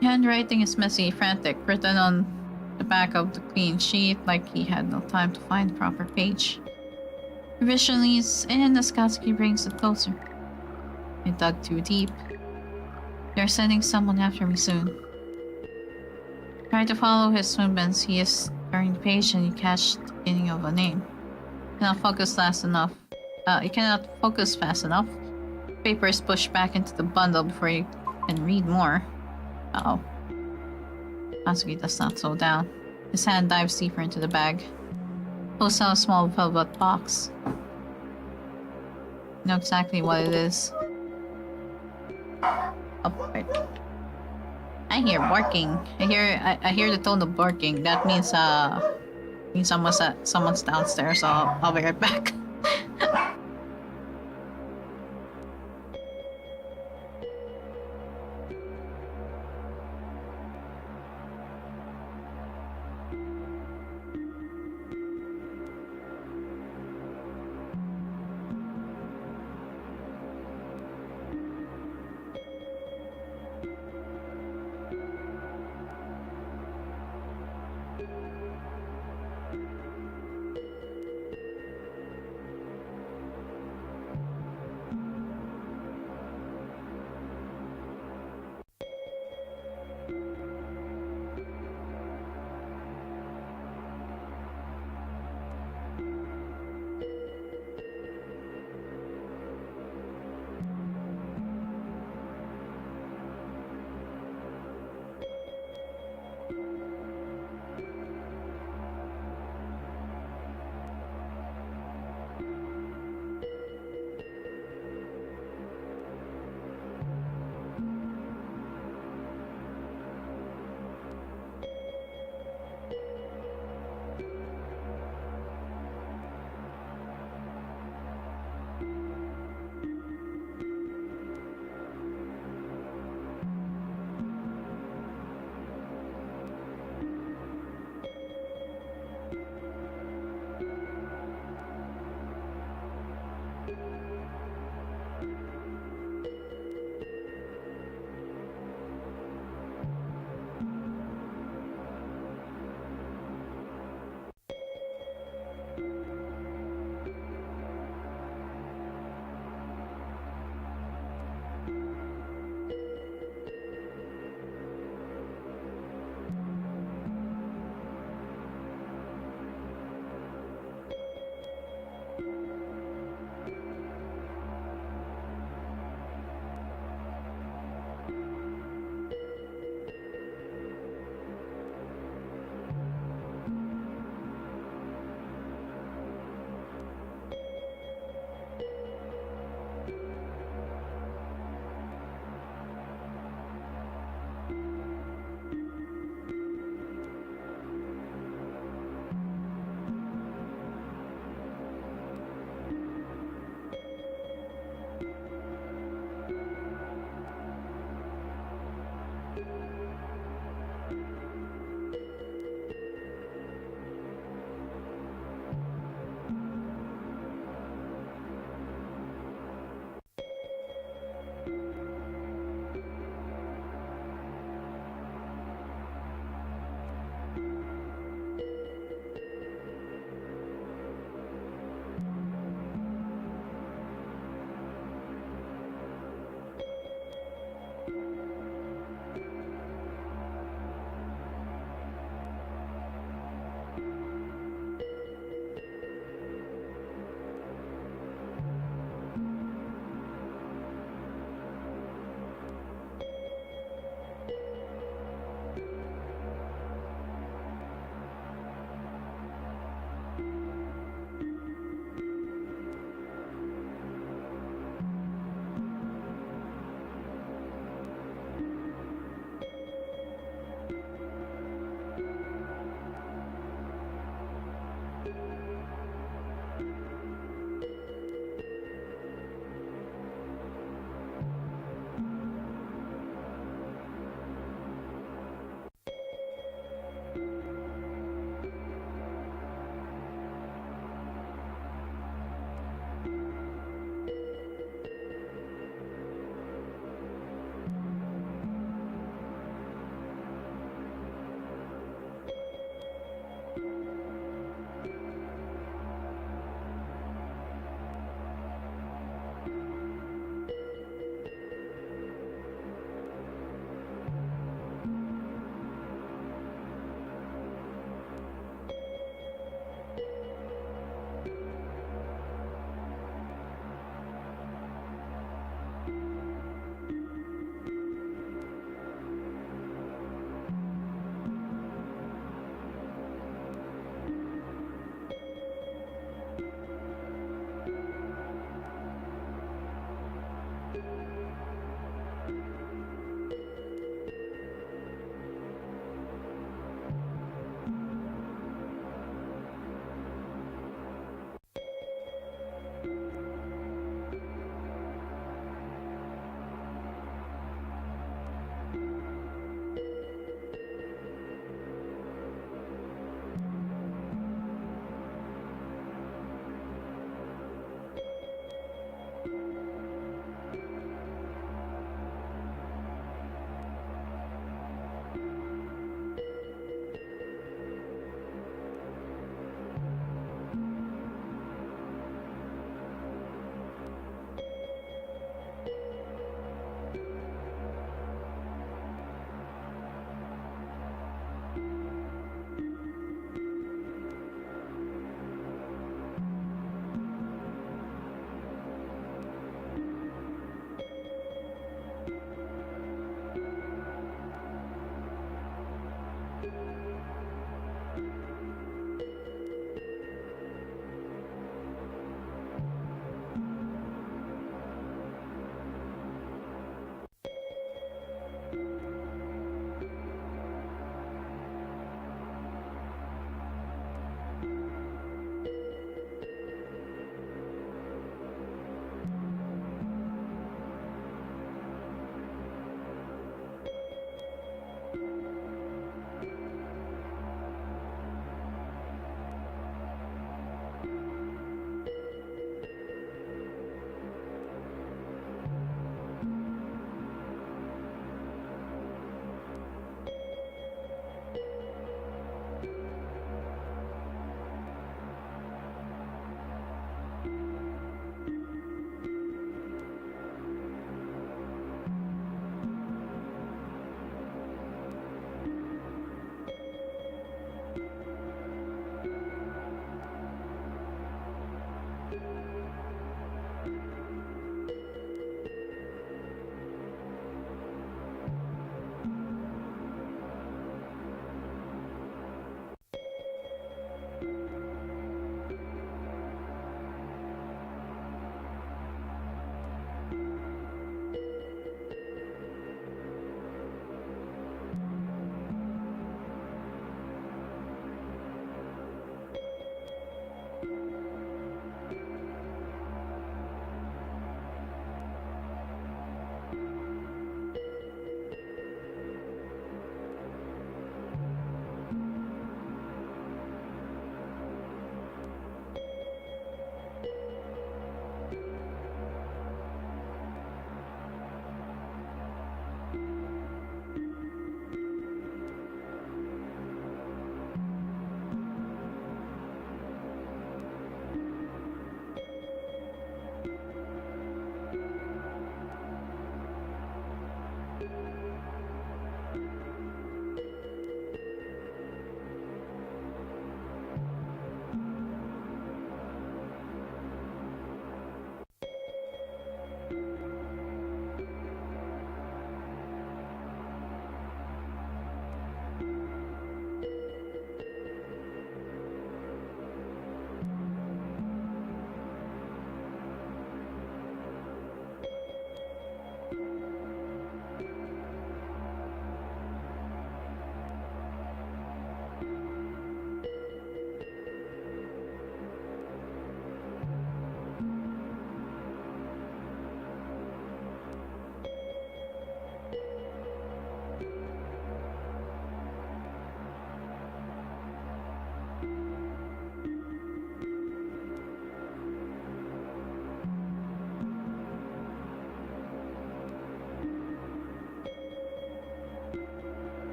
Handwriting is messy, frantic, written on the back of the clean sheet like he had no time to find the proper page. Revision leads in as Katsuki brings it closer. I dug too deep. They're sending someone after me soon. Try to follow his movements. He is turning the page and you catch the beginning of a name. You cannot focus fast enough. Paper is pushed back into the bundle before you can read more. Uh-oh. Katsuki does not slow down. His hand dives deeper into the bag. Pulls out a small velvet box. You know exactly what it is. Oh, right. I hear barking. I hear the tone of barking. That means someone's downstairs. So I'll be right back.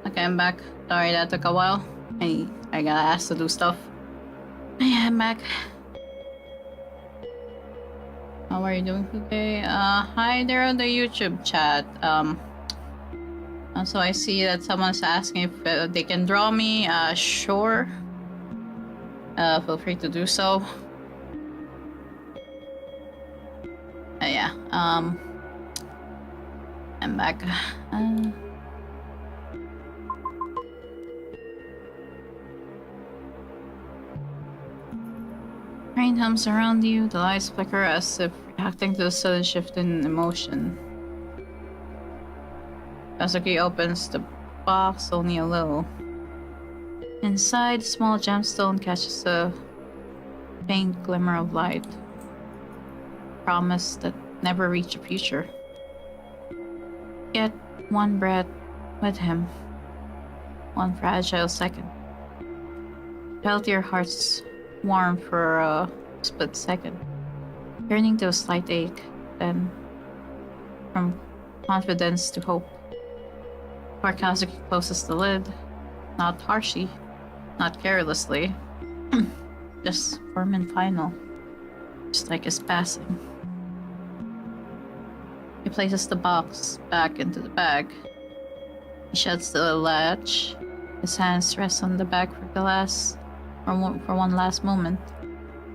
Okay, I'm back. Sorry, that took a while. I got asked to do stuff. Yeah, I'm back. How are you doing today? Hi there on the YouTube chat. So I see that someone's asking if they can draw me. Sure. Feel free to do so. Yeah. I'm back. Rain hums around you. The lights flicker as if reacting to a sudden shift in emotion. Kazuki opens the box only a little. Inside, a small gemstone catches a faint glimmer of light. Promise that never reach the future. Yet one breath with him. One fragile second. Felt your heart's warm for a split second, turning to a slight ache, then from confidence to hope. Before Kazuki closes the lid, not harshly, not carelessly, just firm and final, just like his passing. He places the box back into the bag. He shuts the latch. His hands rest on the bag for one last moment,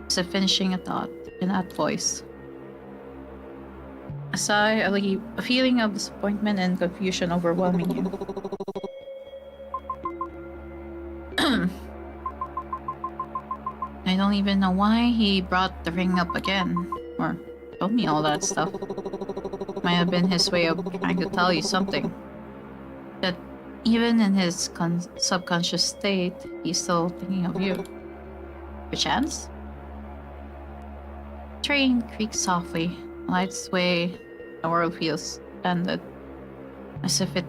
as if finishing a thought in that voice. A sigh, a feeling of disappointment and confusion overwhelming you. I don't even know why he brought the ring up again, or told me all that stuff. Might have been his way of trying to tell you something. That even in his subconscious state, he's still thinking of you. Perchance? Train creaks softly, lights sway, the world feels suspended, as if it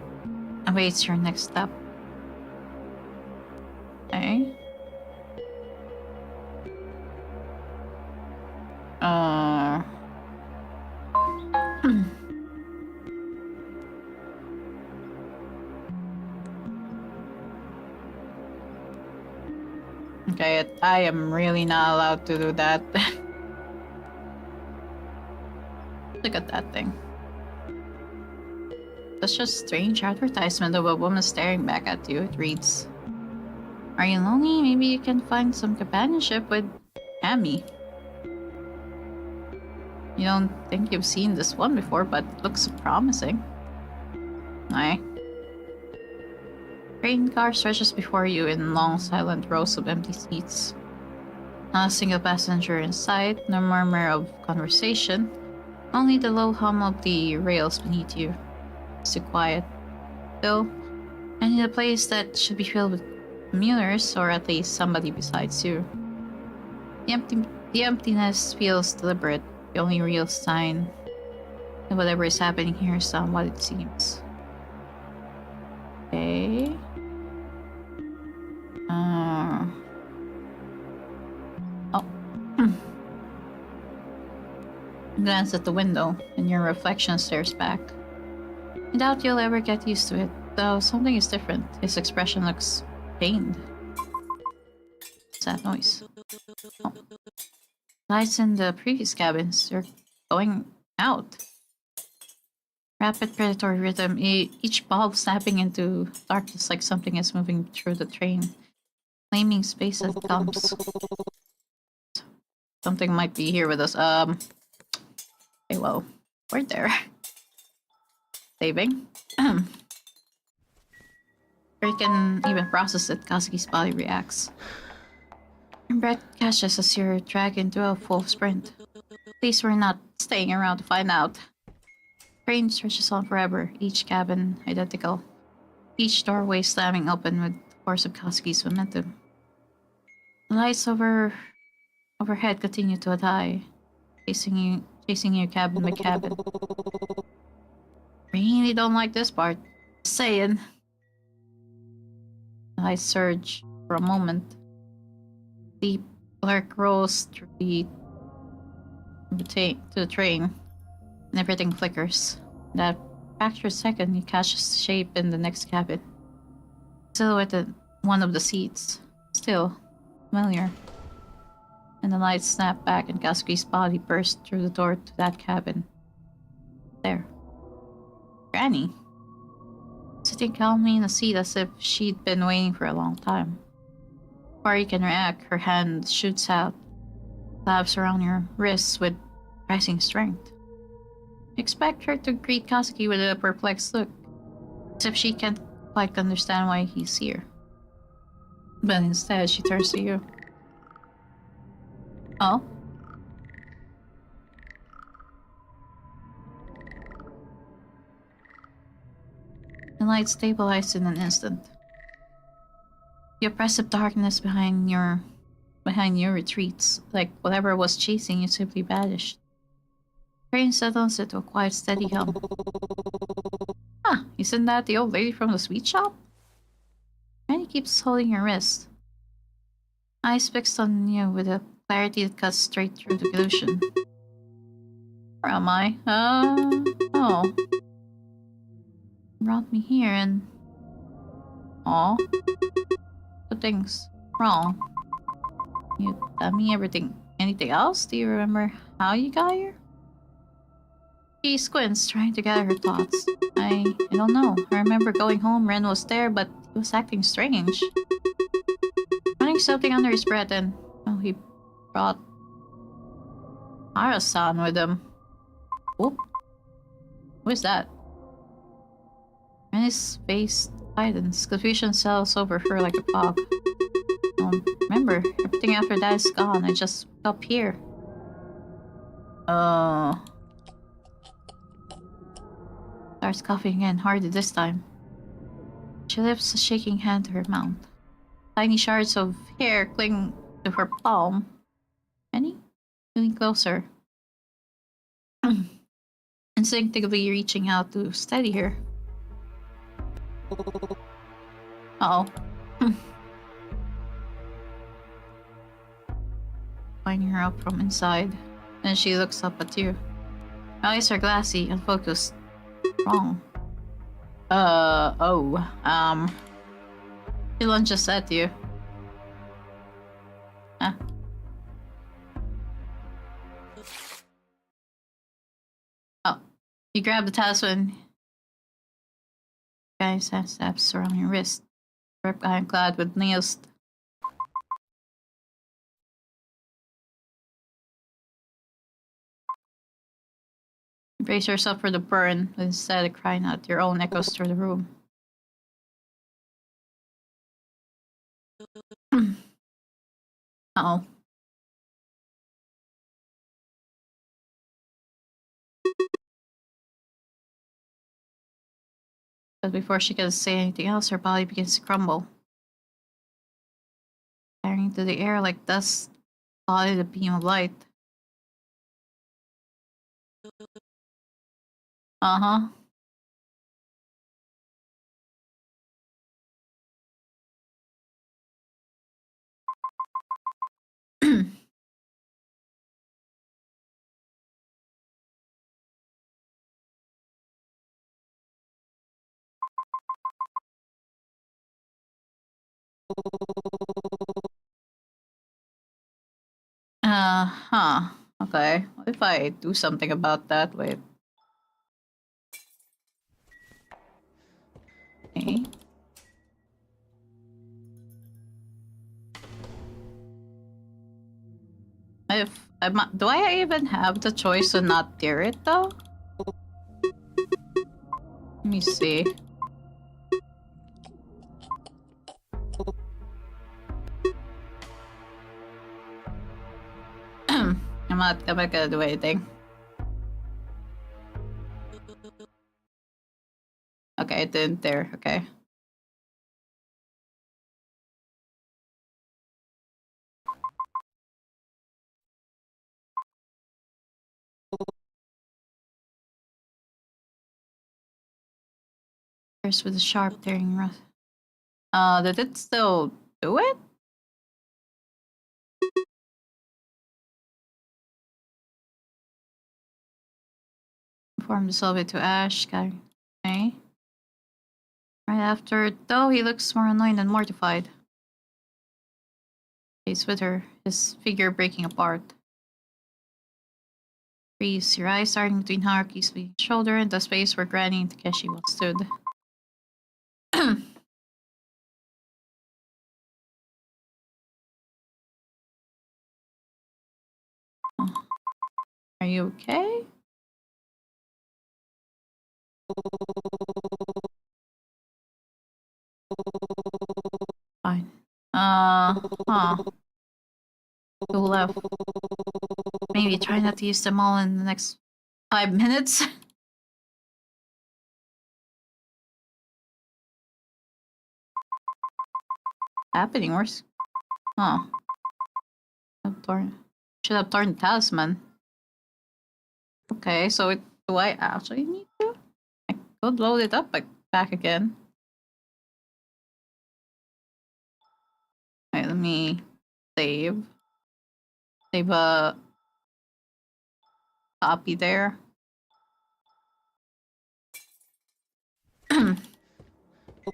awaits your next step. Okay. Okay, I am really not allowed to do that. Look at that thing. Such a strange advertisement of a woman staring back at you. It reads, "Are you lonely? Maybe you can find some companionship with Amy." You don't think you've seen this one before, but it looks promising. Aye. Train car stretches before you in long, silent rows of empty seats. Not a single passenger in sight, no murmur of conversation, only the low hum of the rails beneath you. It's too quiet. Still, I need a place that should be filled with commuters, or at least somebody besides you. The emptiness feels deliberate. The only real sign that whatever is happening here is not what it seems. Okay. Glance at the window, and your reflection stares back. I doubt you'll ever get used to it, though something is different. His expression looks pained. What's that noise? Oh. Lights in the previous cabins are going out. Rapid predatory rhythm, each bulb snapping into darkness like something is moving through the train, claiming space as it comes. Something might be here with us. Okay, well, we're there. Saving. Before you can even process it, Kazuki's body reacts. Your breath catches as you're dragged into a full sprint. Please, we're not staying around to find out. Train stretches on forever, each cabin identical, each doorway slamming open with the force of Kazuki's momentum. The lights overhead continue to die, chasing you cabin by cabin. Really don't like this part. Just saying. The lights surge for a moment. Deep black rolls through to the train, and everything flickers. In that fractured second, you catch a shape in the next cabin. Silhouette at one of the seats. Still familiar. And the lights snapped back and Kazuki's body burst through the door to that cabin. There. Granny. Sitting calmly in a seat as if she'd been waiting for a long time. Before you can react, her hand shoots out, claps around your wrists with rising strength. You expect her to greet Kazuki with a perplexed look, as if she can't quite understand why he's here. But instead, she turns to you. Oh? The light stabilized in an instant. The oppressive darkness behind you retreats, like whatever was chasing you simply vanished. The train settles into a quiet, steady hum. Huh, isn't that the old lady from the sweet shop? Granny keeps holding your wrist, eyes fixed on you with a clarity that cuts straight through the illusion. Where am I? Oh. Brought me here and... Aw. Something's wrong. You tell me everything. Anything else? Do you remember how you got here? She squints, trying to gather her thoughts. I don't know. I remember going home, Ren was there, but he was acting strange. Running something under his breath and... Oh, he brought... Hara-san with him. Whoop. Who is that? Ren's face tightens. Confusion settles over her like a fog. Remember, everything after that is gone. I just up here. Starts coughing again, harder this time. She lifts a shaking hand to her mouth. Tiny shards of hair cling to her palm. Any? Moving closer. Instinctively reaching out to steady her. Uh-oh. Winding her up from inside. Then she looks up at you. Her eyes are glassy, unfocused. Wrong. She lunges at you. Huh? Oh. You grab the talisman. Guy's hand snaps around your wrist. Ripped ironclad with nails. You brace yourself for the burn, but instead of crying out, your own echoes through the room. Uh-oh. But before she can say anything else, her body begins to crumble. Firing into the air like dust, followed a beam of light. Uh-huh. Huh. Okay. What if I do something about that? Wait. Okay. Do I even have the choice to not tear it though? Let me see. I'm not gonna do anything. Okay, it didn't tear. Okay. First with a sharp tearing rust. Did it still do it? Form dissolve it to ash. Okay. Right after, though, he looks more annoyed than mortified. He's with her, his figure breaking apart. Freeze, your eyes starting between Haruki's shoulder and the space where Granny and Takeshi once stood. Are you okay? Fine. Who left? Maybe try not to use them all in the next 5 minutes. Happening worse. Huh. Should have torn the talisman. Okay, so do I actually need to? I could load it up back again. Alright, let me save. Save a copy there.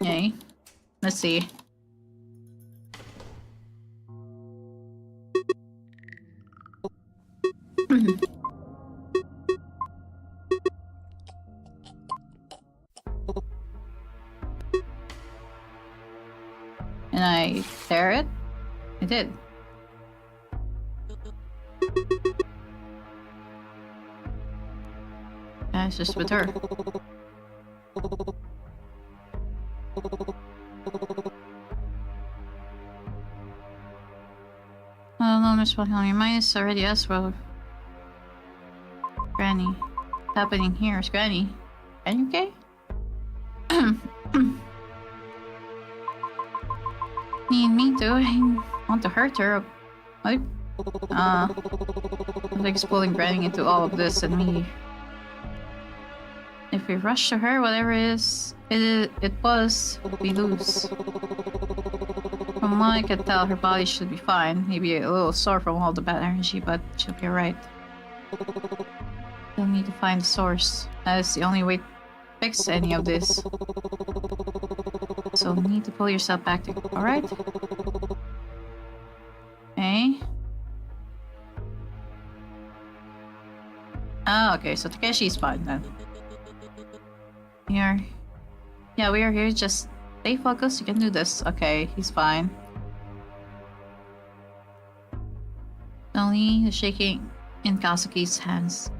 Yay. Let's see. And I tear it? I did. Yeah, it's just with her. I don't know, Miss Wilhelm, your mind is already as well. Granny. What's happening here? Is Granny? Granny okay? Me too. I want to hurt her. What? I'm like pulling Granny into all of this and me. If we rush to her, whatever it was, we lose. From what I can tell, her body should be fine. Maybe a little sore from all the bad energy, but she'll be alright. We'll need to find the source. That is the only way to fix any of this. So you need to pull yourself back to alright? Okay. Oh, okay, so Takeshi's fine then. We are here, just stay focused, you can do this. Okay, he's fine. Only the shaking in Kazuki's hands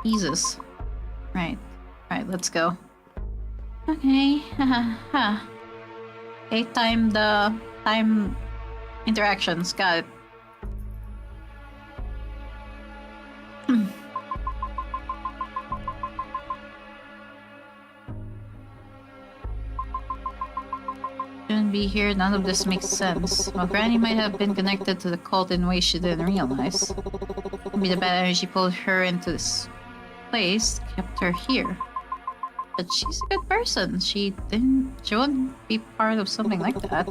eases. Right, let's go. Okay, okay, time interactions, got it. Shouldn't be here, none of this makes sense. While Granny might have been connected to the cult in ways she didn't realize. Maybe the bad energy pulled her into this place, kept her here. But she's a good person. She wouldn't be part of something like that.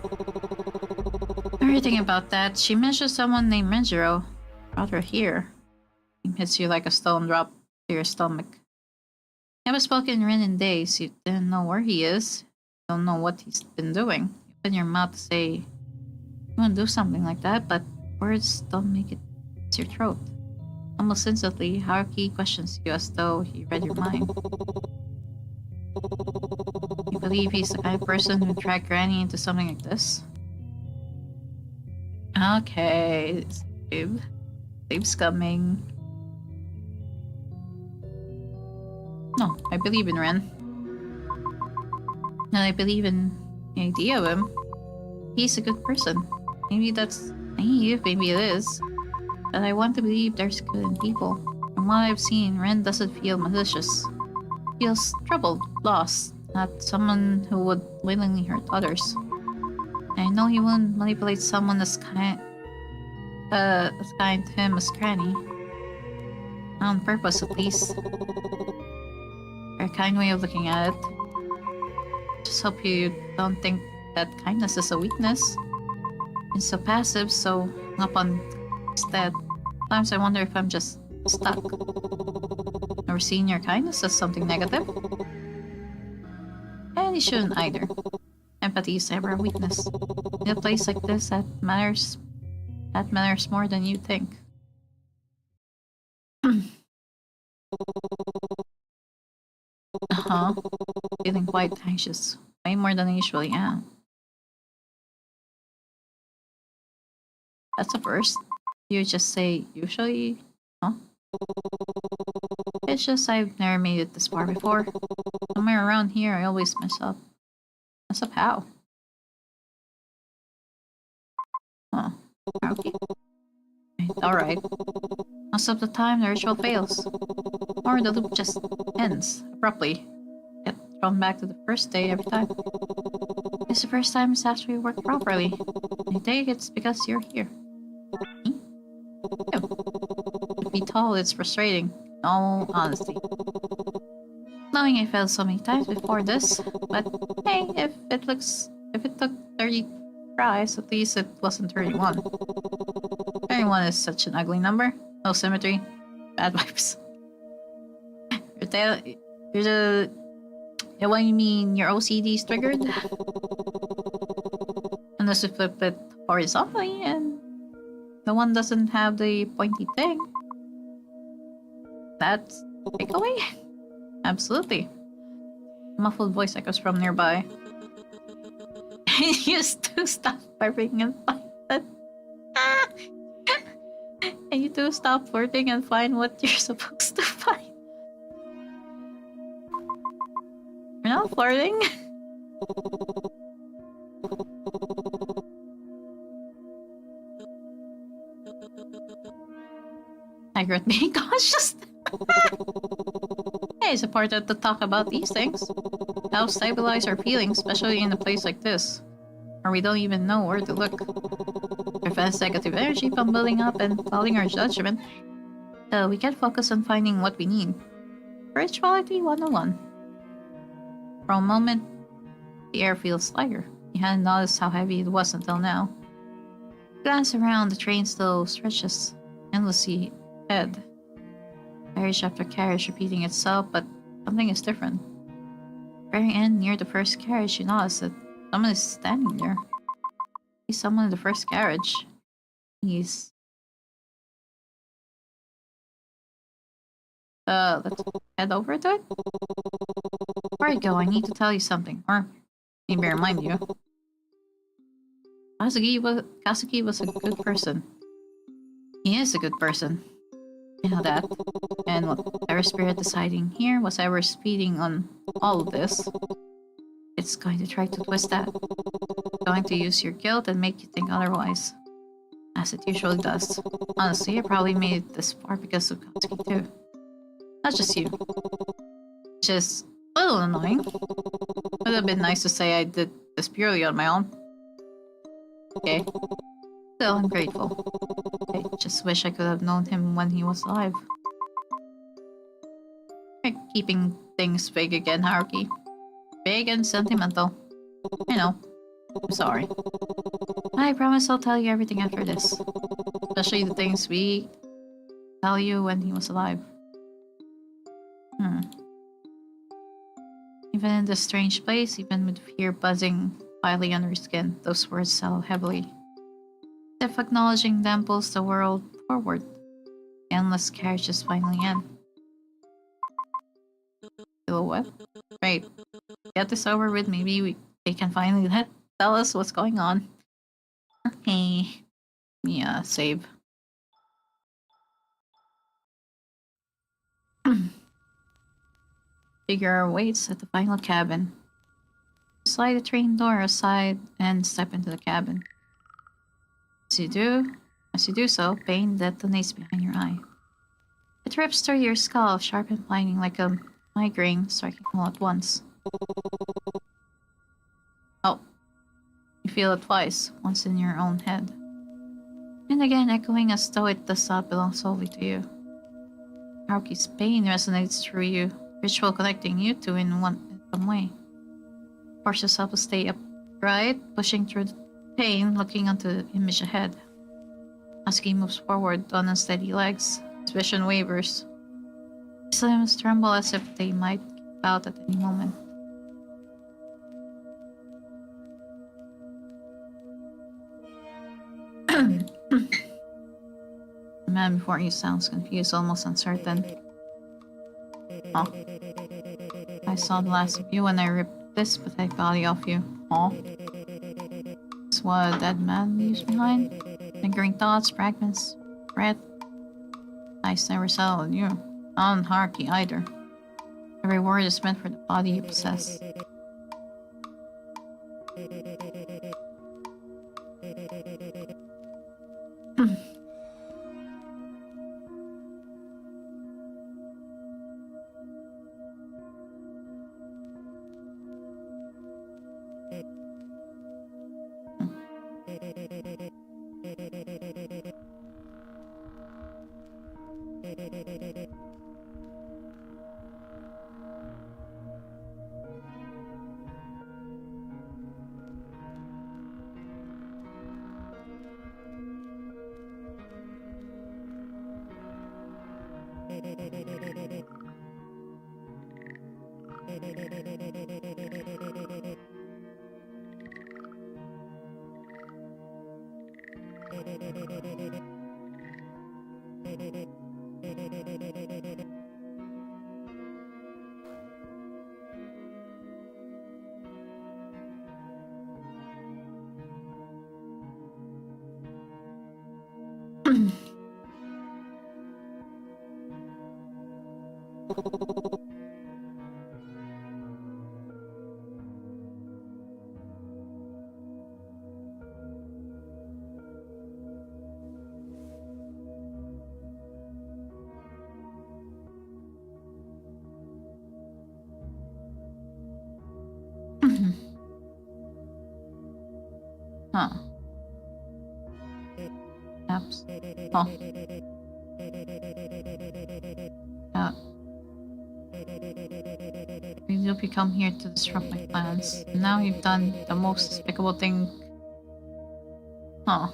Everything about that, she mentioned someone named Renjiro. Brought her here. It hits you like a stone drop to your stomach. You haven't spoken Rin in days. You didn't know where he is. You don't know what he's been doing. You open your mouth to say you want to do something like that, but words don't make it to your throat. Almost instantly, Haruki questions you as though he read your mind. You believe he's the kind of person who dragged Granny into something like this? Okay, Babe's coming. No, I believe in Ren. And I believe in the idea of him. He's a good person. Maybe that's naive, maybe it is. But I want to believe there's good in people. From what I've seen, Ren doesn't feel malicious. He feels troubled, lost, not someone who would willingly hurt others. And I know he wouldn't manipulate someone as kind to him as Granny. Not on purpose, at least. A kind way of looking at it. Just hope you don't think that kindness is a weakness. It's so passive, so up on instead. Sometimes I wonder if I'm just stuck. Never seen your kindness as something negative. Hey, And you shouldn't either. Empathy is ever a weakness. In a place like this, that matters more than you think. Uh-huh. Feeling quite anxious. Way more than I usually am. That's a first. You just say usually? Huh? It's just I've never made it this far before. Somewhere around here I always mess up. Mess up how? Huh. Okay. Alright. Most of the time the ritual fails. Or the loop just ends abruptly. Get thrown back to the first day every time. It's the first time it's actually worked properly. I think it's because you're here. Me? You. To be told it's frustrating, in all honesty. Knowing I failed so many times before this, but hey, if it took 30 tries, at least it wasn't 31. 31 is such an ugly number. No symmetry. Bad vibes. You're the... What you mean your OCD's triggered? Unless you flip it horizontally and the one doesn't have the pointy thing. That's takeaway? Absolutely. A muffled voice echoes from nearby. You used to stop flirting and find that. And you do stop flirting and find what you're supposed to find. You're not flirting? I regret being cautious. Hey, it's important to talk about these things. Help stabilize our feelings, especially in a place like this, where we don't even know where to look. Prevents negative energy from building up and clouding our judgment, so we can focus on finding what we need. Spirituality 101. For a moment, the air feels lighter. You hadn't noticed how heavy it was until now. Glance around, the train still stretches endlessly ahead. Carriage after carriage repeating itself, but something is different. Very end, near the first carriage, you notice that someone is standing there. He's someone in the first carriage. He's... let's head over to it? Before I go, I need to tell you something, or maybe remind you. Kazuki was a good person. He is a good person. You know that. And whatever spirit deciding here was ever speeding on all of this, it's going to try to twist that. It's going to use your guilt and make you think otherwise. As it usually does. Honestly, I probably made it this far because of Kazuki too. Not just you. Just a little annoying. Would have been nice to say I did this purely on my own. Okay. Still, I'm grateful. I just wish I could have known him when he was alive. You're keeping things vague again, Haruki. Vague and sentimental. I know. I'm sorry. I promise I'll tell you everything after this. Especially the things we tell you when he was alive. Even in this strange place, even with fear buzzing quietly under your skin, those words settle heavily. As if acknowledging them pulls the world forward. The endless carriages finally end. Feel what? Great. Get this over with, maybe they can finally tell us what's going on. Hey. Yeah, save. Figure waits at the final cabin. Slide the train door aside and step into the cabin. As you do so, pain detonates behind your eye. It rips through your skull, sharp and blinding like a migraine striking all at once. Oh. You feel it twice, once in your own head. And again echoing as though it does not belong solely to you. Haruki's pain resonates through you, ritual connecting you two in some way. Force yourself to stay upright, pushing through the pain, looking onto the image ahead. Kazuki moves forward on unsteady legs, his vision wavers. His limbs tremble as if they might give out at any moment. The man before you sounds confused, almost uncertain. Oh. I saw the last of you when I ripped this pathetic body off you. Oh. That's what a dead man leaves behind. Lingering thoughts, fragments, breath. Eyes never settle on you. Not on Harky either. Every word is meant for the body you possess. Huh. Perhaps. Oh. Yeah. You hope you come here to disrupt my plans. Now you've done the most despicable thing. Huh.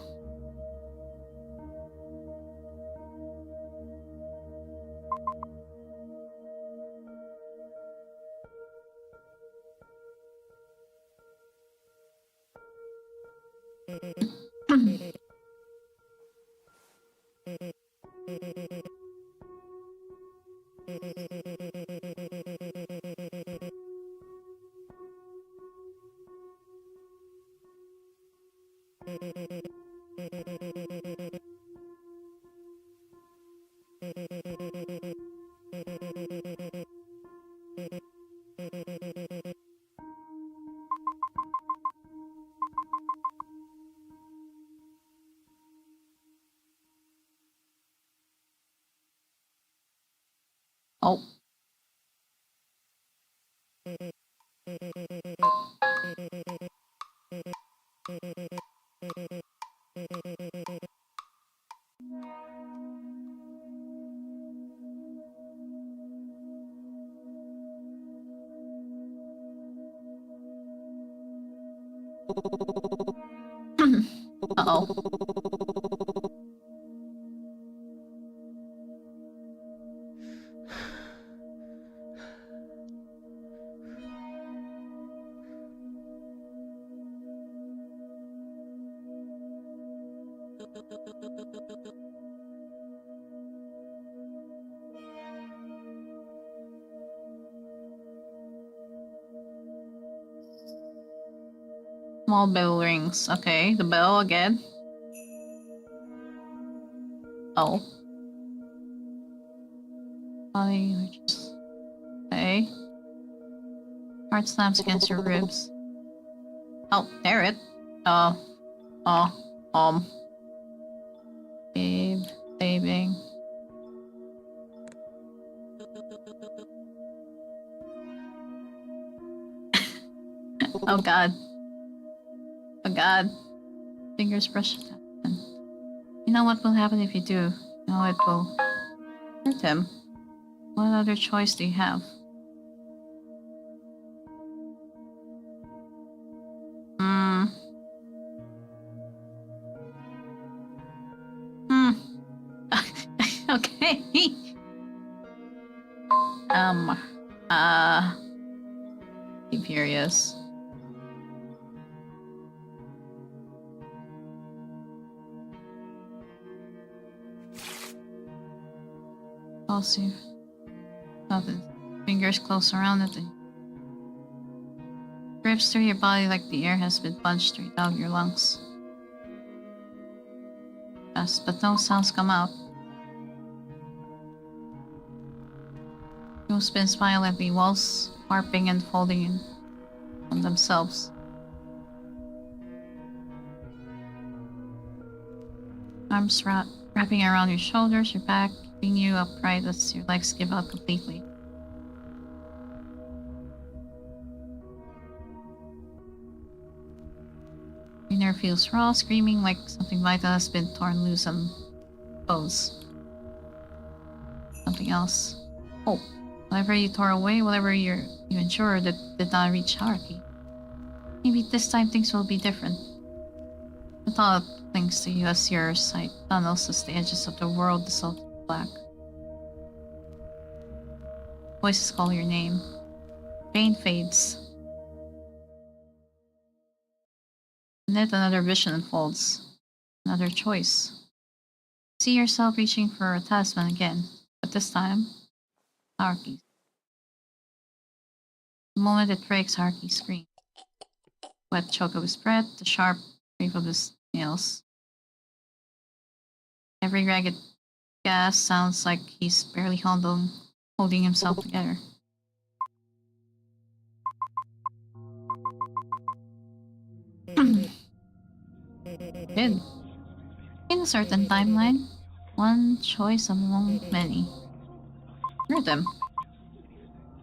Oh. Uh-oh. Small bell rings. Okay, the bell again. Oh. Okay. Heart slams against your ribs. Oh, there it. Uh, um. Babe, babing. Oh god. Oh god. Fingers brush. You know what will happen if you do. You know it will hurt him. What other choice do you have? Hmm. Okay. Be furious. Pulse you. Felt his fingers close around it. Drips through your body like the air has been punched straight out your lungs. Yes, but no sounds come out. You spin violently, walls warping and folding in on themselves. Arms wrapping around your shoulders, your back, keeping you upright as your legs give out completely. Your nerve feels raw, screaming like something vital has been torn loose and bones. Something else. Oh, whatever you tore away, whatever you endured, that did not reach hierarchy. Maybe this time things will be different. The thought clings to you as your sight tunnels as the edges of the world dissolve in black. Voices call your name. Pain fades. And then another vision unfolds. Another choice. See yourself reaching for a talisman again, but this time, hierarchy. The moment it breaks, hierarchy screams. Wet choke of his breath, the sharp scrape of his nails. Every ragged gasp sounds like he's barely holding himself together. Good. In a certain timeline, one choice among many. Heard them.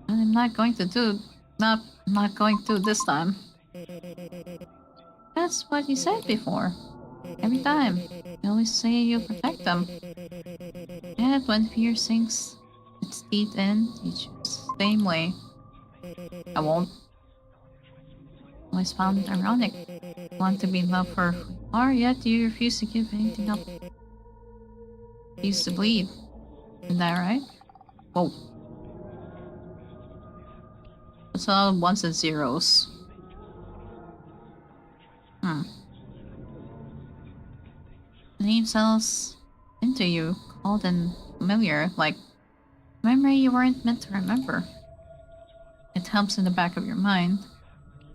And I'm not going to this time. That's what you said before. Every time. You always say you'll protect them. Yet when fear sinks its teeth in, you choose the same way. I won't. Always found it ironic. You want to be loved for who you are, yet you refuse to give anything up. You used to bleed. Isn't that right? Whoa. It's all ones and zeros. The name settles into you, cold and familiar, like a memory you weren't meant to remember. It hums in the back of your mind.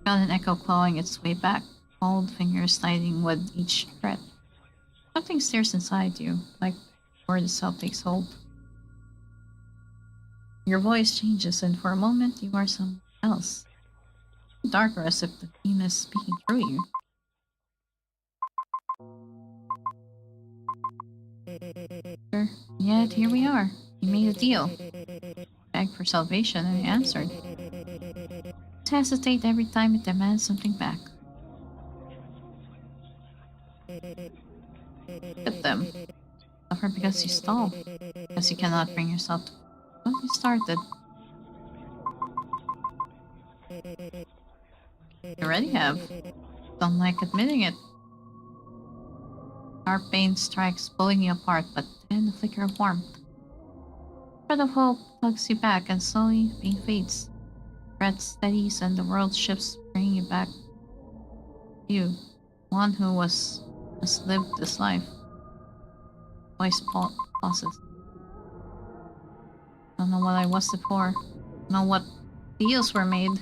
Felt an echo clawing its way back, cold fingers sliding with each breath. Something stirs inside you, like word itself takes hold. Your voice changes, and for a moment you are someone else. Darker, as if the theme is speaking through you. Yet here we are. You made a deal. Begged for salvation, and you answered. Hesitate every time it demands something back. Hit them. Suffer because you stall. Because you cannot bring yourself to what you started. You already have. Don't like admitting it. Sharp pain strikes, pulling you apart, but then a flicker of warmth. A thread of hope tugs you back, and slowly pain fades. Breath steadies, and the world shifts, bringing you back. You, one who has lived this life. Voice pauses. Don't know what I was before. Don't know what deals were made.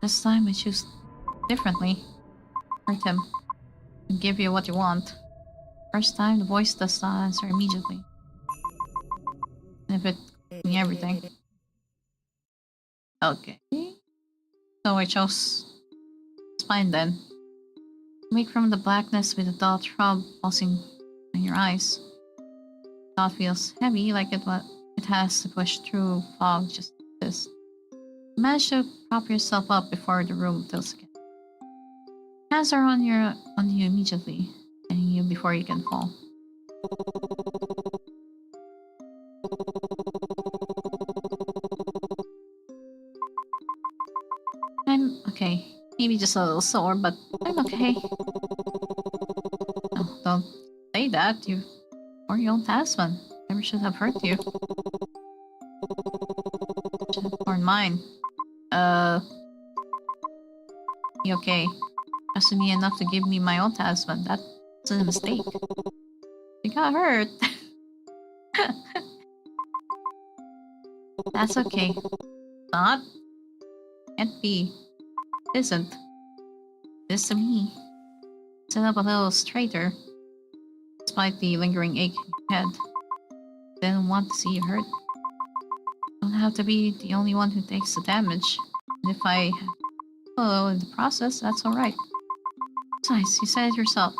This time I choose differently. Hurt him. And give you what you want. First time, the voice does not answer immediately. And if it me everything. Okay. So I chose spine then. Wake from the blackness with a dull throb pulsing in your eyes. Thought feels heavy, like it has to push through fog just like this. Manage to prop yourself up before the room tilts again. Hands are on you immediately, hitting you before you can fall. I'm okay. Maybe just a little sore, but I'm okay. Oh, don't say that. You or your own talisman. Never should have hurt you. Should have torn mine. You okay? Trusted me enough to give me my own talisman. That's a mistake. You got hurt. That's okay. Not? Can't be. Isn't. This to me. Sit up a little straighter. Despite the lingering ache in your head. Didn't want to see you hurt. Don't have to be the only one who takes the damage. And if I follow in the process, that's alright. Besides, you said it yourself.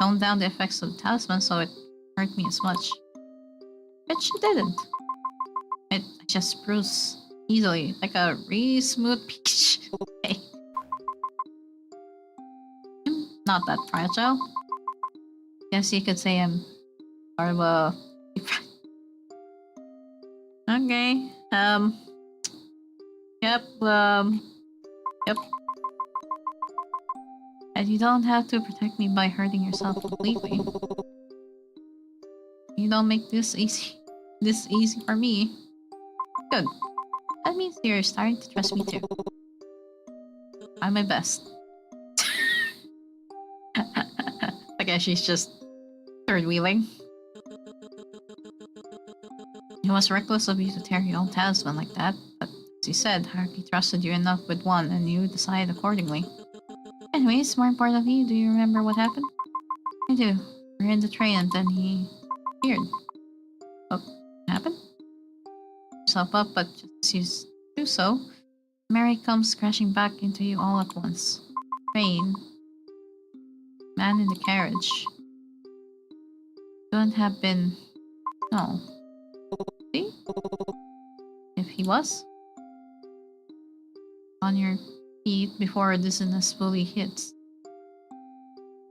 Tone down the effects of the talisman so it hurt me as much. Which it didn't. It just bruised easily, like a really smooth peach. Hey. I'm not that fragile. Guess you could say I'm part of a... Okay, yep, yep. And you don't have to protect me by hurting yourself completely. You don't make this easy for me. Good. That means you're starting to trust me too. I'm my best. I guess she's just third wheeling. It was reckless of you to tear your own talisman like that, but as you said, Haruki trusted you enough with one and you decided accordingly. Anyways, more importantly, do you remember what happened? I do. We were in the train and then he appeared. What happened? Yourself up, but just as you do so, Mary comes crashing back into you all at once. Train. Man in the carriage. Couldn't have been... No. See? If he was? On your feet before dizziness fully hits.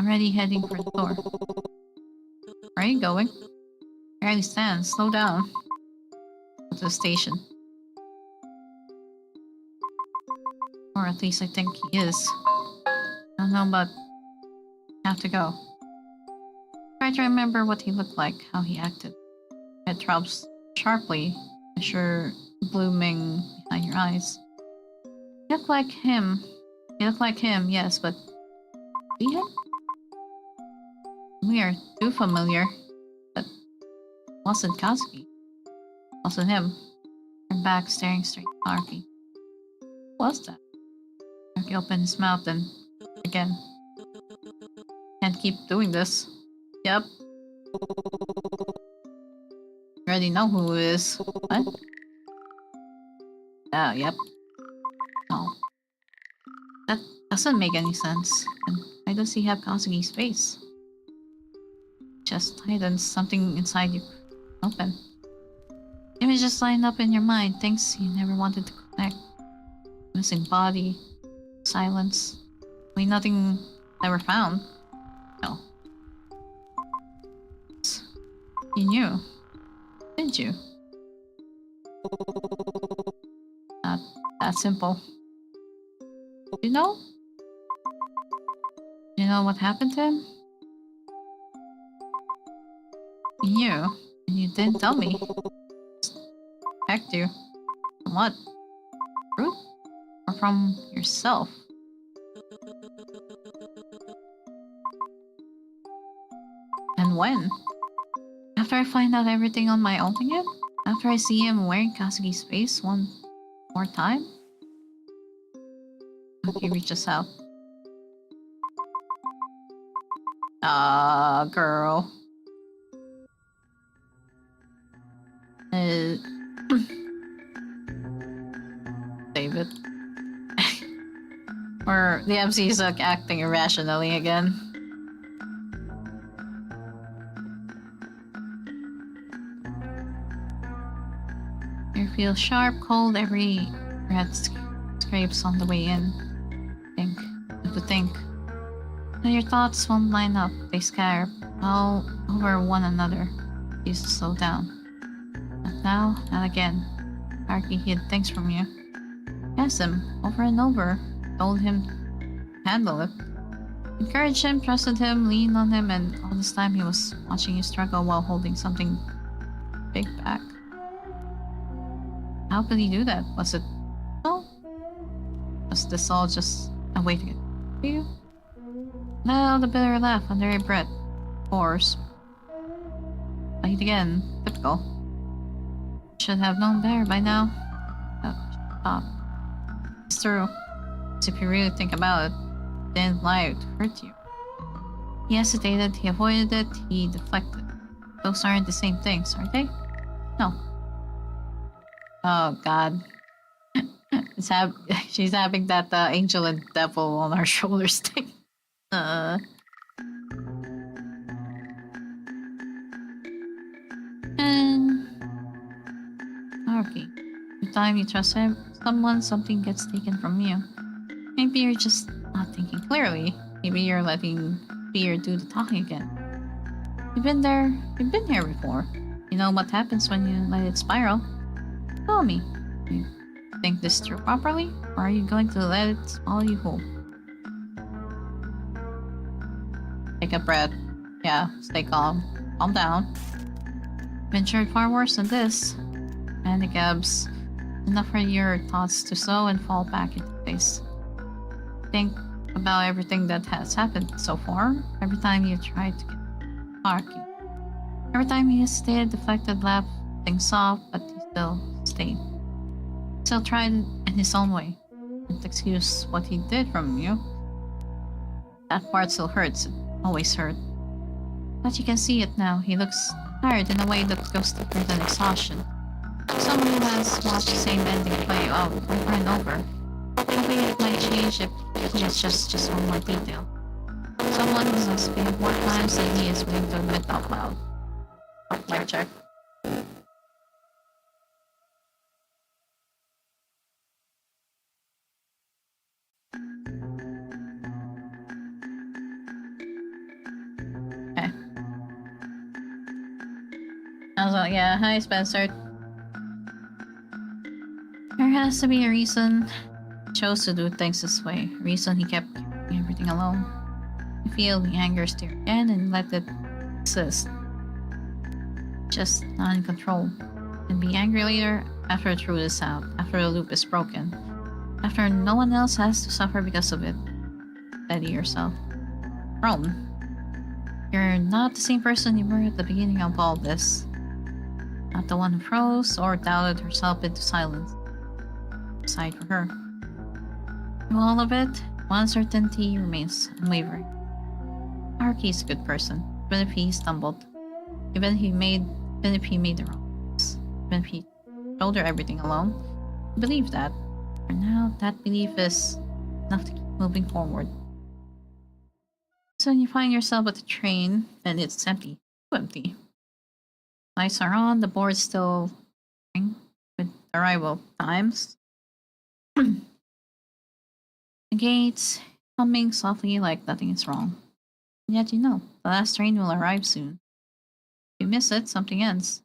Already heading for the door. Where are you going? Barely stand. Slow down. Go to the station. Or at least I think he is. I don't know, but I have to go. Try to remember what he looked like, how he acted. Head throbs sharply, pressure blooming behind your eyes. You look like him. You look like him, yes, but... Be him? We are too familiar. But... wasn't Kazuki. Wasn't him. Turned back, staring straight at Haruki. Who was that? Haruki opened his mouth and... again. Can't keep doing this. Yep. You already know who it is. What? Oh, yep. No. That doesn't make any sense. And why does he have Kazuki's face? Just tightens something inside you. Open. Images line up in your mind, things you never wanted to connect. Missing body, silence. I mean, nothing ever found. No. You knew. Didn't you? Not that simple. You know? You know what happened to him? You knew, and you didn't tell me. Protect you. From what? Truth? Or from yourself? And when? After I find out everything on my own again? After I see him wearing Kazuki's face one more time? He reaches out. Girl. Save it. Or the MC is like acting irrationally again. You feel sharp, cold, every breath scrapes on the way in. Think. But your thoughts won't line up, they scatter all over one another. You used to slow down. Not now, not again. Haruki hid things from you. Asked him over and over. Told him to handle it. Encouraged him, trusted him, leaned on him, and all this time he was watching you struggle while holding something big back. How could he do that? Was it... oh? Was this all just a way to get to you? Now the bitter laugh under your breath. Of course. Fight again. Typical. Should have known better by now. Stop. It's true. If you really think about it, he didn't lie to hurt you. He hesitated, he avoided it, he deflected. Those aren't the same things, are they? No. Oh god. She's having that angel and devil on our shoulders thing. And okay. Every time you trust someone, something gets taken from you. Maybe you're just not thinking clearly. Maybe you're letting fear do the talking again. You've been there. You've been here before. You know what happens when you let it spiral. Tell me. You think this through properly? Or are you going to let it swallow you whole? Take a breath. Yeah, stay calm. Calm down. Ventured far worse than this. Handicaps. Enough for your thoughts to sow and fall back into place. Think about everything that has happened so far. Every time you tried to get Arky. Every time he hesitated, deflected, laughed things off, but he still stayed. Still tried in his own way. Can't excuse what he did from you. That part still hurts. It always hurt. But you can see it now. He looks tired in a way that goes deeper than exhaustion. Someone who has watched the same ending play out over and over. Maybe it might change if it's just one more detail. Someone who has failed more times than he is willing to admit out loud. Mic check. Okay. I was like, yeah, hi Spencer. There has to be a reason he chose to do things this way. A reason he kept keeping everything alone. You feel the anger stir again and let it exist. Just not in control. And be angry later after the truth is out, after the loop is broken, after no one else has to suffer because of it. Steady yourself. Rome. You're not the same person you were at the beginning of all this. Not the one who froze or doubted herself into silence. Aside for her. Through all of it, one certainty remains unwavering. Arky is a good person, even if he stumbled. Even if he made the wrong choice. Even if he told her everything alone. Believe that. For now, that belief is enough to keep moving forward. So when you find yourself at the train and it's empty. Too empty. Lights are on, the board's still with arrival times. The gates humming softly like nothing is wrong. And yet you know, the last train will arrive soon. If you miss it, something ends.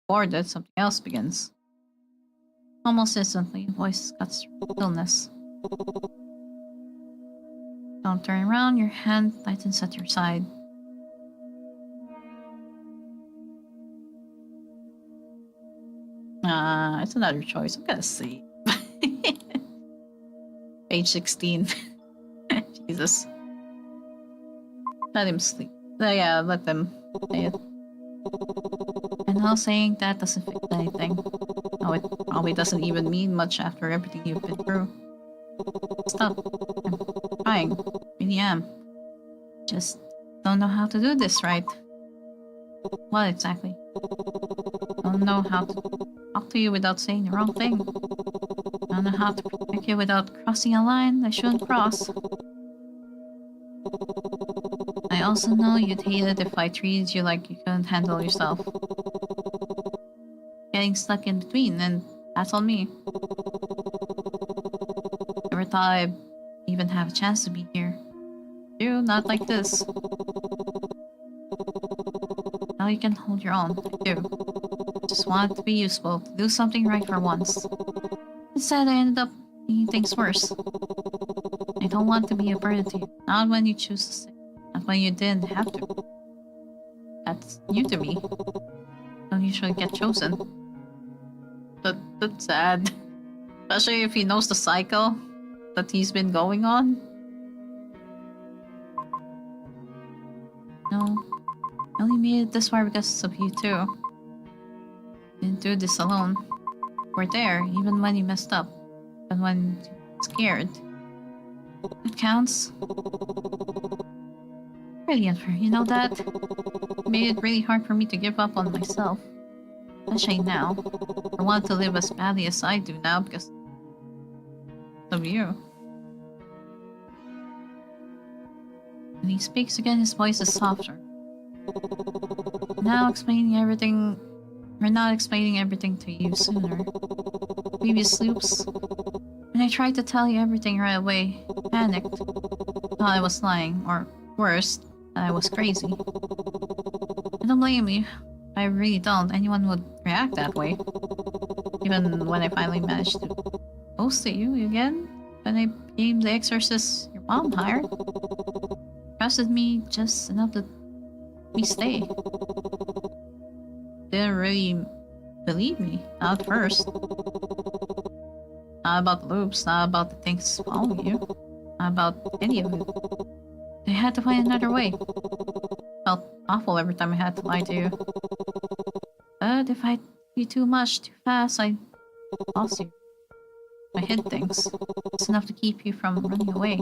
Boarded, something else begins. Almost instantly, voice cuts through stillness. Don't turn around, your hand tightens at your side. It's another choice. I'm gonna see. Page 16. Jesus. Let him sleep. Yeah, let them say it. And how saying that doesn't fix anything. No, it probably doesn't even mean much after everything you've been through. Stop. I'm trying. Really am. Just don't know how to do this right. What exactly? Don't know how to talk to you without saying the wrong thing. Don't know how to protect you without crossing a line I shouldn't cross. I also know you'd hate it if I treated you like you couldn't handle yourself. Getting stuck in between, and that's on me. Never thought I'd even have a chance to be here. You, not like this. Now you can hold your own. I do. Just wanted to be useful, to do something right for once. Instead, I ended up making things worse. I don't want to be a burden to you. Not when you choose to stay. Not when you didn't have to. That's new to me. Don't usually get chosen. That's sad. Especially if he knows the cycle that he's been going on. No. I only made it this far because of you too. Didn't couldn't do this alone. We're there, even when you messed up. And when you're scared. It counts. Really unfair, you know that? It made it really hard for me to give up on myself. Especially now. I want to live as badly as I do now because of you. When he speaks again, his voice is softer. Now explaining everything... We're not explaining everything to you sooner. Previous loops. When I tried to tell you everything right away, panicked. Thought I was lying, or worse, that I was crazy. I don't blame you. I really don't. Anyone would react that way. Even when I finally managed to post to you again, when I became the exorcist your mom hired. Trusted me just enough to let me stay. Didn't really believe me, not at first. Not about the loops, not about the things following you, not about any of it. I had to find another way. Felt awful every time I had to lie to you. But if I did you too much, too fast, I lost you. I hid things. It's enough to keep you from running away.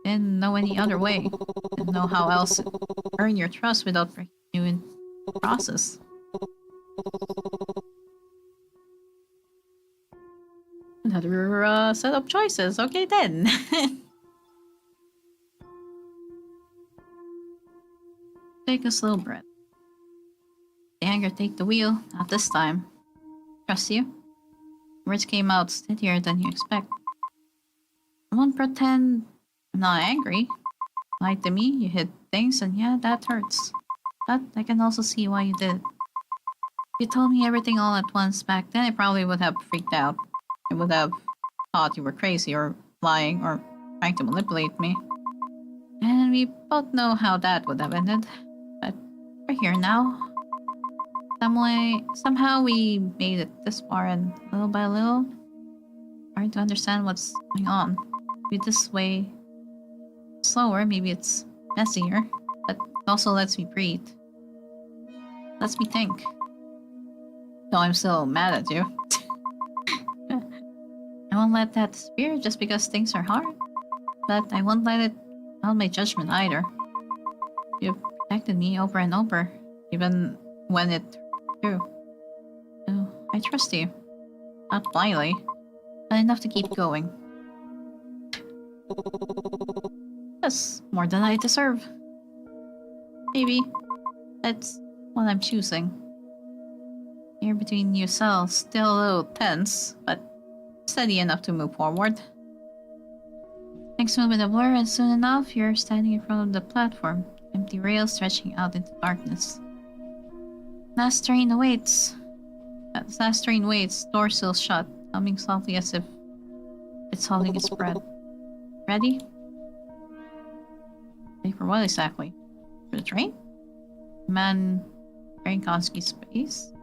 Didn't know any other way. Didn't know how else to earn your trust without breaking you in the process. Another set of choices. Okay then. Take a slow breath. The anger take the wheel. Not this time. Trust you. Words came out steadier than you expect. I won't pretend I'm not angry. Lied to me, you hid things, and yeah, that hurts. But I can also see why you did it. If you told me everything all at once back then, I probably would have freaked out. I would have thought you were crazy or lying or trying to manipulate me. And we both know how that would have ended. But we're here now. Somehow we made it this far, and little by little, trying to understand what's going on. Maybe this way, slower, maybe it's messier, but it also lets me breathe. Lets me think. Though I'm still mad at you. I won't let that disappear just because things are hard. But I won't let it out my judgment either. You've protected me over and over, even when it true. So I trust you. Not blindly, but enough to keep going. Yes, more than I deserve. Maybe. That's what I'm choosing. Here between you cells, still a little tense, but steady enough to move forward. Next moment a blur, and soon enough, you're standing in front of the platform, empty rails stretching out into darkness. Last train awaits. Last train waits, door still shut, humming softly as if it's holding its breath. Ready? Ready for what exactly? For the train? The man carrying Konski's space?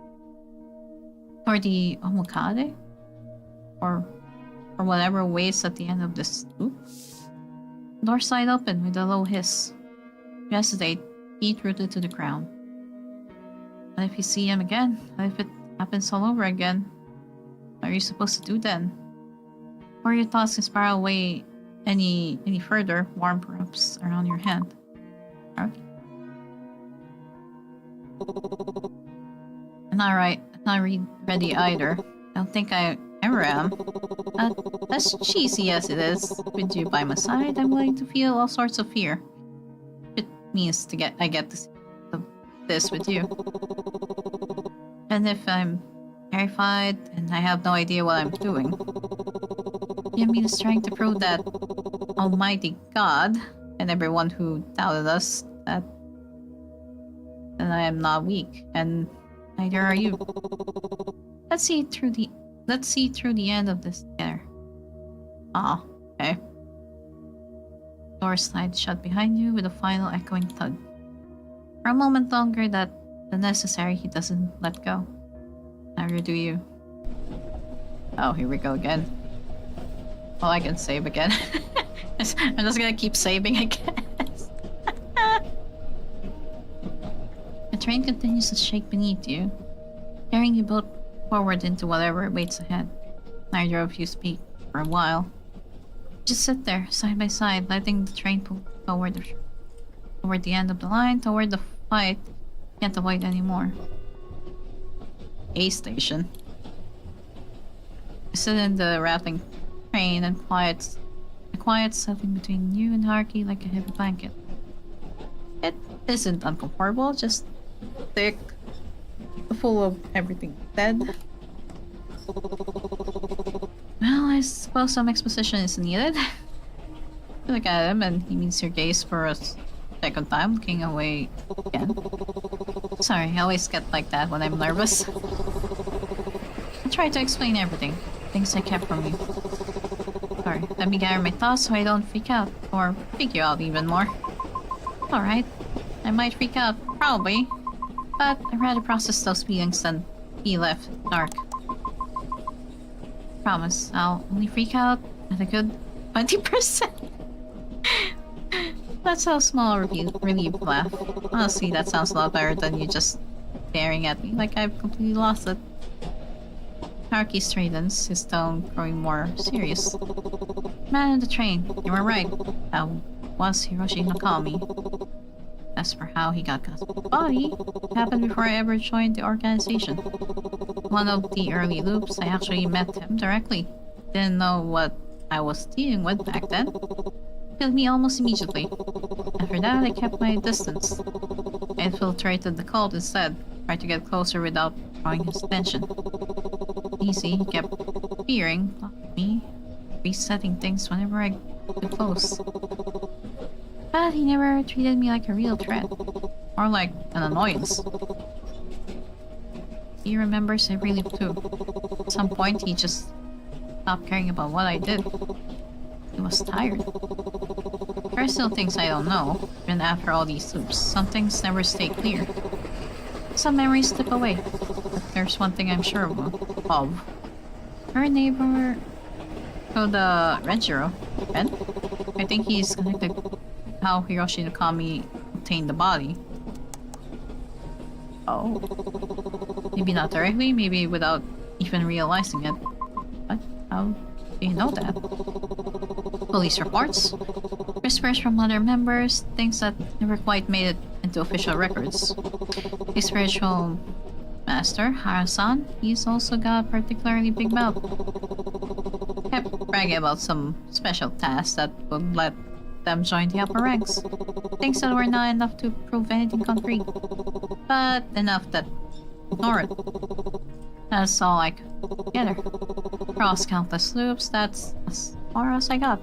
Or the Omokade? Or whatever waits at the end of this loop? Door slide open with a low hiss. You hesitate, feet rooted to the ground. What if you see him again? What if it happens all over again? What are you supposed to do then? Or your thoughts can spiral away any further, warm perhaps around your hand. Okay. I'm not right. I'm not ready either. I don't think I ever am. As cheesy as it is, with you by my side, I'm willing to feel all sorts of fear. It means I get to see this with you. And if I'm terrified and I have no idea what I'm doing, you mean it's trying to prove that Almighty God and everyone who doubted us that I am not weak, and neither are you. Let's see through the end of this together. Ah, okay. Door slides shut behind you with a final echoing thud. For a moment longer, that the necessary he doesn't let go. Neither do you. Oh, here we go again. Well, I can save again. I'm just gonna keep saving, I guess. The train continues to shake beneath you. You carrying you both forward into whatever awaits ahead. Neither of you speak for a while. Just sit there, side by side, letting the train pull toward the end of the line, toward the fight. Can't avoid anymore. A station. You sit in the rattling train and the quiet settling between you and Haruki like a heavy blanket. It isn't uncomfortable, just thick, full of everything said. Well, I suppose some exposition is needed. You look at him and he meets your gaze for a second time, looking away again. Sorry, I always get like that when I'm nervous. I try to explain everything, things I kept from you. Sorry, let me gather my thoughts so I don't freak out, or freak you out even more. Alright, I might freak out, probably, but I'd rather process those feelings than be left dark. Promise, I'll only freak out at a good 20%. That's how small relief laugh. Honestly, that sounds a lot better than you just staring at me like I've completely lost it. Haruki straightens, his tone growing more serious. Man in the train, you were right. That was Hiroshi Nakami. As for how he got Kazu's body, it happened before I ever joined the organization. One of the early loops, I actually met him directly. Didn't know what I was dealing with back then. Killed me almost immediately. After that, I kept my distance. I infiltrated the cult instead, tried to get closer without drawing his attention. Easy, he kept fearing me, resetting things whenever I get close. But he never treated me like a real threat, or like an annoyance. He remembers every leap too. At some point, he just stopped caring about what I did. He was tired. There are still things I don't know, even after all these loops. Some things never stay clear. Some memories slip away, but there's one thing I'm sure of. Her neighbor, the Renjiro, Ben? I think he's connected to how Hiroshi Nakami obtained the body. Oh. Maybe not directly, maybe without even realizing it. But how do you know that? Police reports, whispers from other members, things that never quite made it into official records. His spiritual master, Harasan, he's also got a particularly big mouth. Kept bragging about some special tasks that would let them join the upper ranks. Things that were not enough to prove anything concrete, but enough that ignore it. That's all I could gather. Across countless loops, that's as far as I got.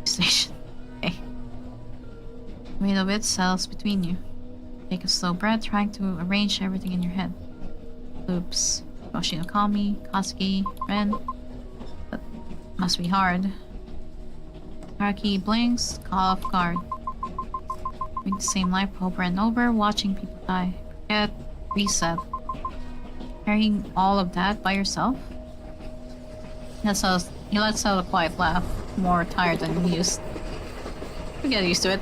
Station. Hey. The weight of it settles between you. Take a slow breath, trying to arrange everything in your head. Loops, Yoshinokami, Katsuki, Ren. That must be hard. Haruki blinks, caught off guard. Doing the same life over and over, watching people die. Forget, reset. Carrying all of that by yourself? He lets out a quiet laugh, more tired than used. We get used to it.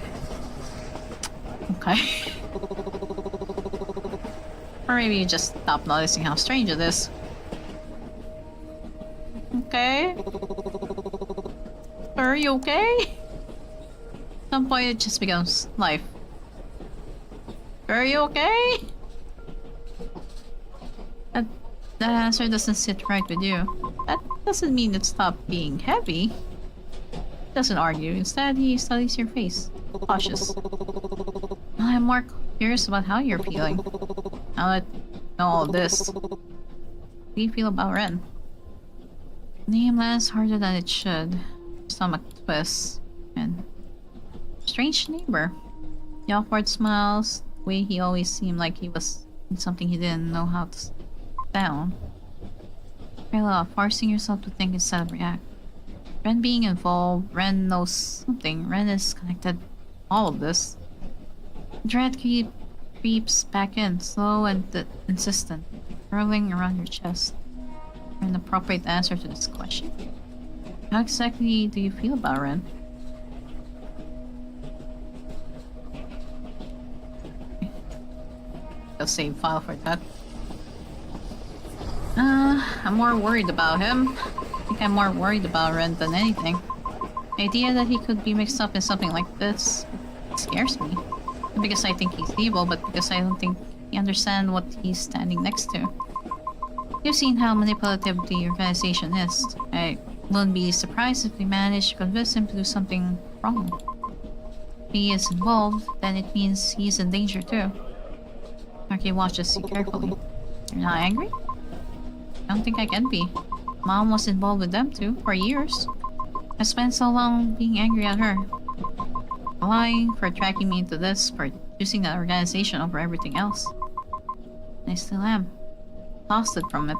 Okay. Or maybe you just stop noticing how strange it is. Okay. Are you okay? At some point it just becomes life. Are you okay? That answer doesn't sit right with you. That doesn't mean it stopped being heavy. He doesn't argue. Instead, he studies your face. Cautious. I'm more curious about how you're feeling. Now that you know all this. How do you feel about Ren? Name lands harder than it should. Stomach twists. And strange neighbor. The awkward smiles. The way he always seemed like he was in something he didn't know how to down. Parallel, forcing yourself to think instead of react. Ren being involved, Ren knows something, Ren is connected to all of this. Dread creeps back in, slow and insistent, curling around your chest. An appropriate answer to this question. How exactly do you feel about Ren? A save file for that. I'm more worried about him. I think I'm more worried about Ren than anything. The idea that he could be mixed up in something like this scares me. Not because I think he's evil, but because I don't think he understands what he's standing next to. You've seen how manipulative the organization is. I wouldn't be surprised if we manage to convince him to do something wrong. If he is involved, then it means he's in danger too. Marky watches you carefully. You're not angry? I don't think I can be. Mom was involved with them too, for years. I spent so long being angry at her. For lying, for tracking me into this, for choosing that organization over everything else. And I still am. Exhausted from it.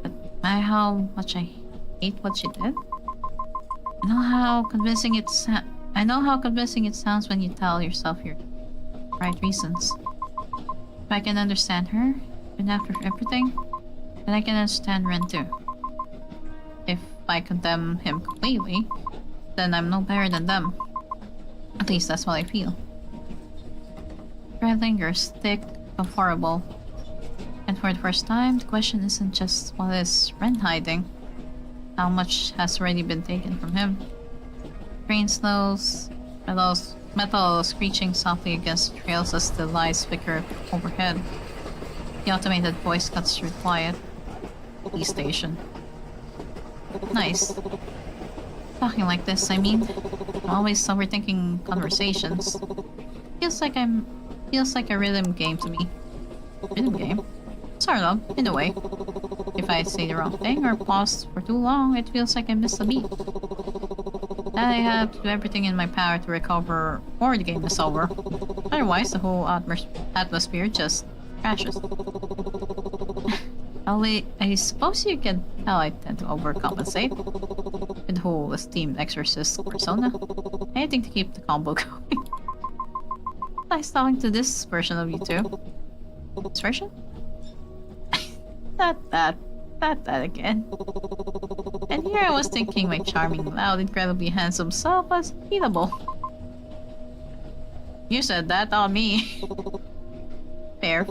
But my how much I hate what she did. I know how convincing it sounds when you tell yourself your right reasons. If I can understand her, even after everything, then I can understand Ren too. If I condemn him completely, then I'm no better than them. At least that's what I feel. Red lingers, thick, but horrible. And for the first time, the question isn't just what is Ren hiding? How much has already been taken from him? Train slows, metal screeching softly against the trails as the lights flicker overhead. The automated voice cuts through quiet. Police station. Nice. Talking like this, I mean, I'm always overthinking conversations. Feels like a rhythm game to me. Rhythm game? Sort of, in a way. If I say the wrong thing or pause for too long, it feels like I missed a beat. And I have to do everything in my power to recover or the game is over. Otherwise, the whole atmosphere just crashes. I suppose you can tell I tend to overcompensate. With the whole esteemed exorcist persona. Anything to keep the combo going. Nice talking to this version of you too. This version? Not that again. And here I was thinking my charming, loud, incredibly handsome self was beatable. You said that on me. Fair.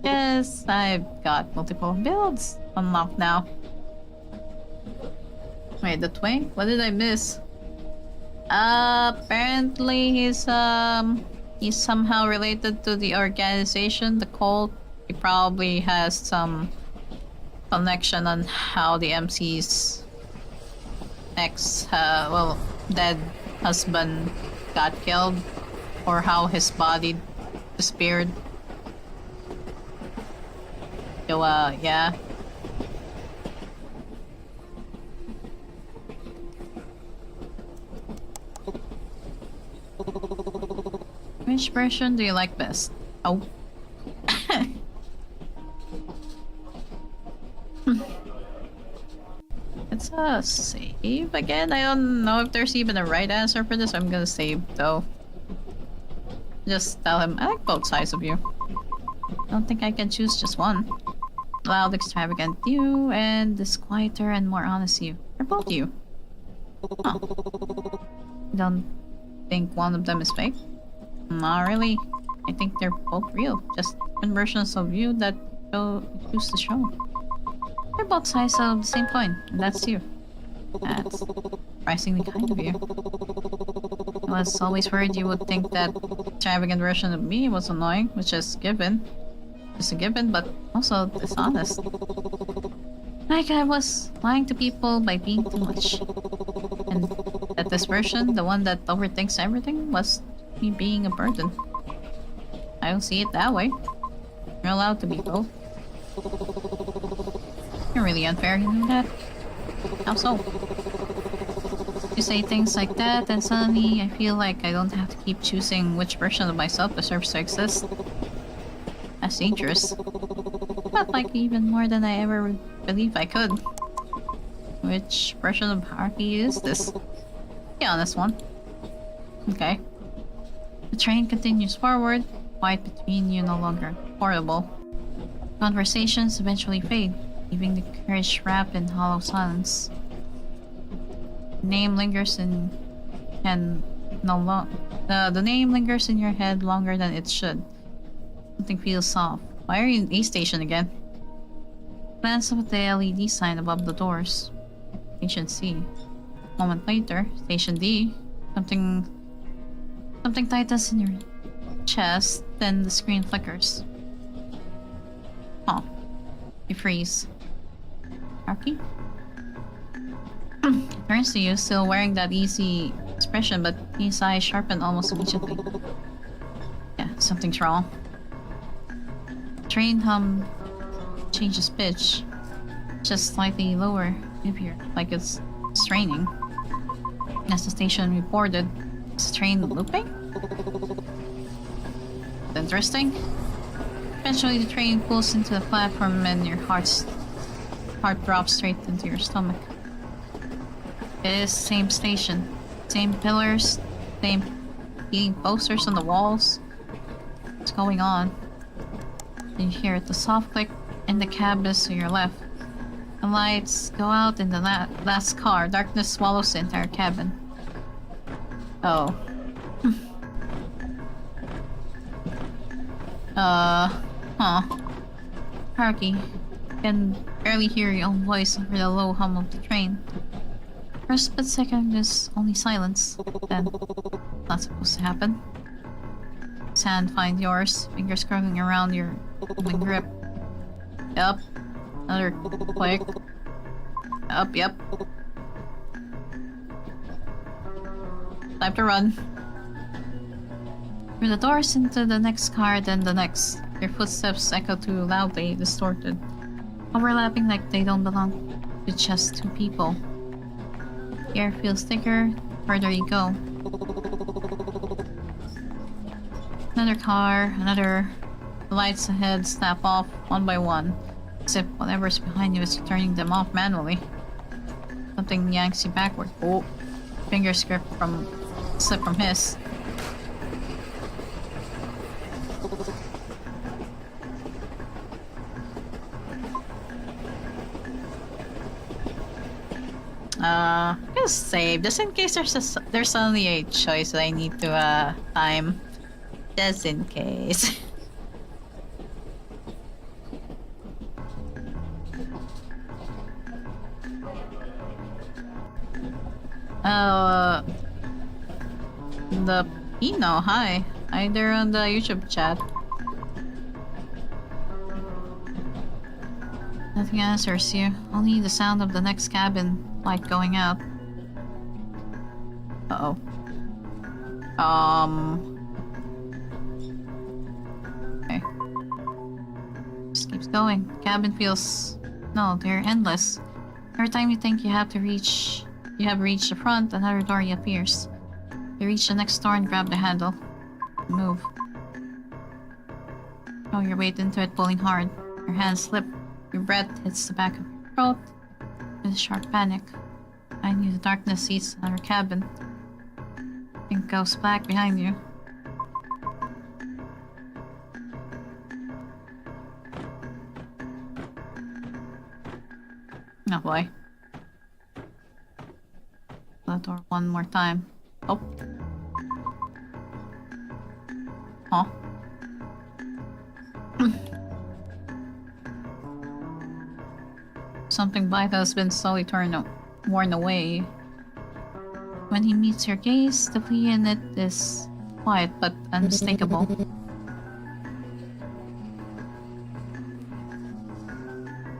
Yes, I've got multiple builds unlocked now. Wait, the twink? What did I miss? Apparently he's somehow related to the organization, the cult. He probably has some connection on how the MC's dead husband got killed, or how his body disappeared. So, yeah. Which version do you like best? Oh. It's a save again? I don't know if there's even a right answer for this. I'm gonna save though. Just tell him I like both sides of you. I don't think I can choose just one. Loud, extravagant you, and this quieter and more honest you. They're both you. Oh. You don't think one of them is fake? Not really. I think they're both real. Just different versions of you that you choose to show. They're both sides of the same coin, and that's you. That's surprisingly kind of you. I was always worried you would think that extravagant version of me was annoying, which is given. Just a given, but also dishonest. Like I was lying to people by being too much. And that this version, the one that overthinks everything, was me being a burden. I don't see it that way. You're allowed to be both. You're really unfair, you know that? How so? You say things like that, and suddenly I feel like I don't have to keep choosing which version of myself deserves to exist. That's dangerous. But like even more than I ever believed I could. Which version of hierarchy is this? The honest one. Okay. The train continues forward. Quiet between you no longer horrible. Conversations eventually fade, leaving the carriage wrapped in hollow silence. The name lingers in the name lingers in your head longer than it should. Something feels soft. Why are you in A station again? Glance up at the LED sign above the doors. Station C. A moment later, Station D. Something tightens in your chest, then the screen flickers. Oh. You freeze. Arky? Turns to you, still wearing that easy expression, but his eyes sharpen almost immediately. Yeah, something's wrong. Train hum changes pitch, just slightly lower, heavier, like it's straining. As the station reported, is the train looping? Interesting. Eventually, the train pulls into the platform and your heart drops straight into your stomach. It is the same station, same pillars, same hanging posters on the walls. What's going on? And you hear the soft click in the cabins to your left. The lights go out in the last car. Darkness swallows the entire cabin. Oh. Huh. Harky can barely hear your own voice over the low hum of the train. For a split second, there's only silence. Then, not supposed to happen. His hand finds yours, fingers curling around your grip. Yup. Another click. Yep. Time to run. Through the doors into the next car, then the next. Your footsteps echo too loudly, distorted, overlapping like they don't belong to just two people. The air feels thicker the further you go. Another car, another. The lights ahead snap off one by one, as if whatever's behind you is turning them off manually. Something yanks you backward. Oh, fingers slip from his. I'm gonna save just in case there's only a choice that I need to time. Just in case. The Pino, hi. Hi there on the YouTube chat. Nothing answers you, only the sound of the next cabin light going out. Uh-oh. Okay. Just keeps going. Cabin feels... No, they're endless. Every time you think you have reached the front, another door appears. You reach the next door and grab the handle. Move. Throw your weight into it, pulling hard. Your hands slip. Your breath hits the back of your throat. With a sharp panic. Behind you, the darkness sees another cabin. It goes black behind you. Oh boy. The door one more time. Oh. Huh? Something vital has been slowly worn away. When he meets your gaze, the flea in it is quiet but unmistakable.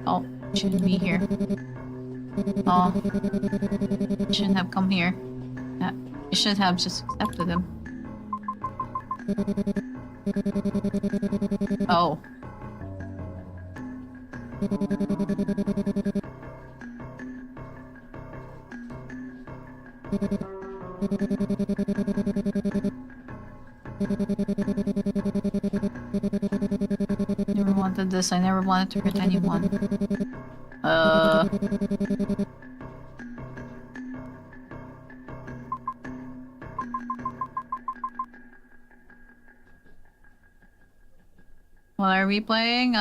Oh, shouldn't be here. Oh, you shouldn't have come here. You should have just accepted him. Oh. Never wanted this. I never wanted to hurt anyone. What are we playing?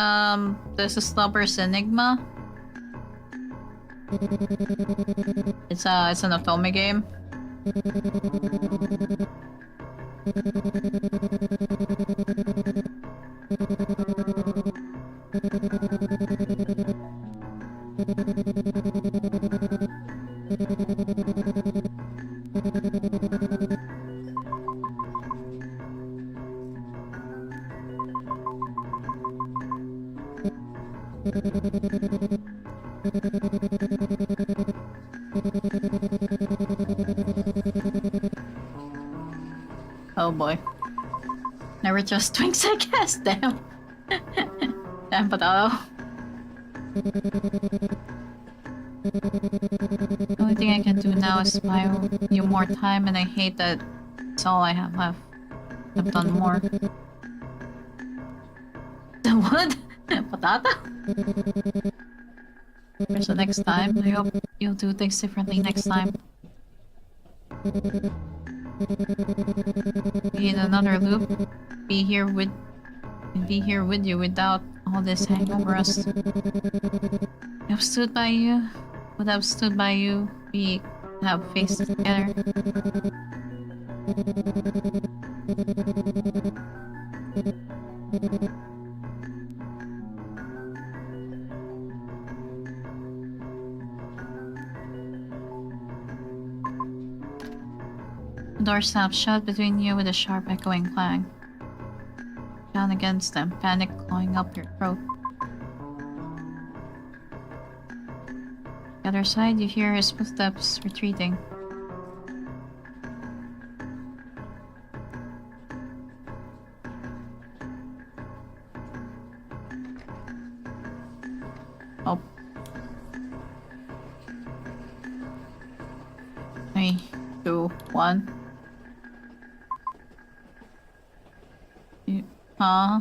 This is Lover's Enigma. It's an otome game. Oh boy. Never trust twinks, I guess. Damn. Damn, potato. The only thing I can do now is buy you more time, and I hate that it's all I have left. I've done more. The what? Potato? There's the next time. I hope you'll do things differently next time. Be in another loop. Be here with you without all this hanging over us. I've stood by you. Would have stood by you. We have faced together. The door snapped shut between you with a sharp echoing clang. Down against them, panic clawing up your throat. The other side, you hear his footsteps retreating. Oh. 3, 2, 1. Huh?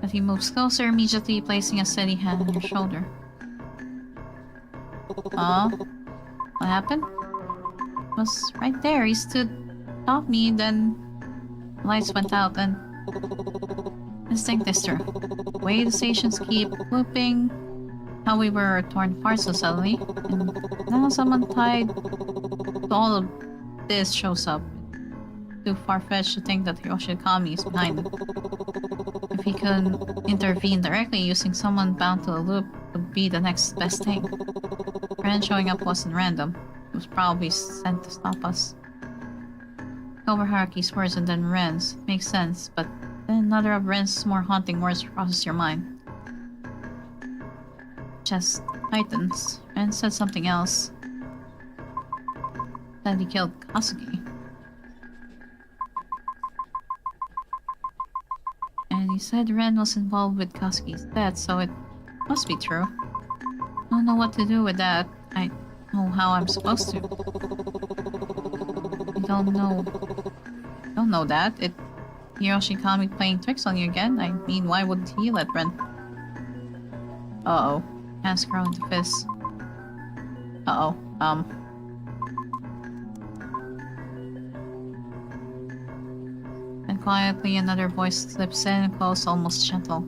But he moves closer, immediately placing a steady hand on your shoulder. Huh? What happened? It was right there. He stood atop me, then the lights went out, and let's think this through. The way the stations keep looping, how we were torn apart so suddenly, and now someone tied to all of this shows up. Too far-fetched to think that Hiroshi is behind it. If he could intervene directly, using someone bound to a loop would be the next best thing. Ren showing up wasn't random. It was probably sent to stop us. Over Haraki's words and then Ren's. Makes sense, but then another of Ren's more haunting words crosses your mind. Chest tightens. Ren said something else. Said he killed Kasugi. And he said Ren was involved with Kasugi's death, so it must be true. I don't know what to do with that. I don't know how I'm supposed to. I don't know that. Hiroshi Kami playing tricks on you again? I mean, why wouldn't he let Ren? Uh-oh. Hands grow into fists. Uh-oh. And quietly another voice slips in, close, almost gentle.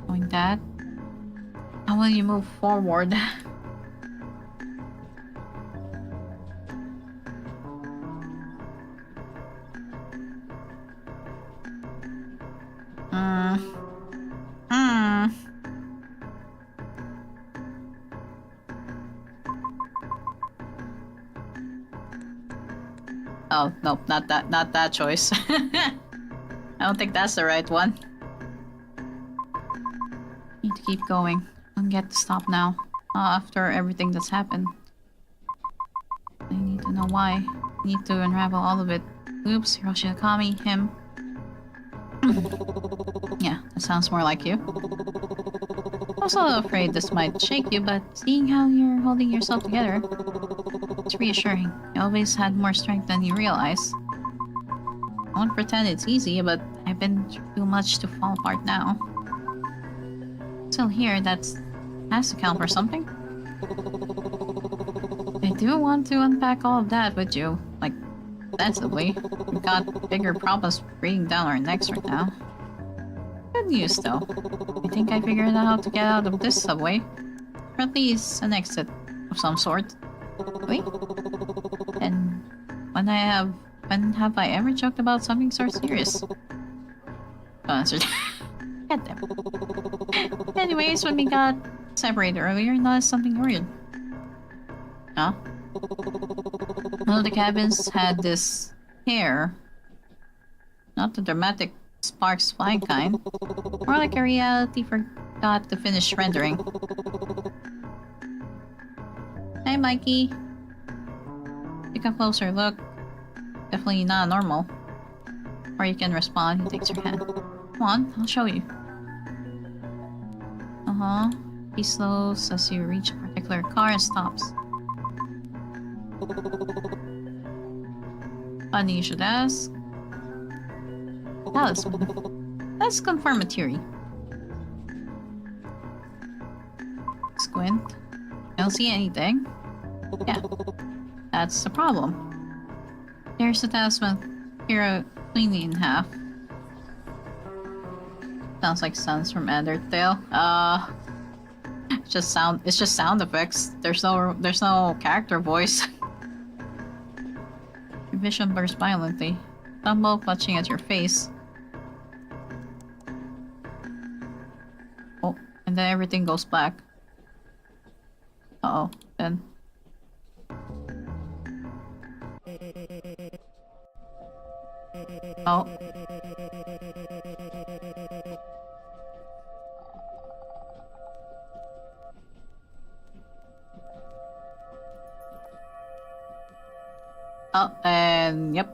Knowing that, how will you move forward? Oh, nope, not that choice. I don't think that's the right one. Need to keep going. Don't get to stop now. After everything that's happened. I need to know why. I need to unravel all of it. Oops, Hiroshi Akami, him. Yeah, that sounds more like you. I'm also afraid this might shake you, but seeing how you're holding yourself together, it's reassuring. You always had more strength than you realize. I won't pretend it's easy, but I've been through too much to fall apart now. Still here, that has to count for something. I do want to unpack all of that with you, like, sensibly. We've got bigger problems breathing down our necks right now. Good news, though. I think I figured out how to get out of this subway. Or at least an exit of some sort. Wait. And when have I ever joked about something so serious? Don't answer that. Get them. Anyways, when we got separated earlier, I noticed something weird. Huh? One of the cabins had this hair. Not the dramatic sparks flying kind. More like a reality forgot to finish rendering. Hi, Mikey. Take a closer look. Definitely not normal. Or you can respond. He takes your hand. Come on, I'll show you. He slows as you reach a particular car and stops. Funny you should ask. Let's confirm a theory. Squint. I don't see anything. Yeah, that's the problem. There's the talisman here cleanly in half. Sounds like sounds from Undertale. It's just sound effects. There's no character voice. Your vision bursts violently. Stumble clutching at your face. Oh, and then everything goes black. Uh-oh, then. Oh. Oh, and yep.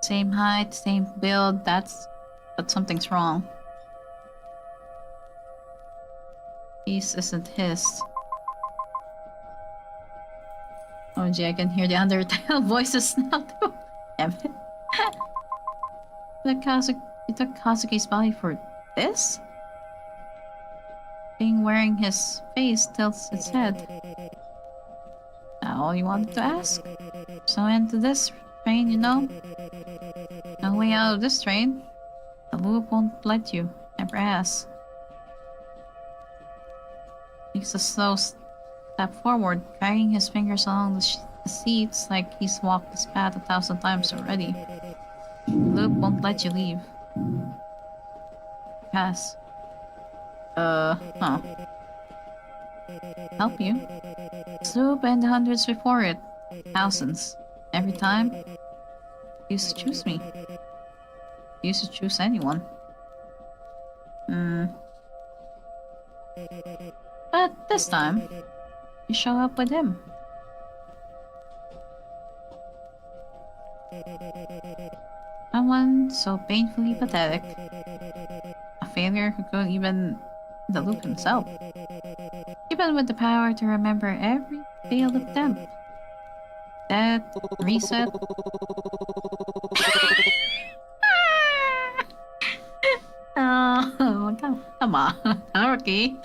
Same height, same build, but something's wrong. This isn't his. Oh gee, I can hear the Undertale voices now too. Damn it. You took Kazuki's body for this? Being wearing his face tilts its head. All you wanted to ask? So into this train, you know? No way out of this train. The loop won't let you. Never has. Takes a slow step forward, dragging his fingers along the seats like he's walked this path 1,000 times already. The loop won't let you leave. Pass. Help you? Loop and the hundreds before it. Thousands. Every time. You used to choose me. You used to choose anyone. But this time, you show up with him. Someone so painfully pathetic. A failure who couldn't even the loop himself. Even with the power to remember every failed attempt. Death, reset. Oh, come on, Haruki.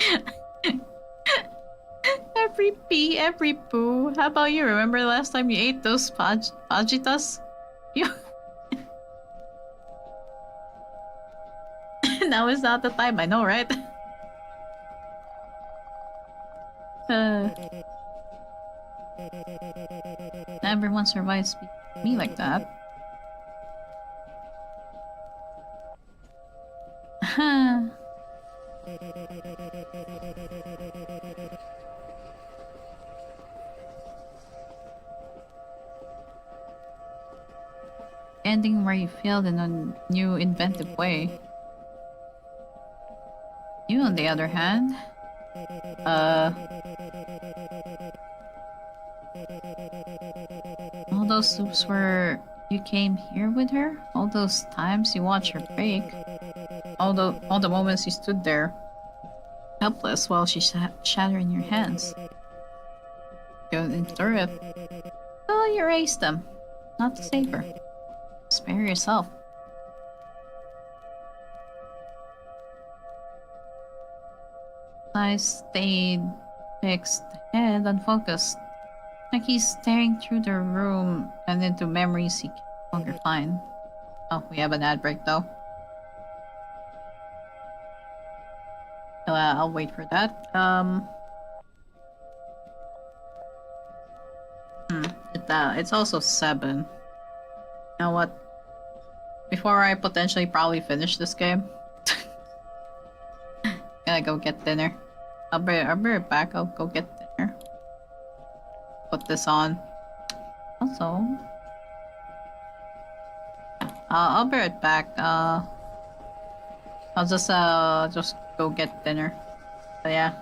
Every pee, every poo. How about you? Remember the last time you ate those fajitas? You. Now is not the time, I know, right? Everyone survives me like that. Ending where you failed in a new inventive way. You, on the other hand, all those loops where you came here with her, all those times you watched her break, all the moments you stood there, helpless while she shattered in your hands. You couldn't endure it. So you erased them, not to save her. Spare yourself. Eyes stayed fixed, head unfocused. Like he's staring through the room and into memories he can no longer find. Oh, we have an ad break though. I'll wait for that. It's also 7. You know what? Before I potentially probably finish this game, gotta go get dinner. I'll be right back. I'll go get dinner. Put this on. Also, I'll be right back. I'll just go get dinner. But yeah.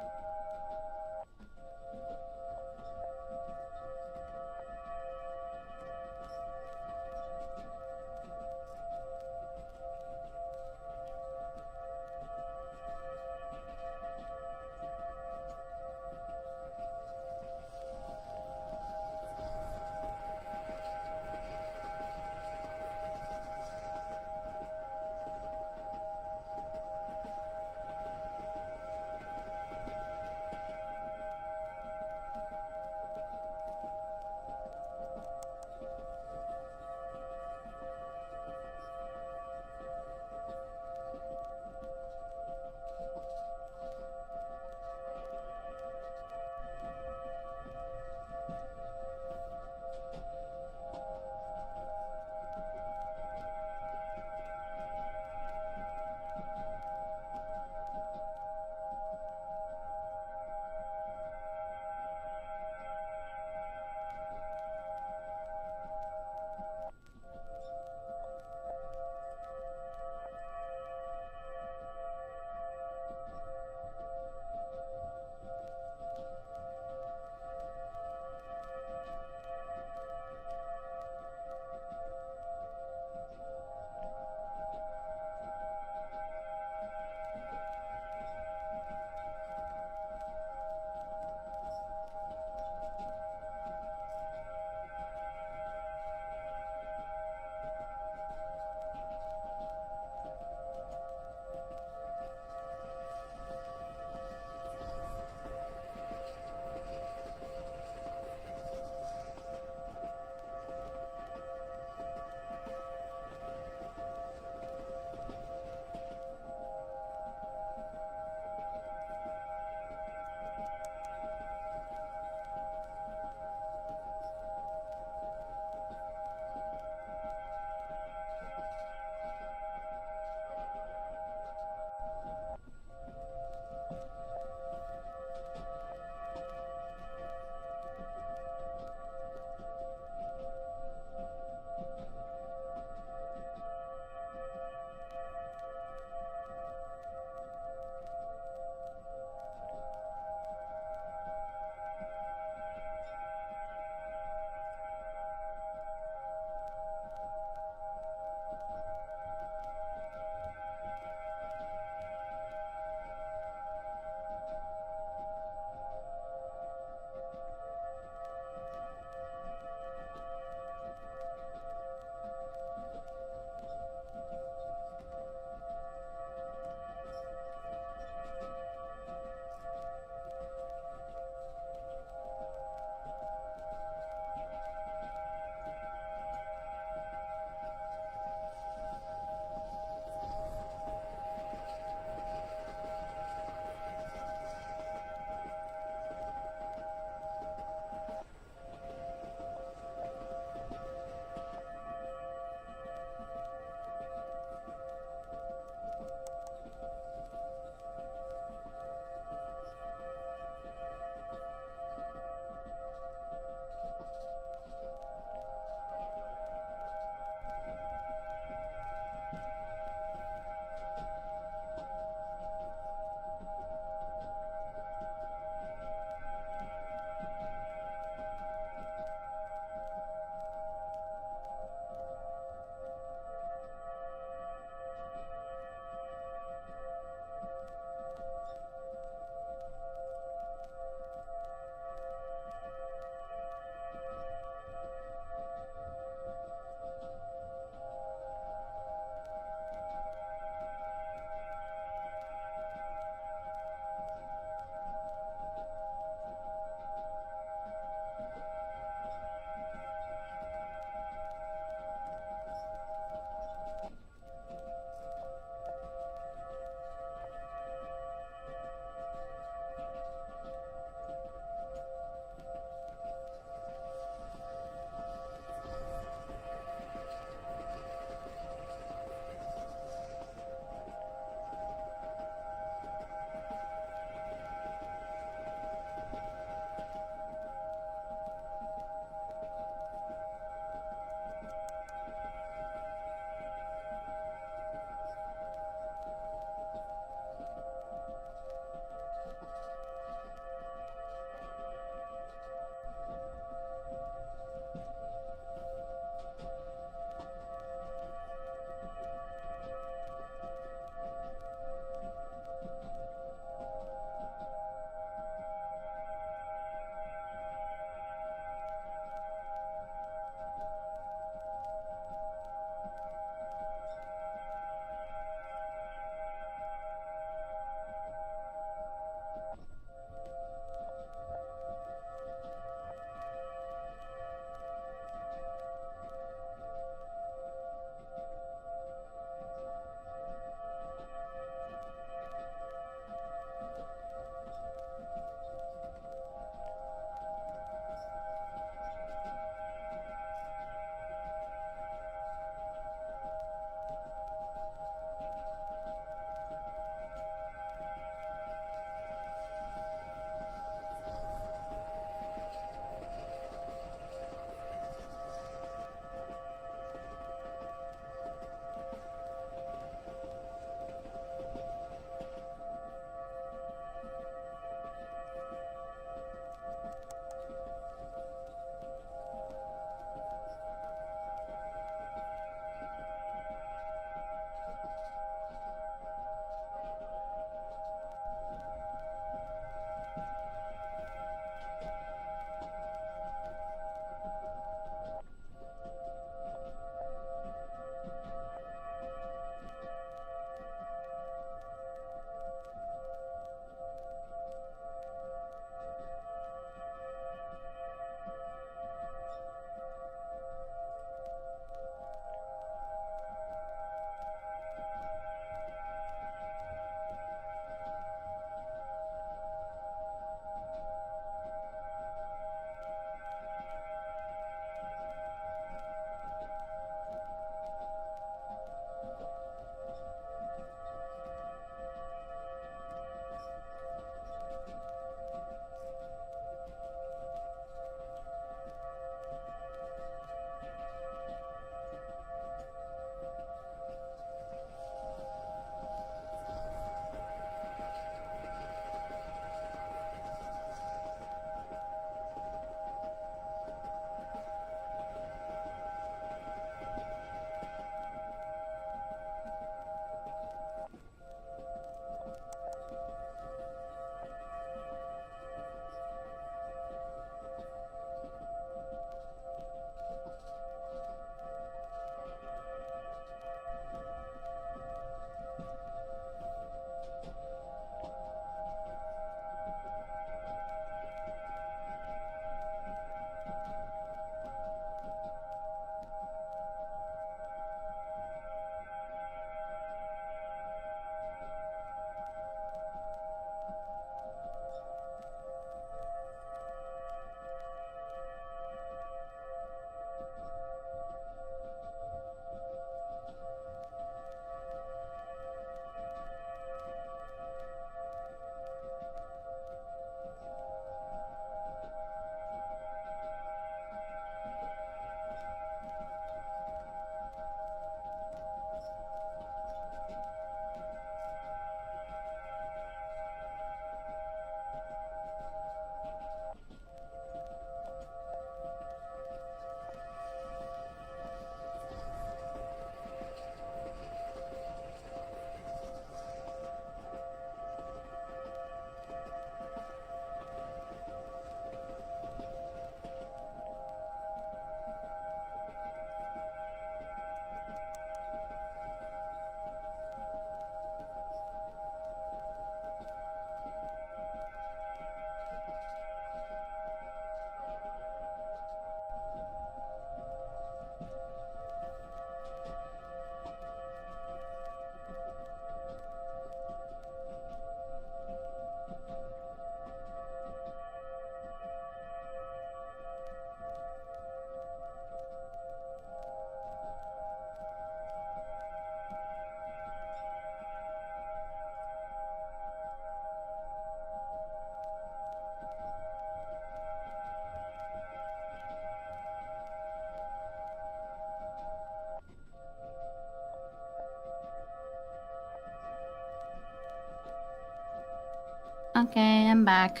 Okay, I'm back.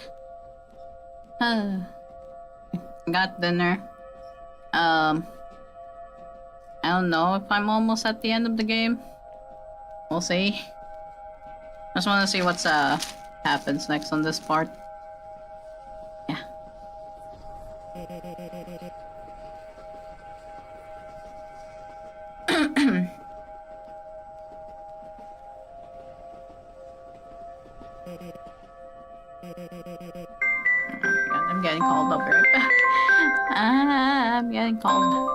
Got dinner. I don't know if I'm almost at the end of the game. We'll see. Just want to see what's happens next on this part. Yeah. God, I'm getting called up right back. I'm getting called.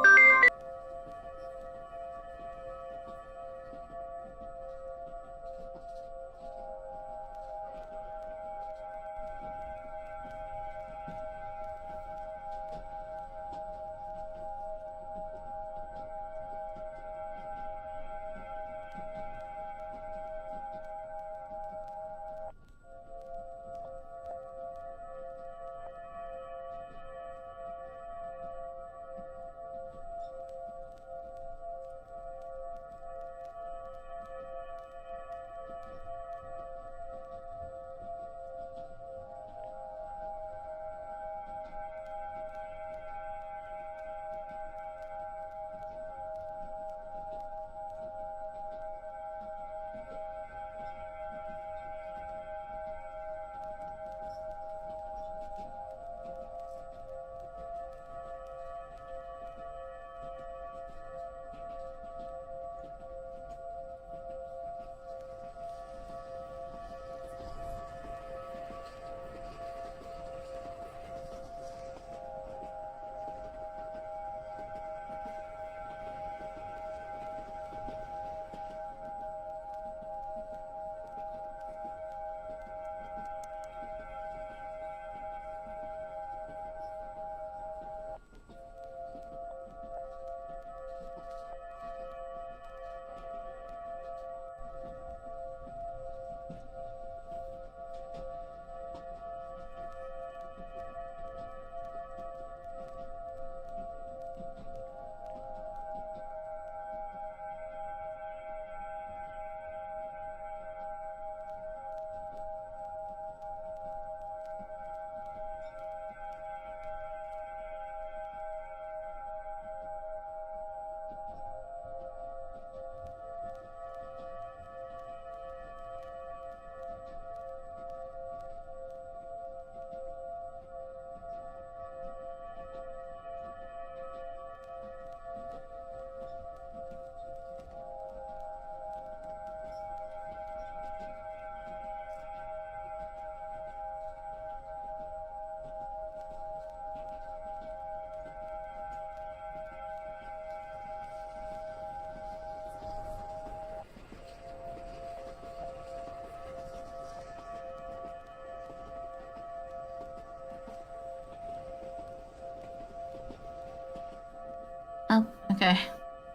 Oh, okay.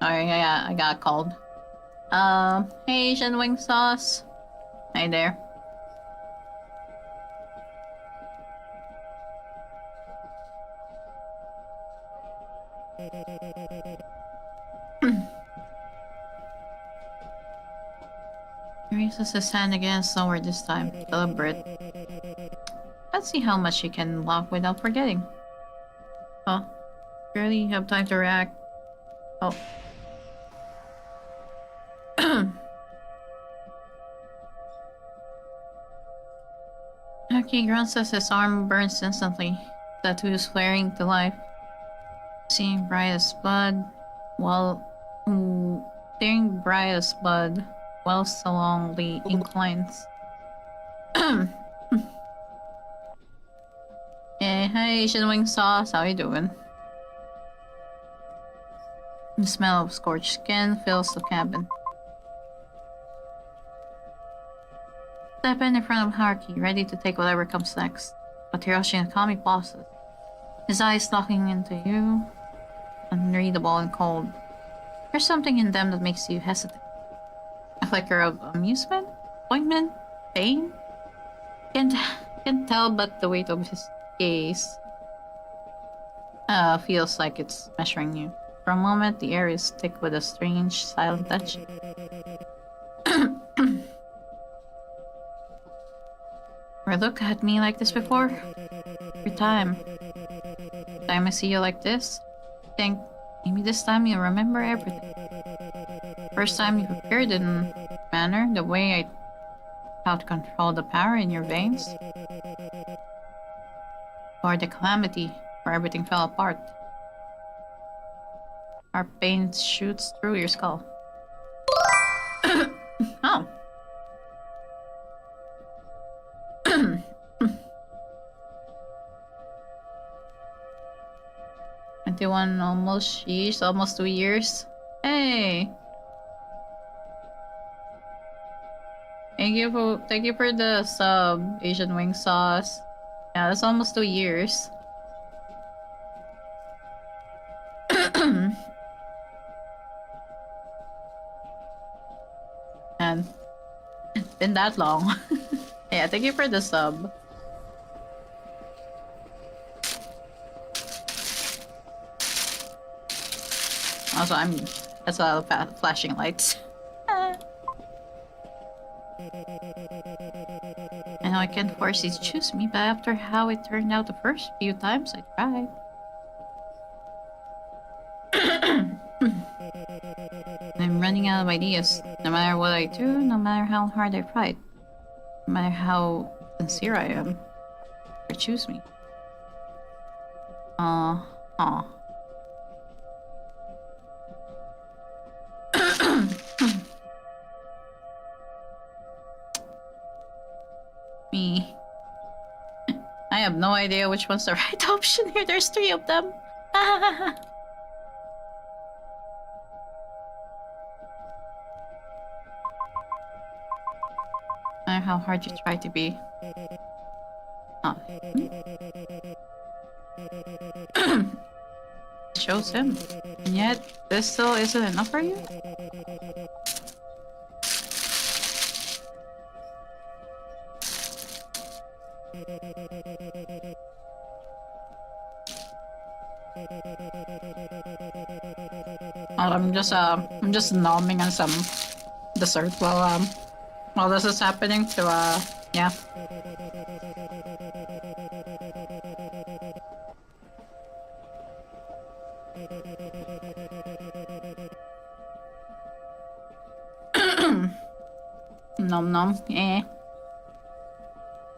Sorry, I got called. Hey, Asian wing sauce. Hi there. He raises his hand against somewhere this time. Deliberate. Let's see how much he can block without forgetting. Huh? Barely have time to react. Oh. He grunts as his arm burns instantly. Tattoos flaring to life. Seeing bright as blood, seeing bright as blood, wells along the inclines. Hey, hi, Asian wing sauce. How you doing? The smell of scorched skin fills the cabin. Step in front of Haruki, ready to take whatever comes next. But Hiroshi and Kami pauses. His eyes looking into you, unreadable and cold. There's something in them that makes you hesitate. A flicker of amusement, disappointment, pain. Can't tell, but the weight of his gaze feels like it's measuring you. For a moment, the air is thick with a strange, silent touch. never looked at me like this before. Every time. Every time I see you like this, I think maybe this time you'll remember everything. First time you appeared in manner, the way I how to control the power in your veins. Or the calamity, where everything fell apart. Our pain shoots through your skull. Oh. 21 almost, sheesh, almost 2 years. Hey! Thank you for the sub, Asian wing sauce. Yeah, that's almost 2 years. And it's been that long. Yeah, thank you for the sub. Also, that's a lot of flashing lights. I know I can't force you to choose me, but after how it turned out the first few times I tried. I'm running out of ideas. No matter what I do, no matter how hard I fight, no matter how sincere I am, or choose me. Me. I have no idea which one's the right option here. There's 3 of them. No matter how hard you try to be. Shows him. And yet, this still isn't enough for you? I'm just nomming on some dessert while this is happening to yeah. Nom nom, eh.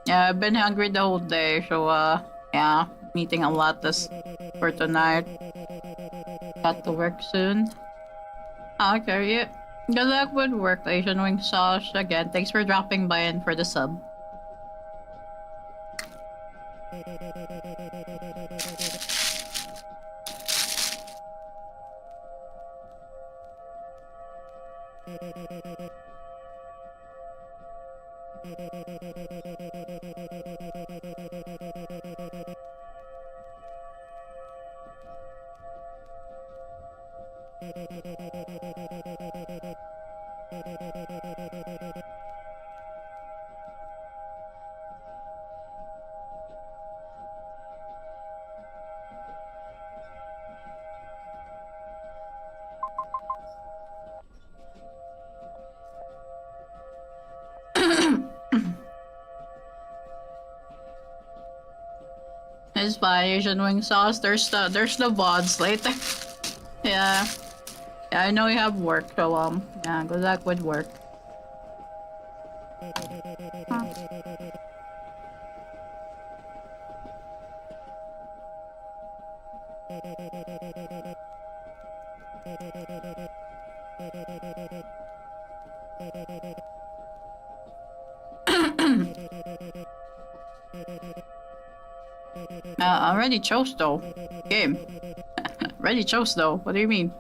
Yeah, I've been hungry the whole day, so yeah, I'm eating a lot for tonight. Got to work soon. Okay, yeah. Good luck with work, Asian wing sauce. Again, thanks for dropping by and for the sub. It's fine, Asian wing sauce. There's the VODs later. Yeah. Yeah, I know you have work, so yeah, good luck with work. I already chose though. Game. Already chose though. What do you mean?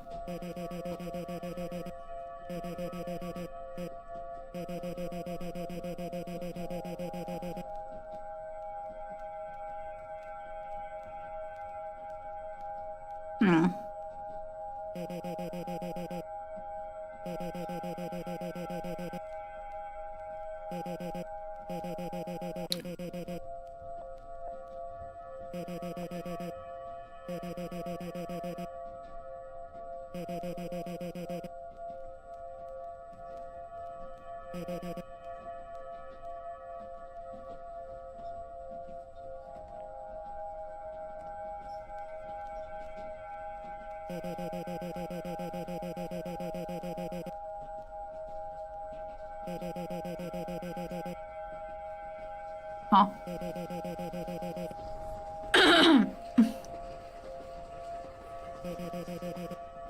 Huh.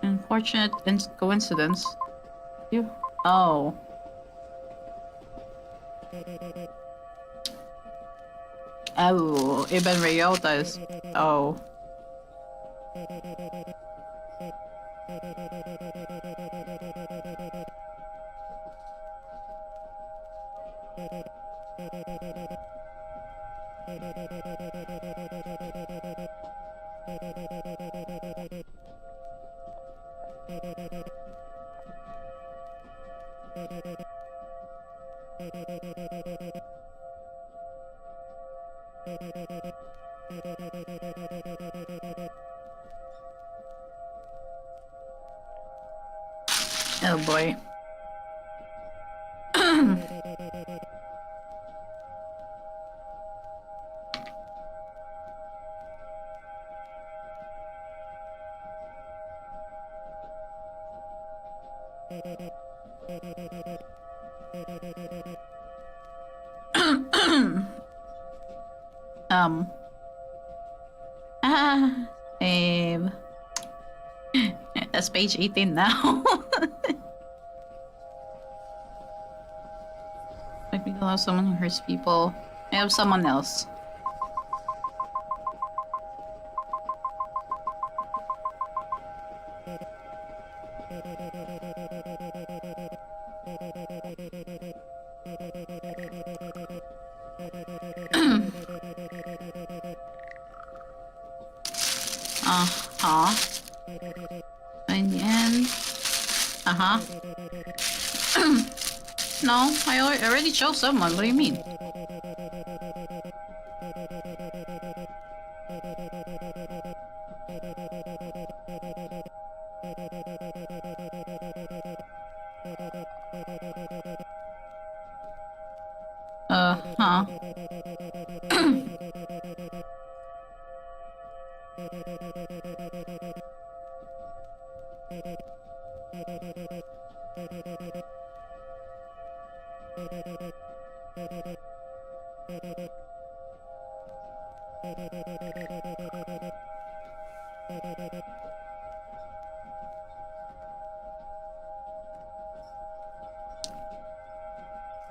Unfortunate coincidence. You? Oh. Oh, Ibn Ryota is... Oh. Oh boy. Babe. That's page 18 now. Like we have someone who hurts people. I have someone else. In the end. No, I already chose someone. What do you mean?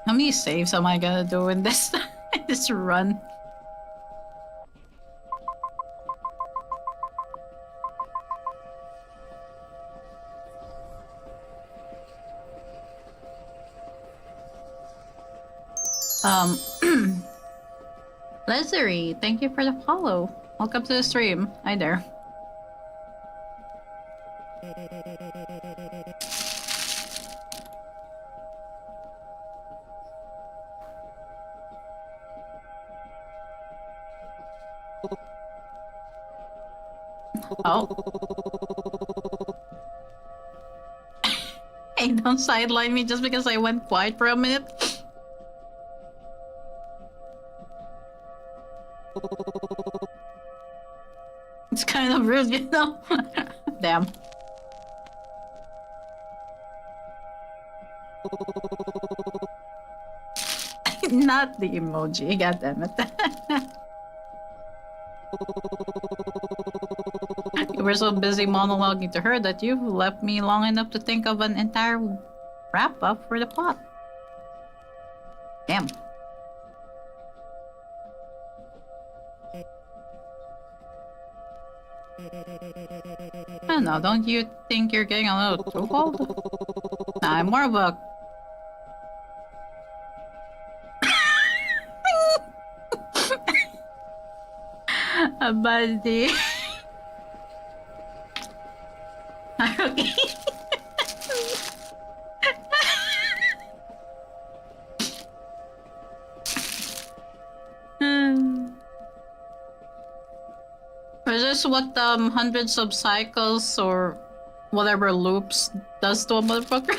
How many saves am I gonna do in this this run? Lezery, thank you for the follow. Welcome to the stream. Hi there. Oh. Hey, don't sideline me just because I went quiet for a minute. It's kind of rude, you know? Damn. Not the emoji, goddammit. You were so busy monologuing to her that you left me long enough to think of an entire wrap-up for the plot. Damn. I don't know, don't you think you're getting a little too old? Nah, I'm more of a... a buddy. Okay. Is this what hundreds of cycles or whatever loops does to a motherfucker?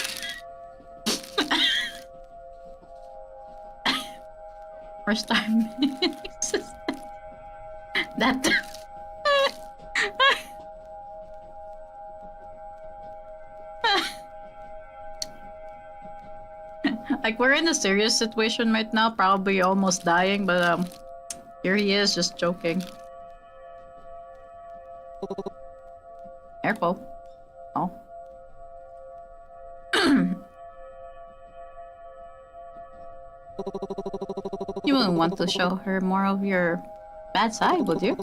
First time. That. Like, we're in a serious situation right now, probably almost dying, but here he is, just joking. Careful. Oh. You wouldn't want to show her more of your bad side, would you?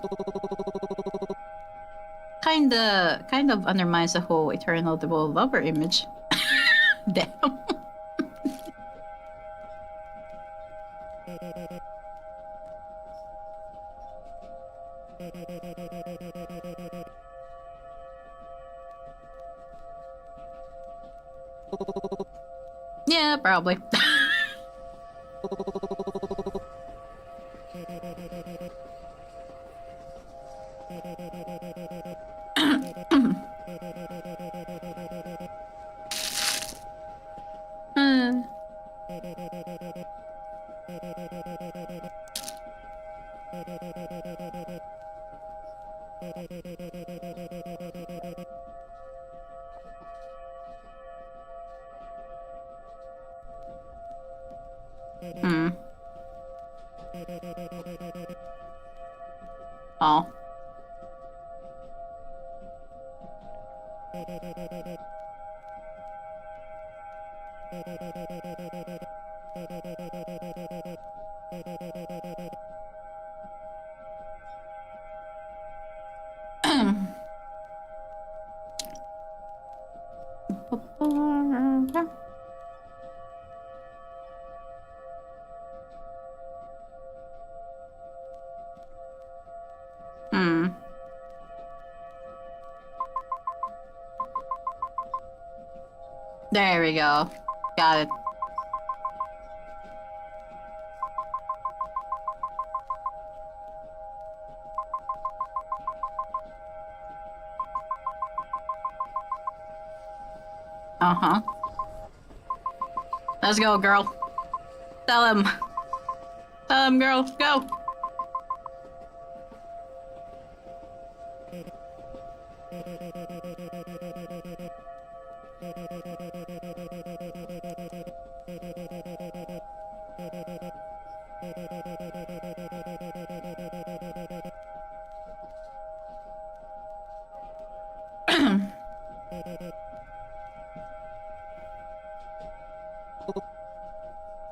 Kind of undermines the whole eternal double lover image. Damn. Yeah, probably. Oh. There we go. Got it. Uh-huh. Let's go, girl. Tell him. Tell him, girl. Go.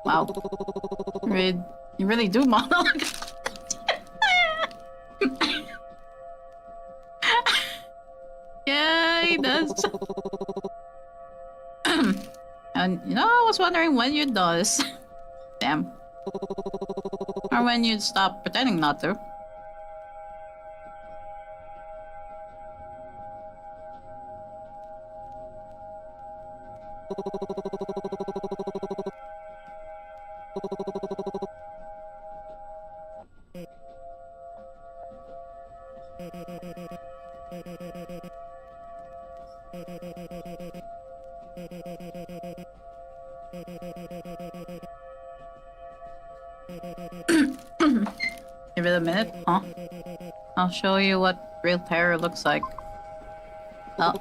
Wow. You really do monologue. Yeah, he does. And you know, I was wondering when you'd notice. Damn. Or when you'd stop pretending not to. Give it a minute, huh? I'll show you what real terror looks like. Oh.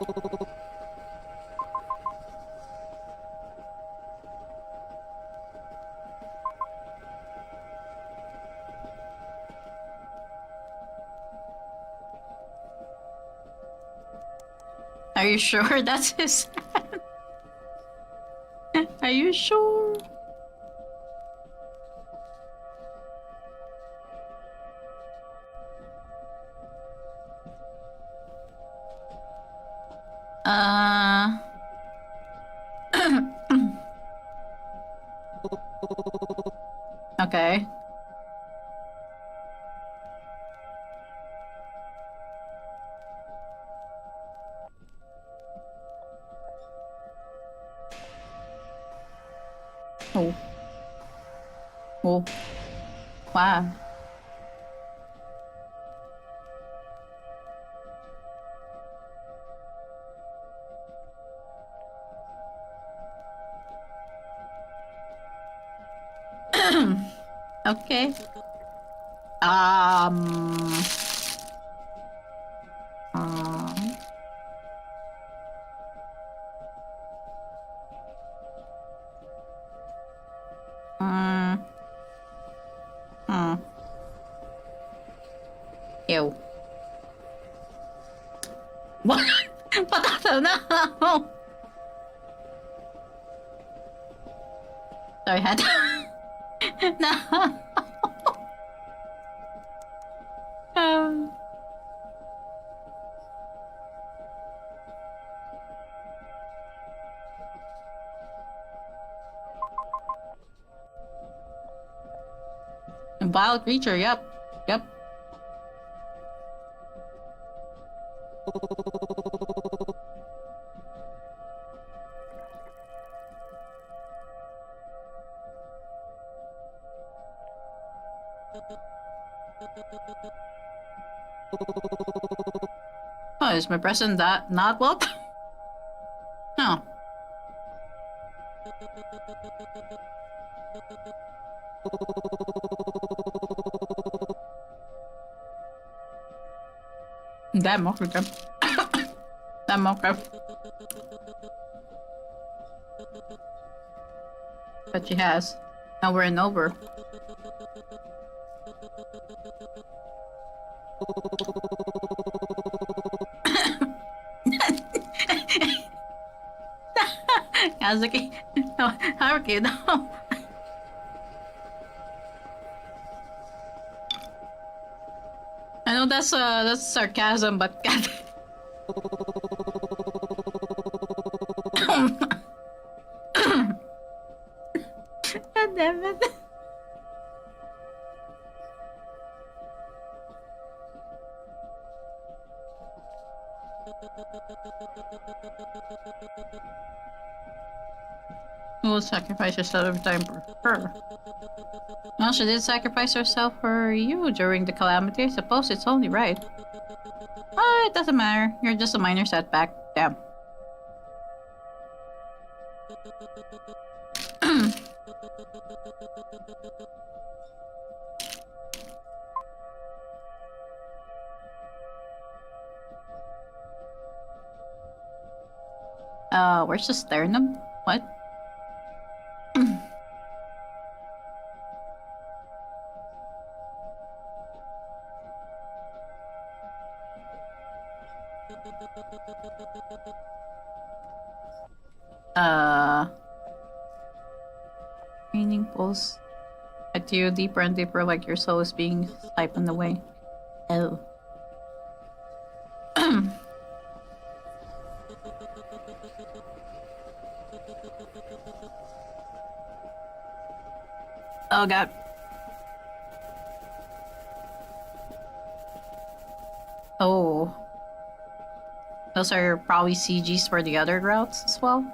Are you sure that's his hand? Are you sure? Okay. Oh. Oh. Wow. Okay. Um, Hmm. Ew. What? Potato, no! Sorry, had to... No! Um, a wild creature, yep. Yep. Oh, is my present that not welcome? No. Damn, okay. Damn, okay. But she has. Over and over. Kazuki. No, Haruki, no. I know that's sarcasm, but God. God damn it. Who will sacrifice yourself every time for her? Well, she did sacrifice herself for you during the calamity. I suppose it's only right. Oh, it doesn't matter. You're just a minor setback. Damn. Where's the sternum? What? Meaning pulls at you deeper and deeper, like your soul is being siphoned away. Oh. Oh god. Oh. Those are probably CGs for the other routes as well.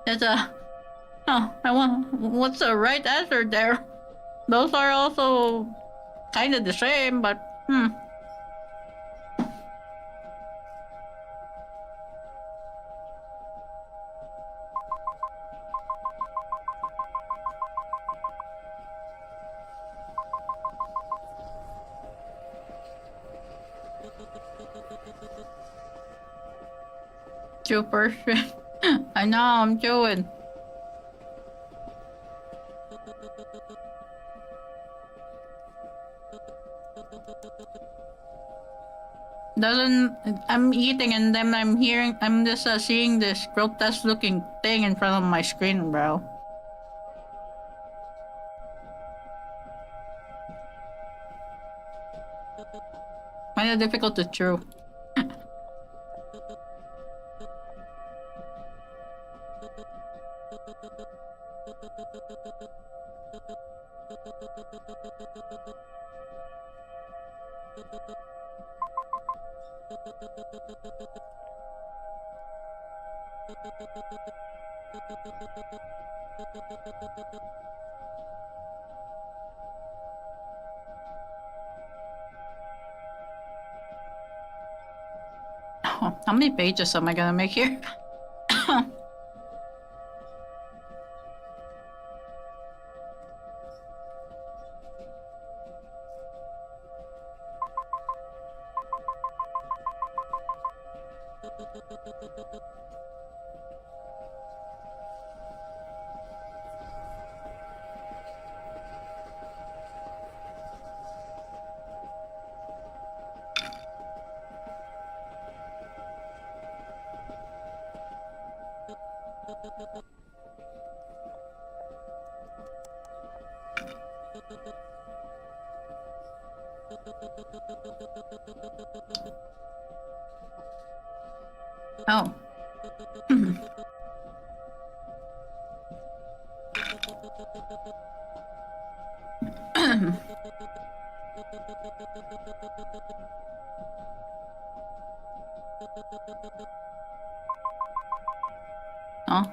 There's a... Oh, I want... What's the right answer there? Those are also kind of the same, but... Super shit. I know, I'm chewing. I'm eating and then I'm just seeing this grotesque looking thing in front of my screen, bro. Kind of difficult to chew. Oh, how many pages am I gonna make here? Oh. Oh.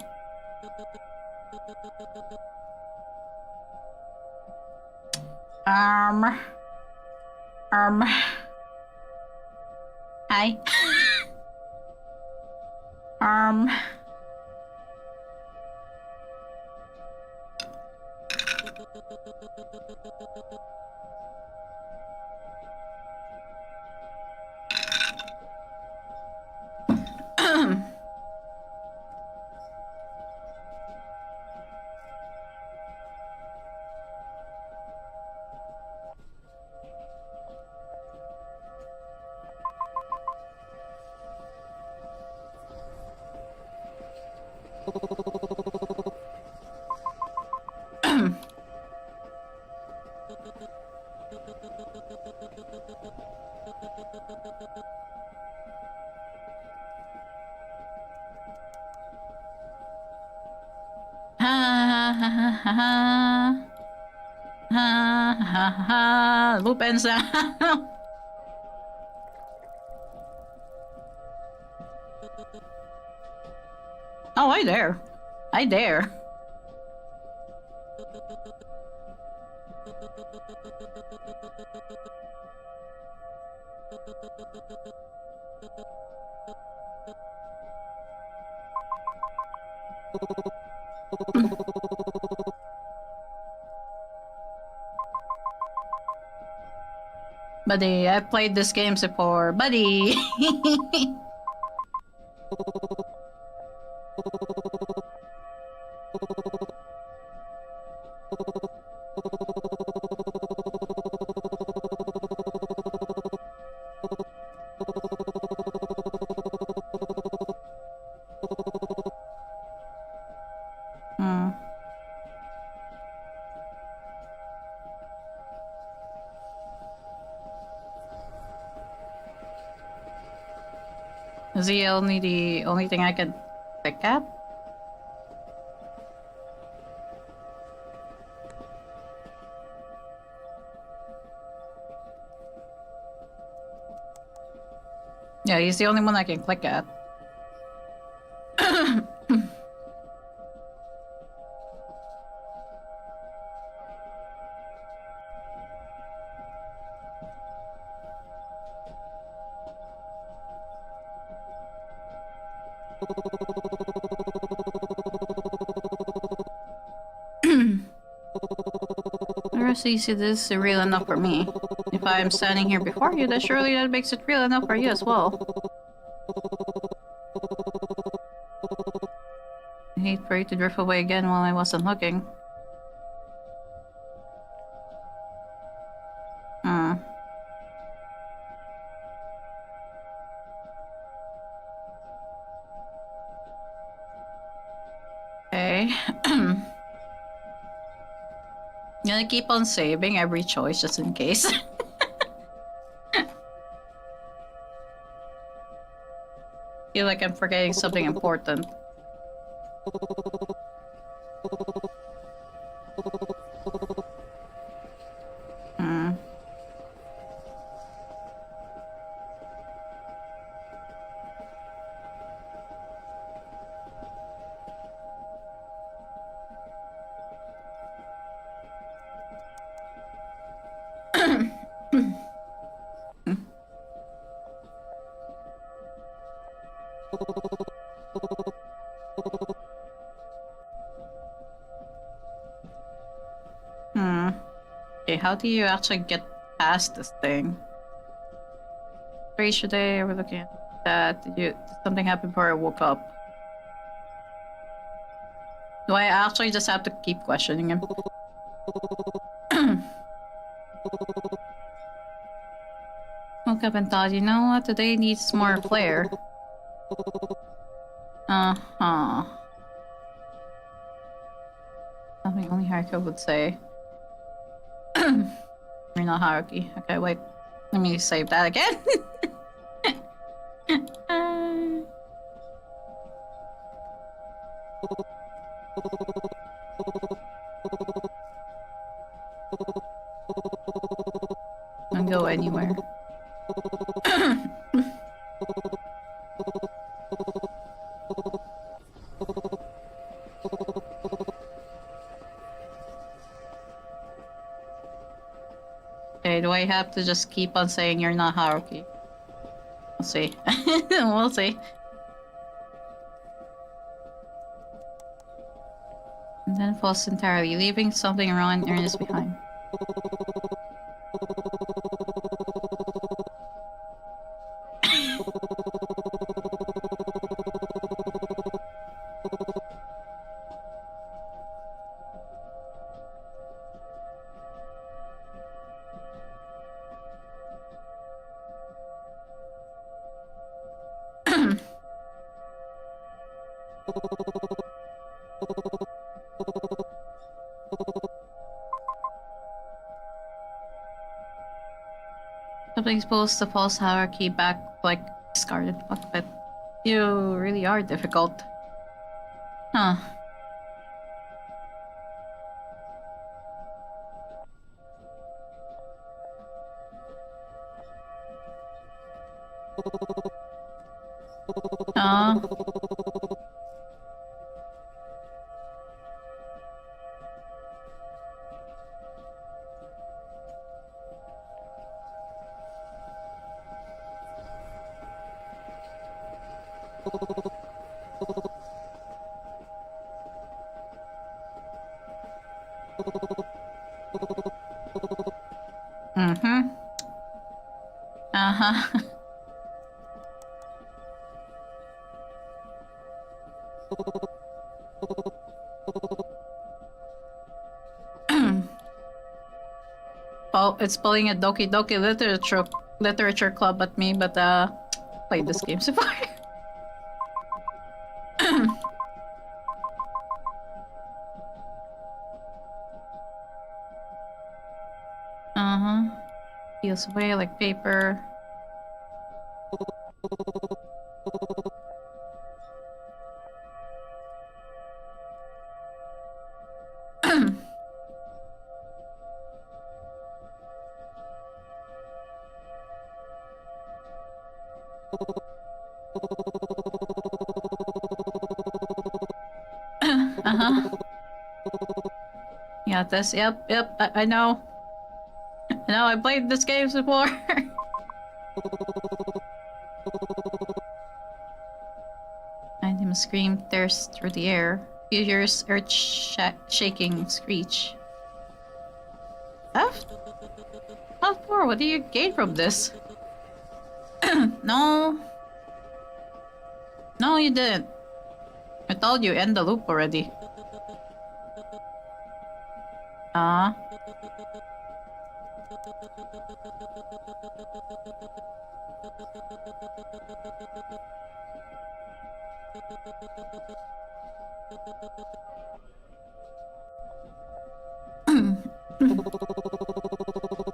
Hi. Loop ends now. Oh, I dare. I dare. Buddy, I've played this game before. Buddy! Is he only the only thing I can pick at? Yeah, he's the only one I can click at. This is real enough for me. If I am standing here before you, then surely that makes it real enough for you as well. I hate for you to drift away again while I wasn't looking. Okay. I'm gonna keep on saving every choice just in case. Feel like I'm forgetting something important. Hmm. Okay, how do you actually get past this thing? Today we're looking at that. Did something happen before I woke up? Do I actually just have to keep questioning him? Woke up and thought, you know what, today needs more flair. Uh-huh. Something only Haruka would say. You're not hierarchy. Okay, wait. Let me save that again. Don't go anywhere. Okay, do I have to just keep on saying you're not hierarchy? We'll see. We'll see. And then falls entirely, leaving something wrong and earnest behind. Something's supposed to false hierarchy back like discarded. Fuck, but you really are difficult. Huh. Mm-hmm. Uh-huh. Well, it's pulling a Doki Doki literature club at me, but played this game so far. Uh-huh. Feels away like paper. Uh-huh. Yeah, this. Yep. I know. I know. I played this game before. And him scream thirst through the air. You hear earth shaking screech. F? What for? What do you gain from this? No. No, you didn't. I told you, end the loop already.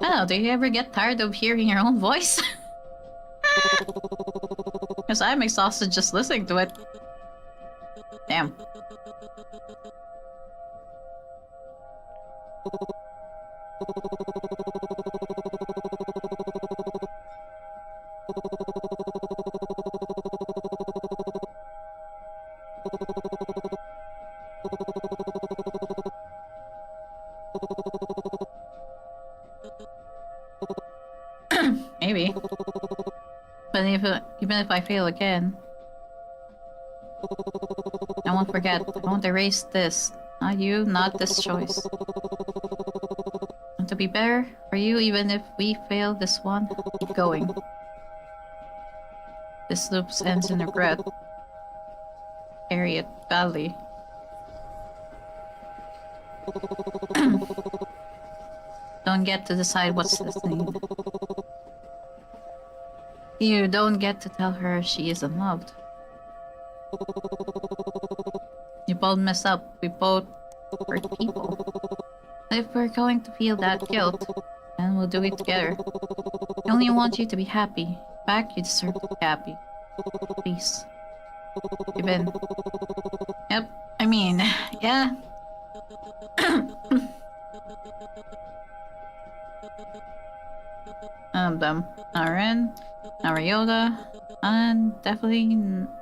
Oh, do you ever get tired of hearing your own voice? Because I'm exhausted just listening to it. Damn. Maybe. But even if I fail again, I won't forget. I won't erase this. Not you, not this choice. Want to be better for you even if we fail this one? Keep going. This loop ends in regret. Carry it badly. Don't get to decide what's listening. You don't get to tell her she is unloved. You both mess up. We both hurt people. If we're going to feel that guilt, then we'll do it together. I only want you to be happy. In fact, you deserve to be happy. Please. Give in. Yep. I mean, yeah. Them. Naren, Narayota, and definitely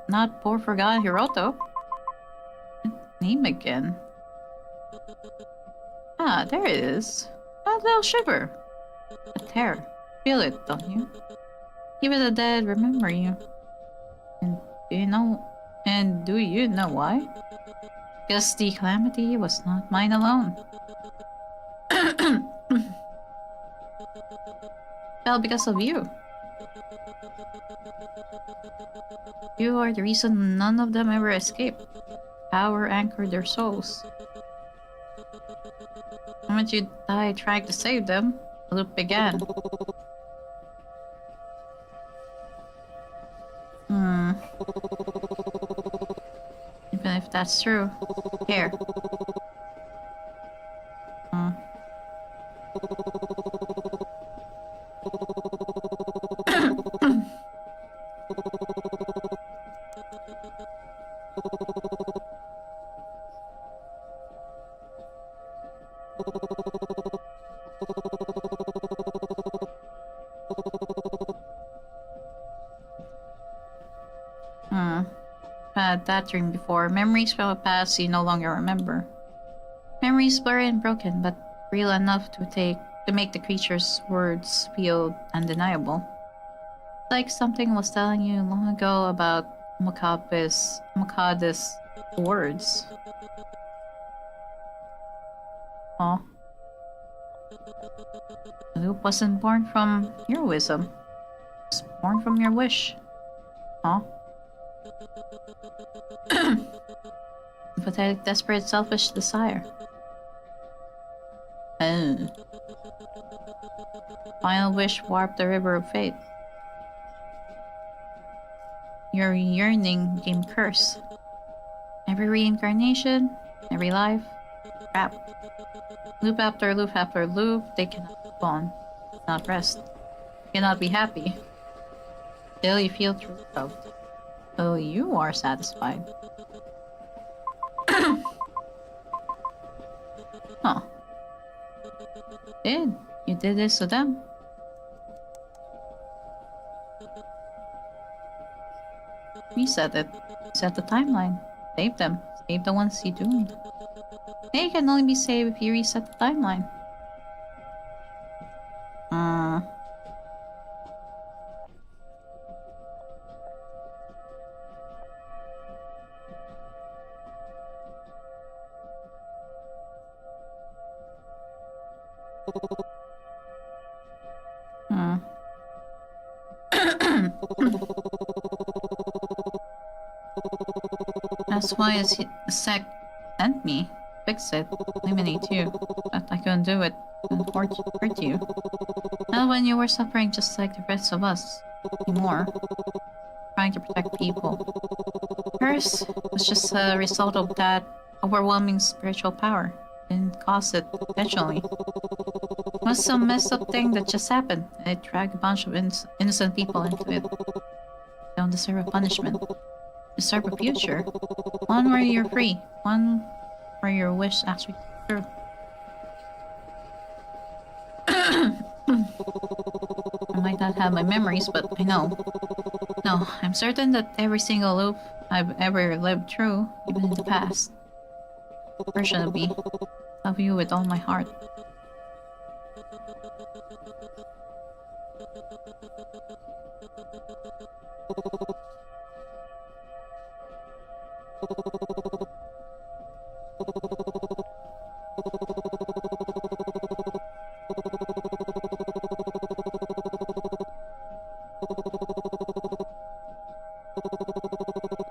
not poor forgotten Hiroto. Name again. Ah, there it is. That little shiver. A terror. Feel it, don't you? Even the dead remember you. And do you know why? Because the calamity was not mine alone. Fell because of you. You are the reason none of them ever escaped. Power anchored their souls. The moment you died trying to save them, the loop began. Even if that's true. Here. Had that dream before. Memories from a past you no longer remember. Memories blurry and broken, but real enough to make the creature's words feel undeniable. Like something was telling you long ago about Makade's words. Oh. The loop wasn't born from heroism. It was born from your wish. Oh. Pathetic, desperate, selfish desire. Final wish warped the river of fate. Your yearning became curse. Every reincarnation, every life, trap. Loop after loop after loop, they cannot move on, cannot rest, cannot be happy. Still you feel true love. So you are satisfied. Huh. You did this to them? Reset it. Set the timeline. Save them. Save the ones you doomed. They can only be saved if you reset the timeline. That's why Sec sent me. Fix it. Eliminate you. But I couldn't do it. Couldn't hurt you. Not when you were suffering just like the rest of us. Anymore. Trying to protect people. Curse was just a result of that overwhelming spiritual power. Didn't cause it intentionally. It was some messed up thing that just happened, and it dragged a bunch of innocent people into it. They don't deserve a punishment. Deserve a future. One where you're free. One where your wish actually comes true. have my memories, but I know. No, I'm certain that every single loop I've ever lived through, even in the past, version of me, love you with all my heart.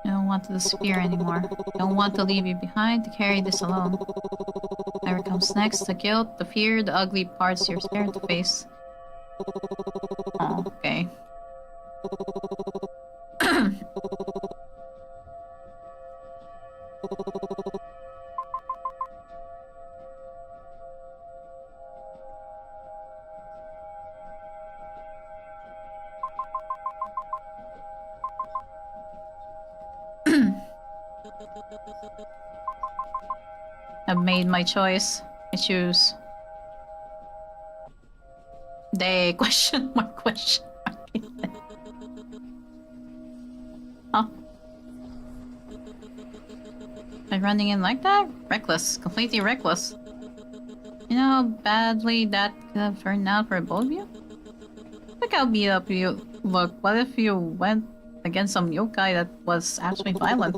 I don't want to disappear anymore. I don't want to leave you behind to carry this alone. Whatever comes next, the guilt, the fear, the ugly parts you're scared to face. Oh, okay. I've made my choice. I choose. They question mark question mark. Huh? By running in like that? Reckless. Completely reckless. You know how badly that could have turned out for both of you? Look how beat up you look. What if you went against some yokai that was actually violent?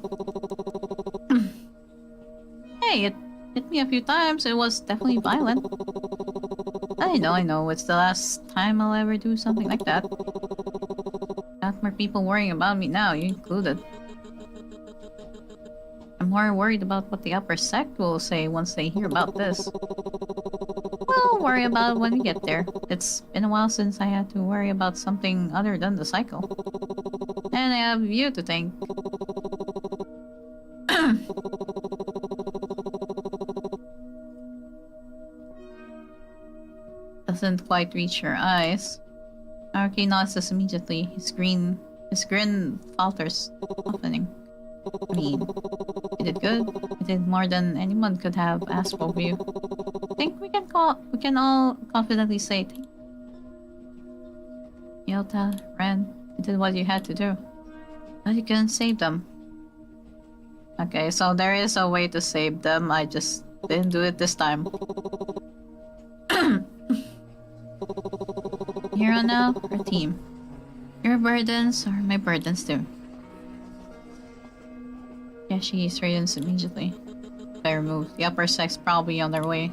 Hey, it hit me a few times. It was definitely violent. I know. It's the last time I'll ever do something like that. Got more people worrying about me now, you included. I'm more worried about what the upper sect will say once they hear about this. We'll worry about it when we get there. It's been a while since I had to worry about something other than the cycle. And I have you to thank. Doesn't quite reach your eyes. Naruki nods this immediately. His grin falters, softening. I mean, you did good. You did more than anyone could have asked of you. I think we can all confidently say thank you. Yota, Ren, you did what you had to do. But you couldn't save them. Okay, so there is a way to save them. I just didn't do it this time. Here on out, our team. Your burdens are my burdens too. Yeah, she straightens immediately. I removed. The upper sect's probably on their way.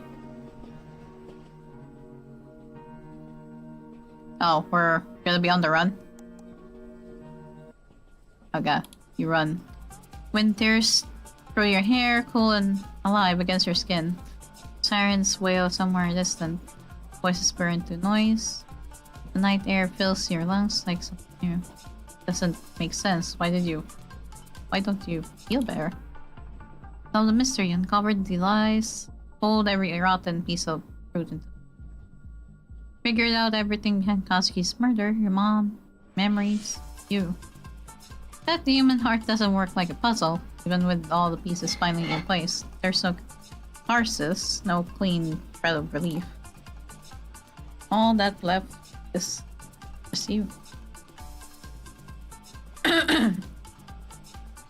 Oh, we're gonna be on the run? Okay, you run. Wind tears through your hair, cool and alive against your skin. Sirens wail somewhere distant. Voices burn into noise. The night air fills your lungs like something new. Doesn't make sense. Why don't you feel better? Solve the mystery, uncovered the lies, told every rotten piece of fruit into. Figured out everything behind Kazuki's murder, your mom, memories, you. That the human heart doesn't work like a puzzle, even with all the pieces finally in place. There's no catharsis, no clean thread of relief. All that left is just you.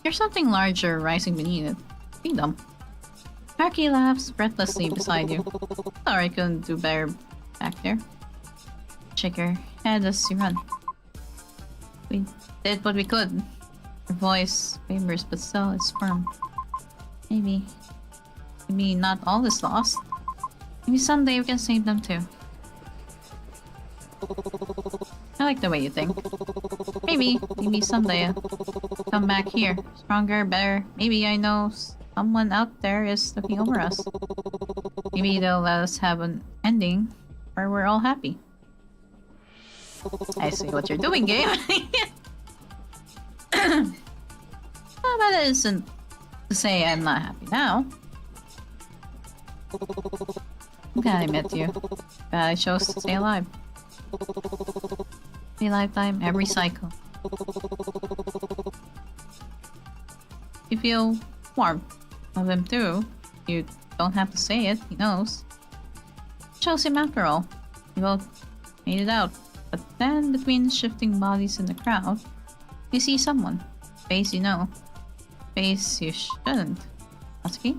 There's something larger rising beneath it. Freedom. Haruki laughs breathlessly beside you. Sorry I couldn't do better back there. Shake your head as you run. We did what we could. Your voice wavers, but still it's firm. Maybe not all is lost. Maybe someday we can save them too. I like the way you think. Maybe someday I'll come back here. Stronger, better. Maybe I know someone out there is looking over us. Maybe they'll let us have an ending where we're all happy. I see what you're doing, game. But it isn't to say I'm not happy now. I'm glad I met you. Glad I chose to stay alive. Every lifetime, every cycle. You feel warm of him too. You don't have to say it, he knows. Chose him after all. You both made it out, But then, between shifting bodies in the crowd, you see someone. Face you know. Face you shouldn't. Husky?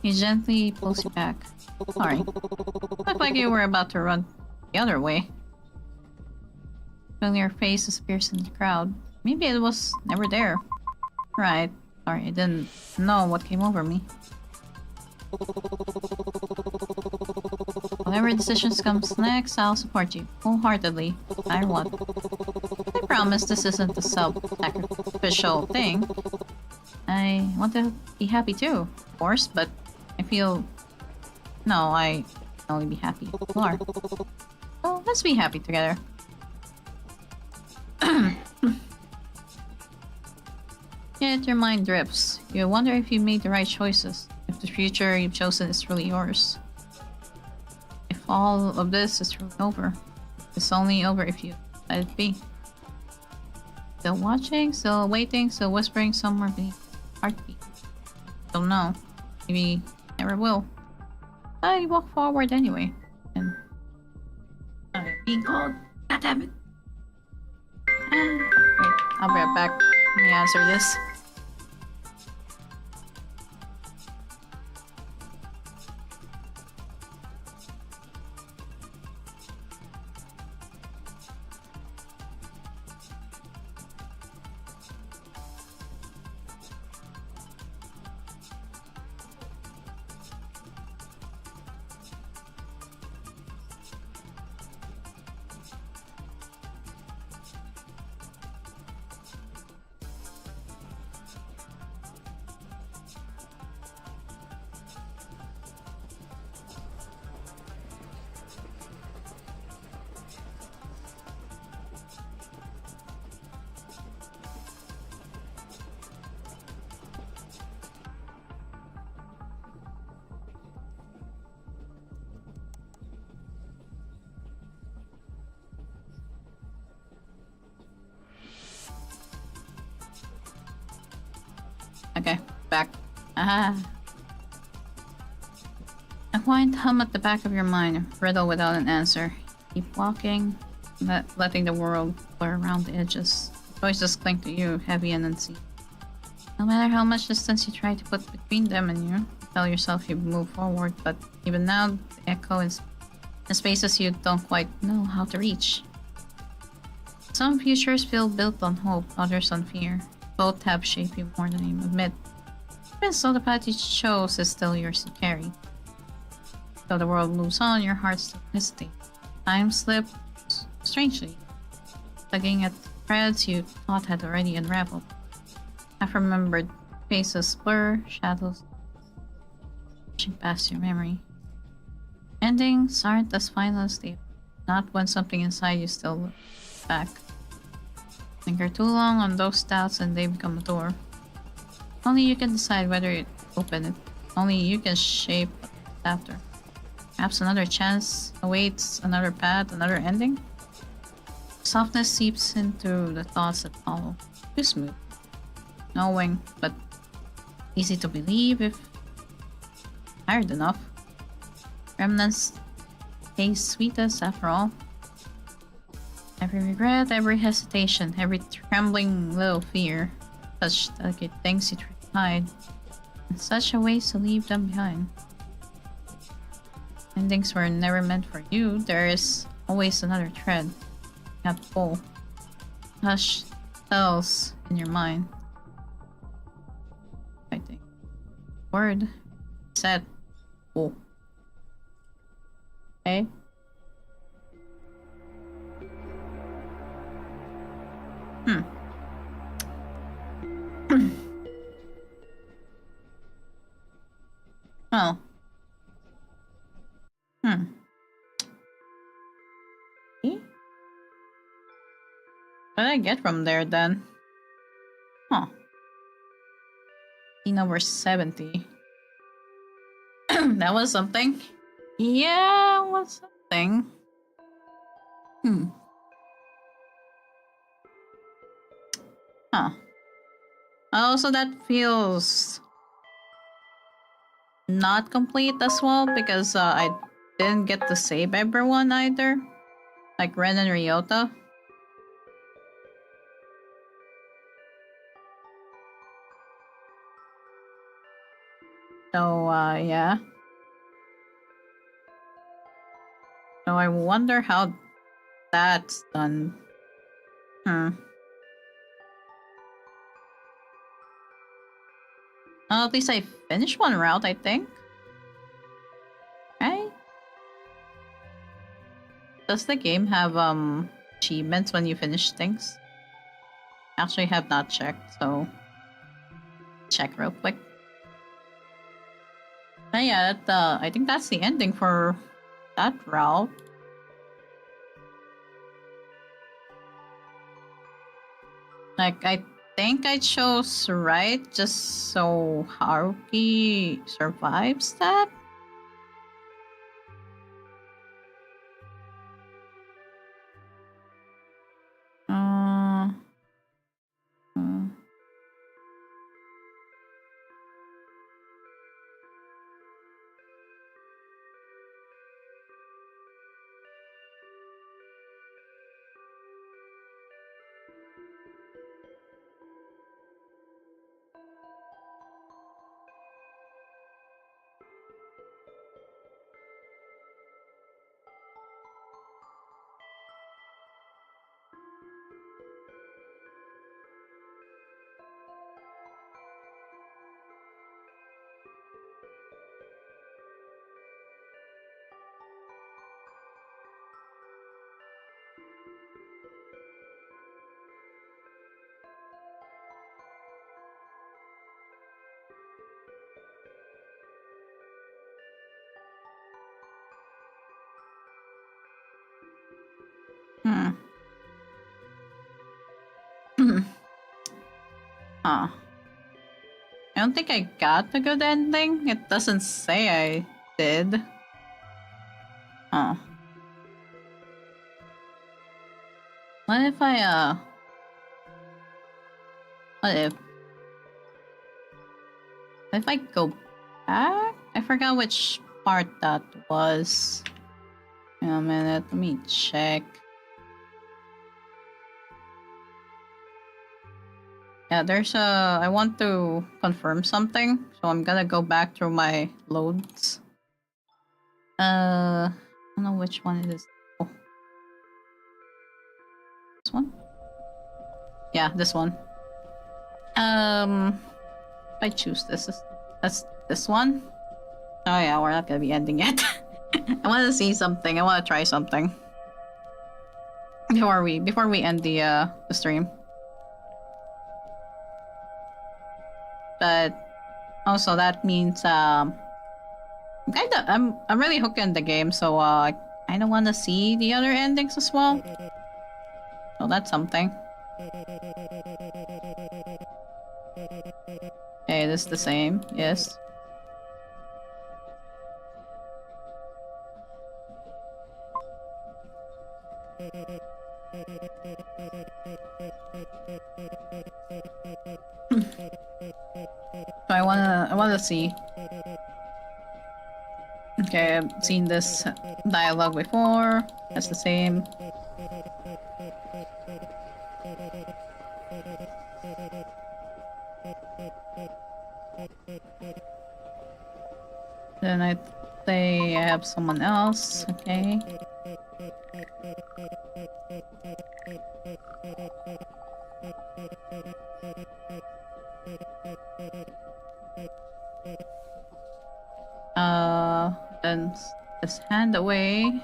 He gently pulls you back. Sorry. Looked like you were about to run the other way. Familiar face disappears in the crowd. Maybe it was never there. Right. Sorry, I didn't know what came over me. Whatever decisions comes next, I'll support you wholeheartedly, no matter what. I promise this isn't a self-sacrificial thing. I want to be happy too, of course, but I feel... No, I can only be happy if you are. So let's be happy together. Yet your mind drifts. You wonder if you made the right choices. If the future you've chosen is really yours. If all of this is really over. It's only over if you let it be. Still watching, still waiting, still whispering somewhere beneath your heartbeat. Don't know. Maybe never will. But you walk forward anyway. And I'm being called. God damn it. Wait, I'll be right back. Let me answer this. Okay, back. Ah. A quiet hum at the back of your mind, riddle without an answer. Keep walking, letting the world blur around the edges. Choices cling to you, heavy and unseen. No matter how much distance you try to put between them and you tell yourself you move forward, but even now, the echo is in spaces you don't quite know how to reach. Some futures feel built on hope, others on fear. Both have shaped you more than you admit. Even so, the path you chose is still yours to carry. Though the world moves on, your heart still hesitates. Time slips strangely, tugging at threads you thought had already unraveled. Half-remembered faces blur, shadows pushing past your memory. Endings aren't as final as they are, not when something inside you still looks back. Linger too long on those doubts and they become a door. Only you can decide whether to open it. Only you can shape what's after. Perhaps another chance awaits, another path, another ending. Softness seeps into the thoughts that follow. Too smooth. Knowing, but easy to believe if tired enough. Remnants taste sweetest after all. Every regret, every hesitation, every trembling little fear, such delicate things you try to hide, in such a way to leave them behind. Endings were never meant for you. There is always another thread, not pull. Hush tells in your mind. I think. Word. Set. Pull. Okay. Oh. See? What did I get from there then? Huh. Number 70. That was something. Yeah, it was something. Huh. Also, that feels not complete as well because I didn't get to save everyone either. Like Ren and Ryota. So, yeah. So I wonder how that's done. At least I finished one route, I think. Right? Does the game have achievements when you finish things? Actually have not checked, so check real quick. But yeah, I think that's the ending for that route. Like, I think I chose right just so Haruki survives that. Huh. I don't think I got the good ending. It doesn't say I did. Oh. What if I, What if I go back? I forgot which part that was. Wait a minute, let me check. Yeah, I want to confirm something, so I'm gonna go back through my loads. I don't know which one it is. Oh. This one? Yeah, this one. If I choose this, that's this one. Oh yeah, we're not gonna be ending yet. I want to see something. I want to try something before we end the stream. But also that means I'm really hooked in the game, so I kind of want to see the other endings as well. So that's something. Okay, it is the same. Yes. So I wanna see. Okay, I've seen this dialogue before. That's the same. Then I say I have someone else. Okay. Then just hand away.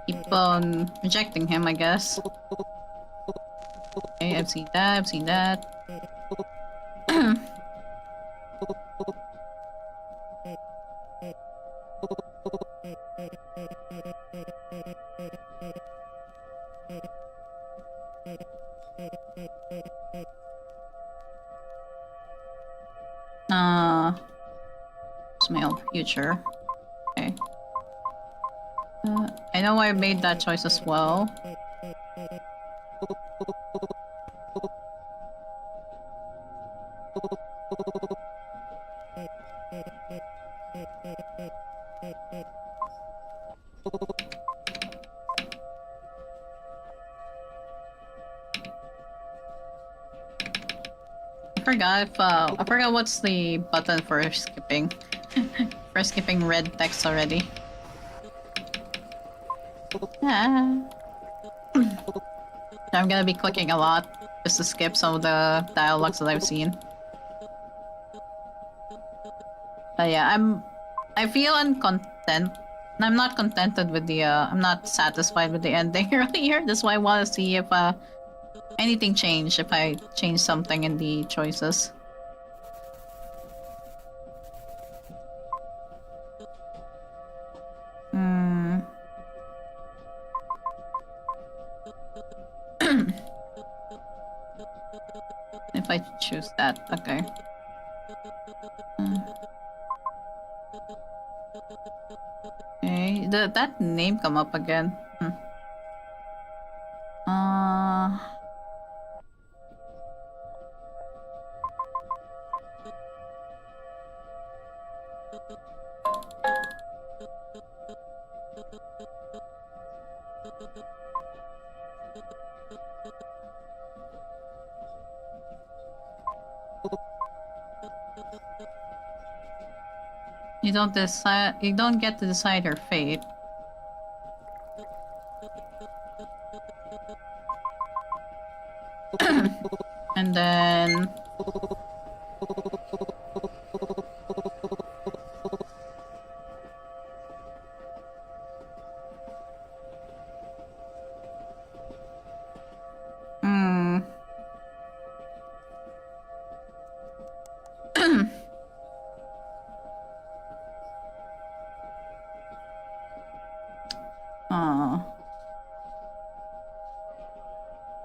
Keep on rejecting him, I guess. Okay, I've seen that, I've seen that. It's my own future. Okay. I know I made that choice as well. forgot if I forgot what's the button for skipping. For skipping red text already. Ah. I'm gonna be clicking a lot just to skip some of the dialogues that I've seen. But yeah, I feel uncontent. I'm not contented with the I'm not satisfied with the ending earlier. That's why I want to see if anything changed, if I change something in the choices. If I choose that, okay. Okay, that name come up again. You don't decide. You don't get to decide her fate. And then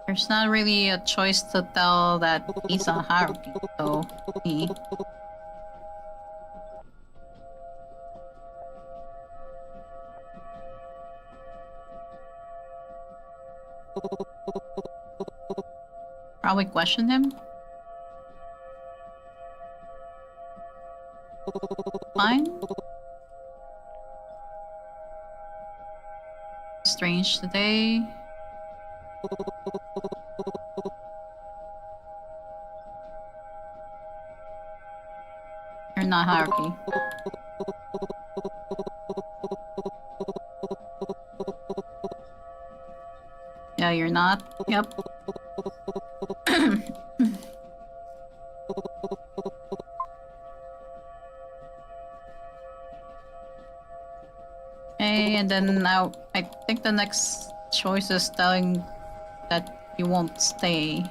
there's not really a choice to tell that he's a Haruki, so me. Probably question him. Fine. Strange today. You're not Haruki. Yeah, you're not. Yep. Okay, and then now I think the next choice is telling that you won't stay.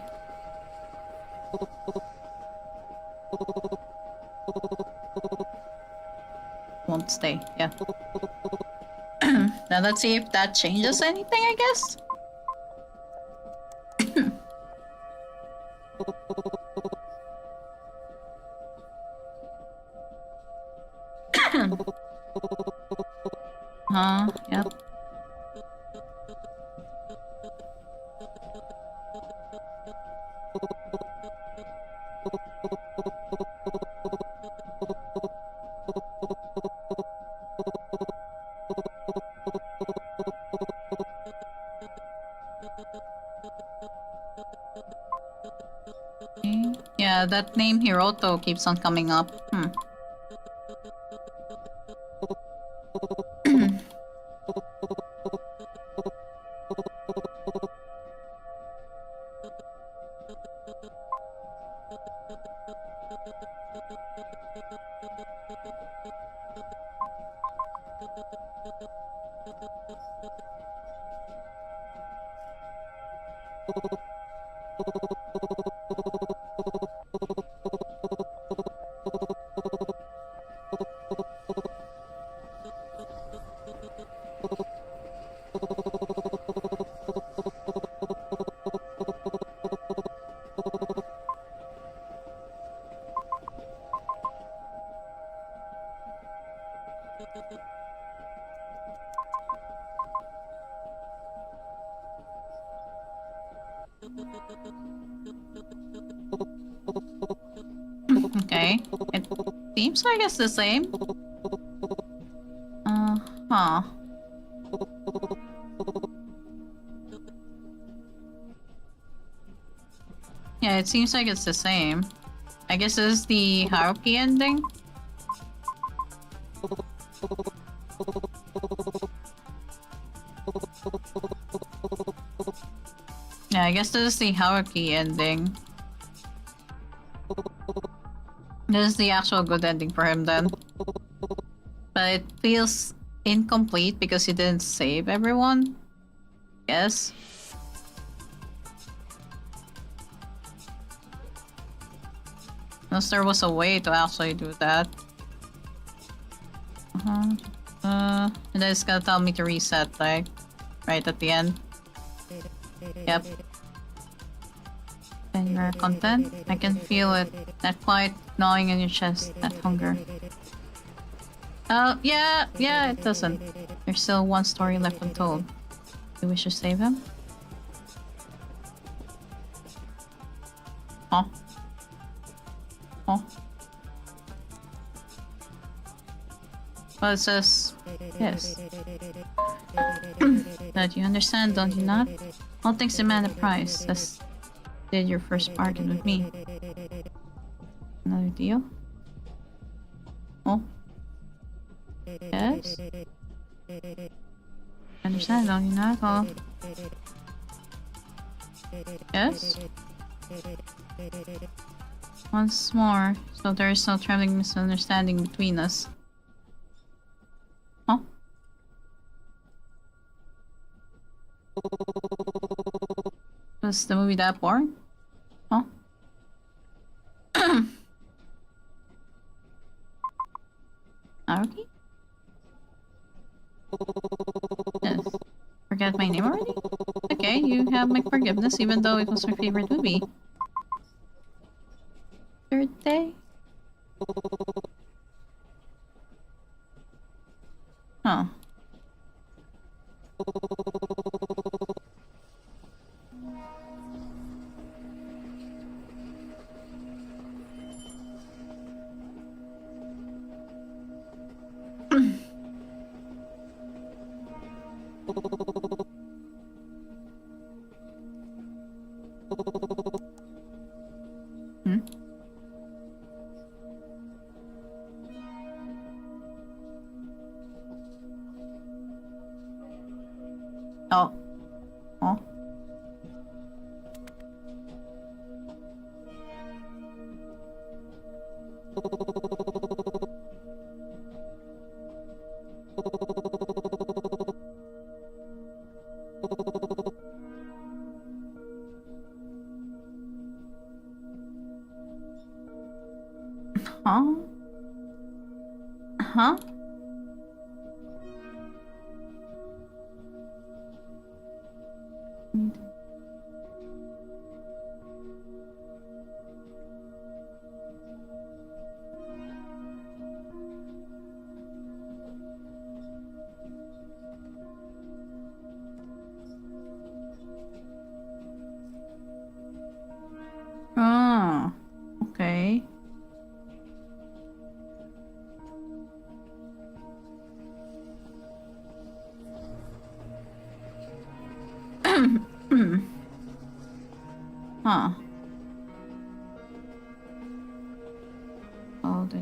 Won't stay, yeah. Now let's see if that changes anything, I guess. Yep. Yeah, that name Hiroto keeps on coming up. Okay. It seems like it's the same. Huh. Yeah, it seems like it's the same. I guess this is the Haruki ending. Yeah, I guess this is the Haruki ending. This is the actual good ending for him then. But it feels incomplete because he didn't save everyone. Yes. Unless there was a way to actually do that. And then it's gonna tell me to reset, like, right at the end. Yep. And you're content? I can feel it. That quiet gnawing in your chest. That hunger. Yeah, it doesn't. There's still one story left untold. You wish to save him? Huh? Huh? Well, it says yes. That you understand, don't you not? All things demand a price. As did your first bargain with me. Another deal? Oh? Yes? Understand, don't you not? Oh. Yes? Once more, so there is no troubling misunderstanding between us. Huh? Was the movie that boring? Huh? Naruki? Yes. Forget my name already? Okay, you have my forgiveness even though it was my favorite movie. Third day? Huh. Hmm? Oh. Oh. Huh? Huh? Oh. Okay. Huh. Oh, the...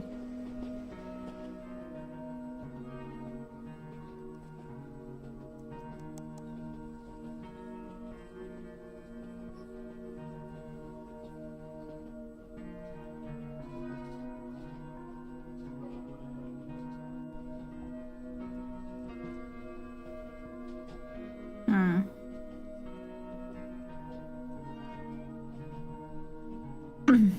Hmm. Can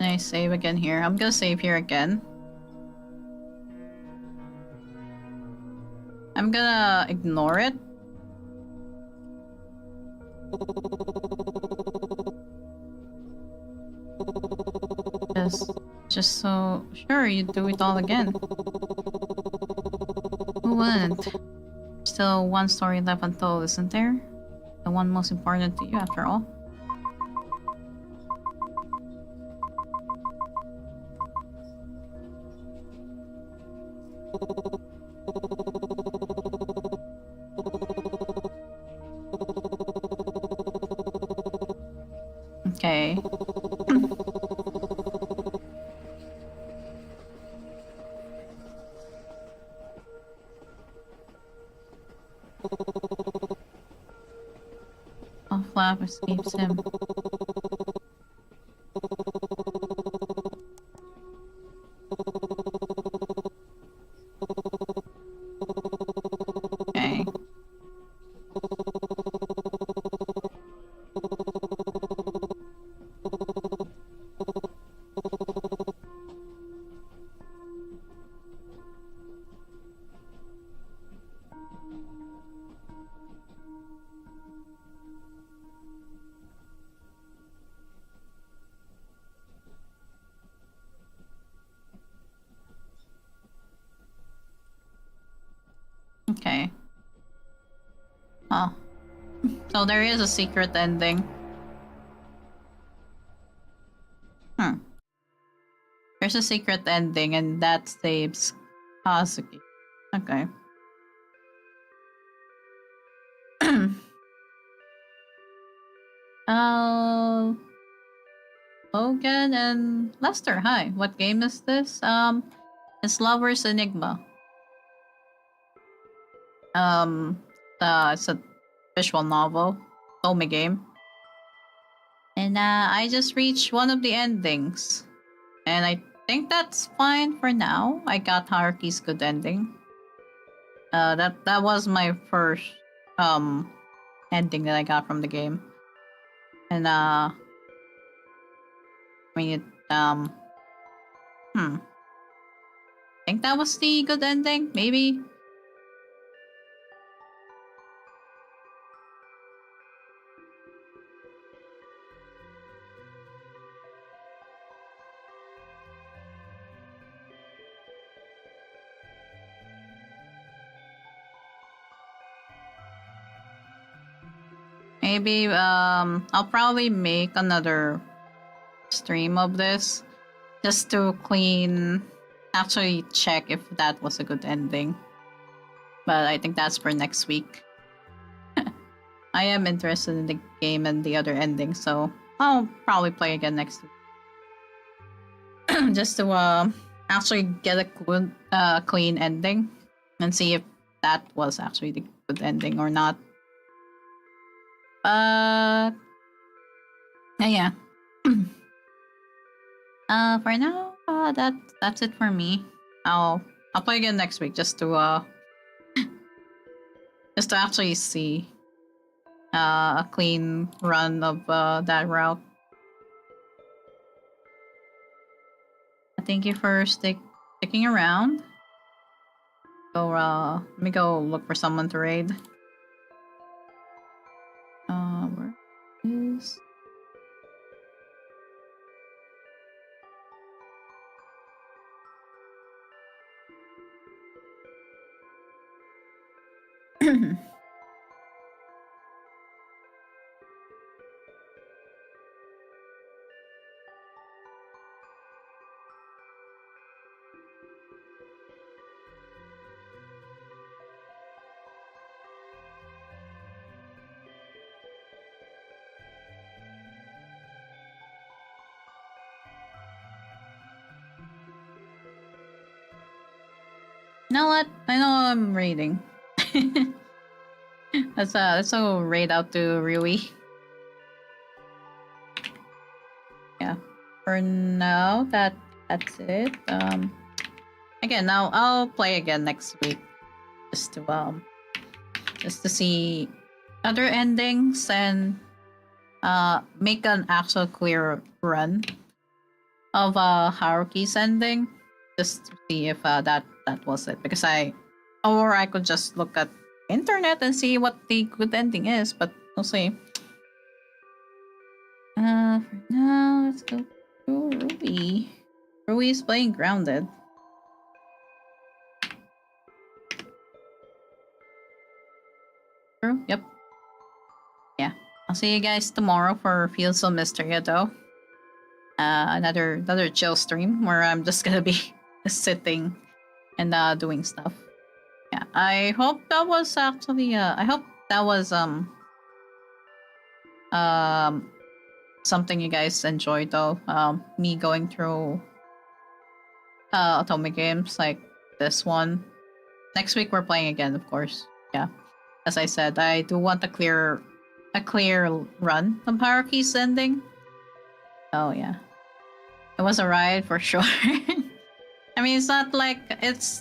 I save again here? I'm gonna save here again. I'm gonna ignore it. Just so sure you do it all again. Who wouldn't? Still one story left untold, isn't there? The one most important to you, after all. Okay. Oh, Flap escapes him. Okay. Okay. Oh. So there is a secret ending. There's a secret ending and that saves Kazuki. Okay. Logan and Lester, hi. What game is this? It's Lover's Enigma. It's a visual novel, otome game. And I just reached one of the endings. And I think that's fine for now. I got Haruki's good ending. That was my first ending that I got from the game. And I mean I think that was the good ending, maybe. Maybe I'll probably make another stream of this just to actually check if that was a good ending. But I think that's for next week. I am interested in the game and the other ending, so I'll probably play again next week. Just to actually get a clean ending and see if that was actually the good ending or not. But yeah. For now, that's it for me. I'll play again next week just to actually see a clean run of that route. Thank you for sticking around. So let me go look for someone to raid. Where is? You know what? I know I'm raiding. Let's go raid out to Rui. Yeah. For now, that's it. Again, now I'll play again next week, just to see other endings and make an actual clear run of Haruki's ending, just to see if that was it. Because I could just look at internet and see what the good ending is, but we'll see. For now, let's go to Ruby. Ruby's playing Grounded. True? Yep. Yeah. I'll see you guys tomorrow for Feel So Mystery though. Another chill stream where I'm just gonna be sitting and doing stuff. Yeah. I hope that was actually something you guys enjoy though. Me going through otome games like this one. Next week we're playing again, of course. Yeah. As I said, I do want a clear run of Haruki's ending. Oh yeah. It was a ride for sure. I mean, it's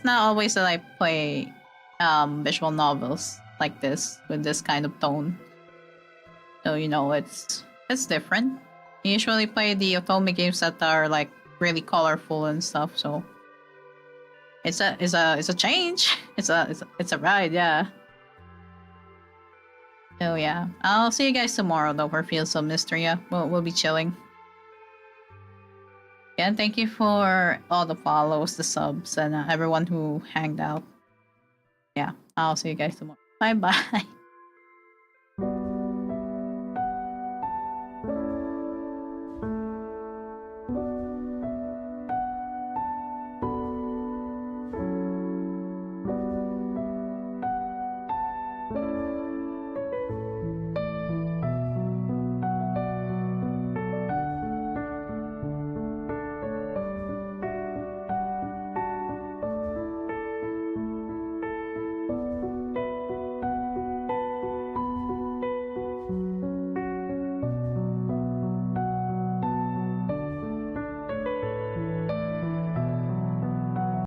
not always that I play visual novels like this with this kind of tone. So you know, it's different. I usually play the otome games that are like really colorful and stuff. So it's a change. It's a ride, yeah. So yeah, I'll see you guys tomorrow though for Fields of Mystery. Yeah, we'll be chilling. Yeah, and thank you for all the follows, the subs, and everyone who hanged out. Yeah, I'll see you guys tomorrow. Bye bye.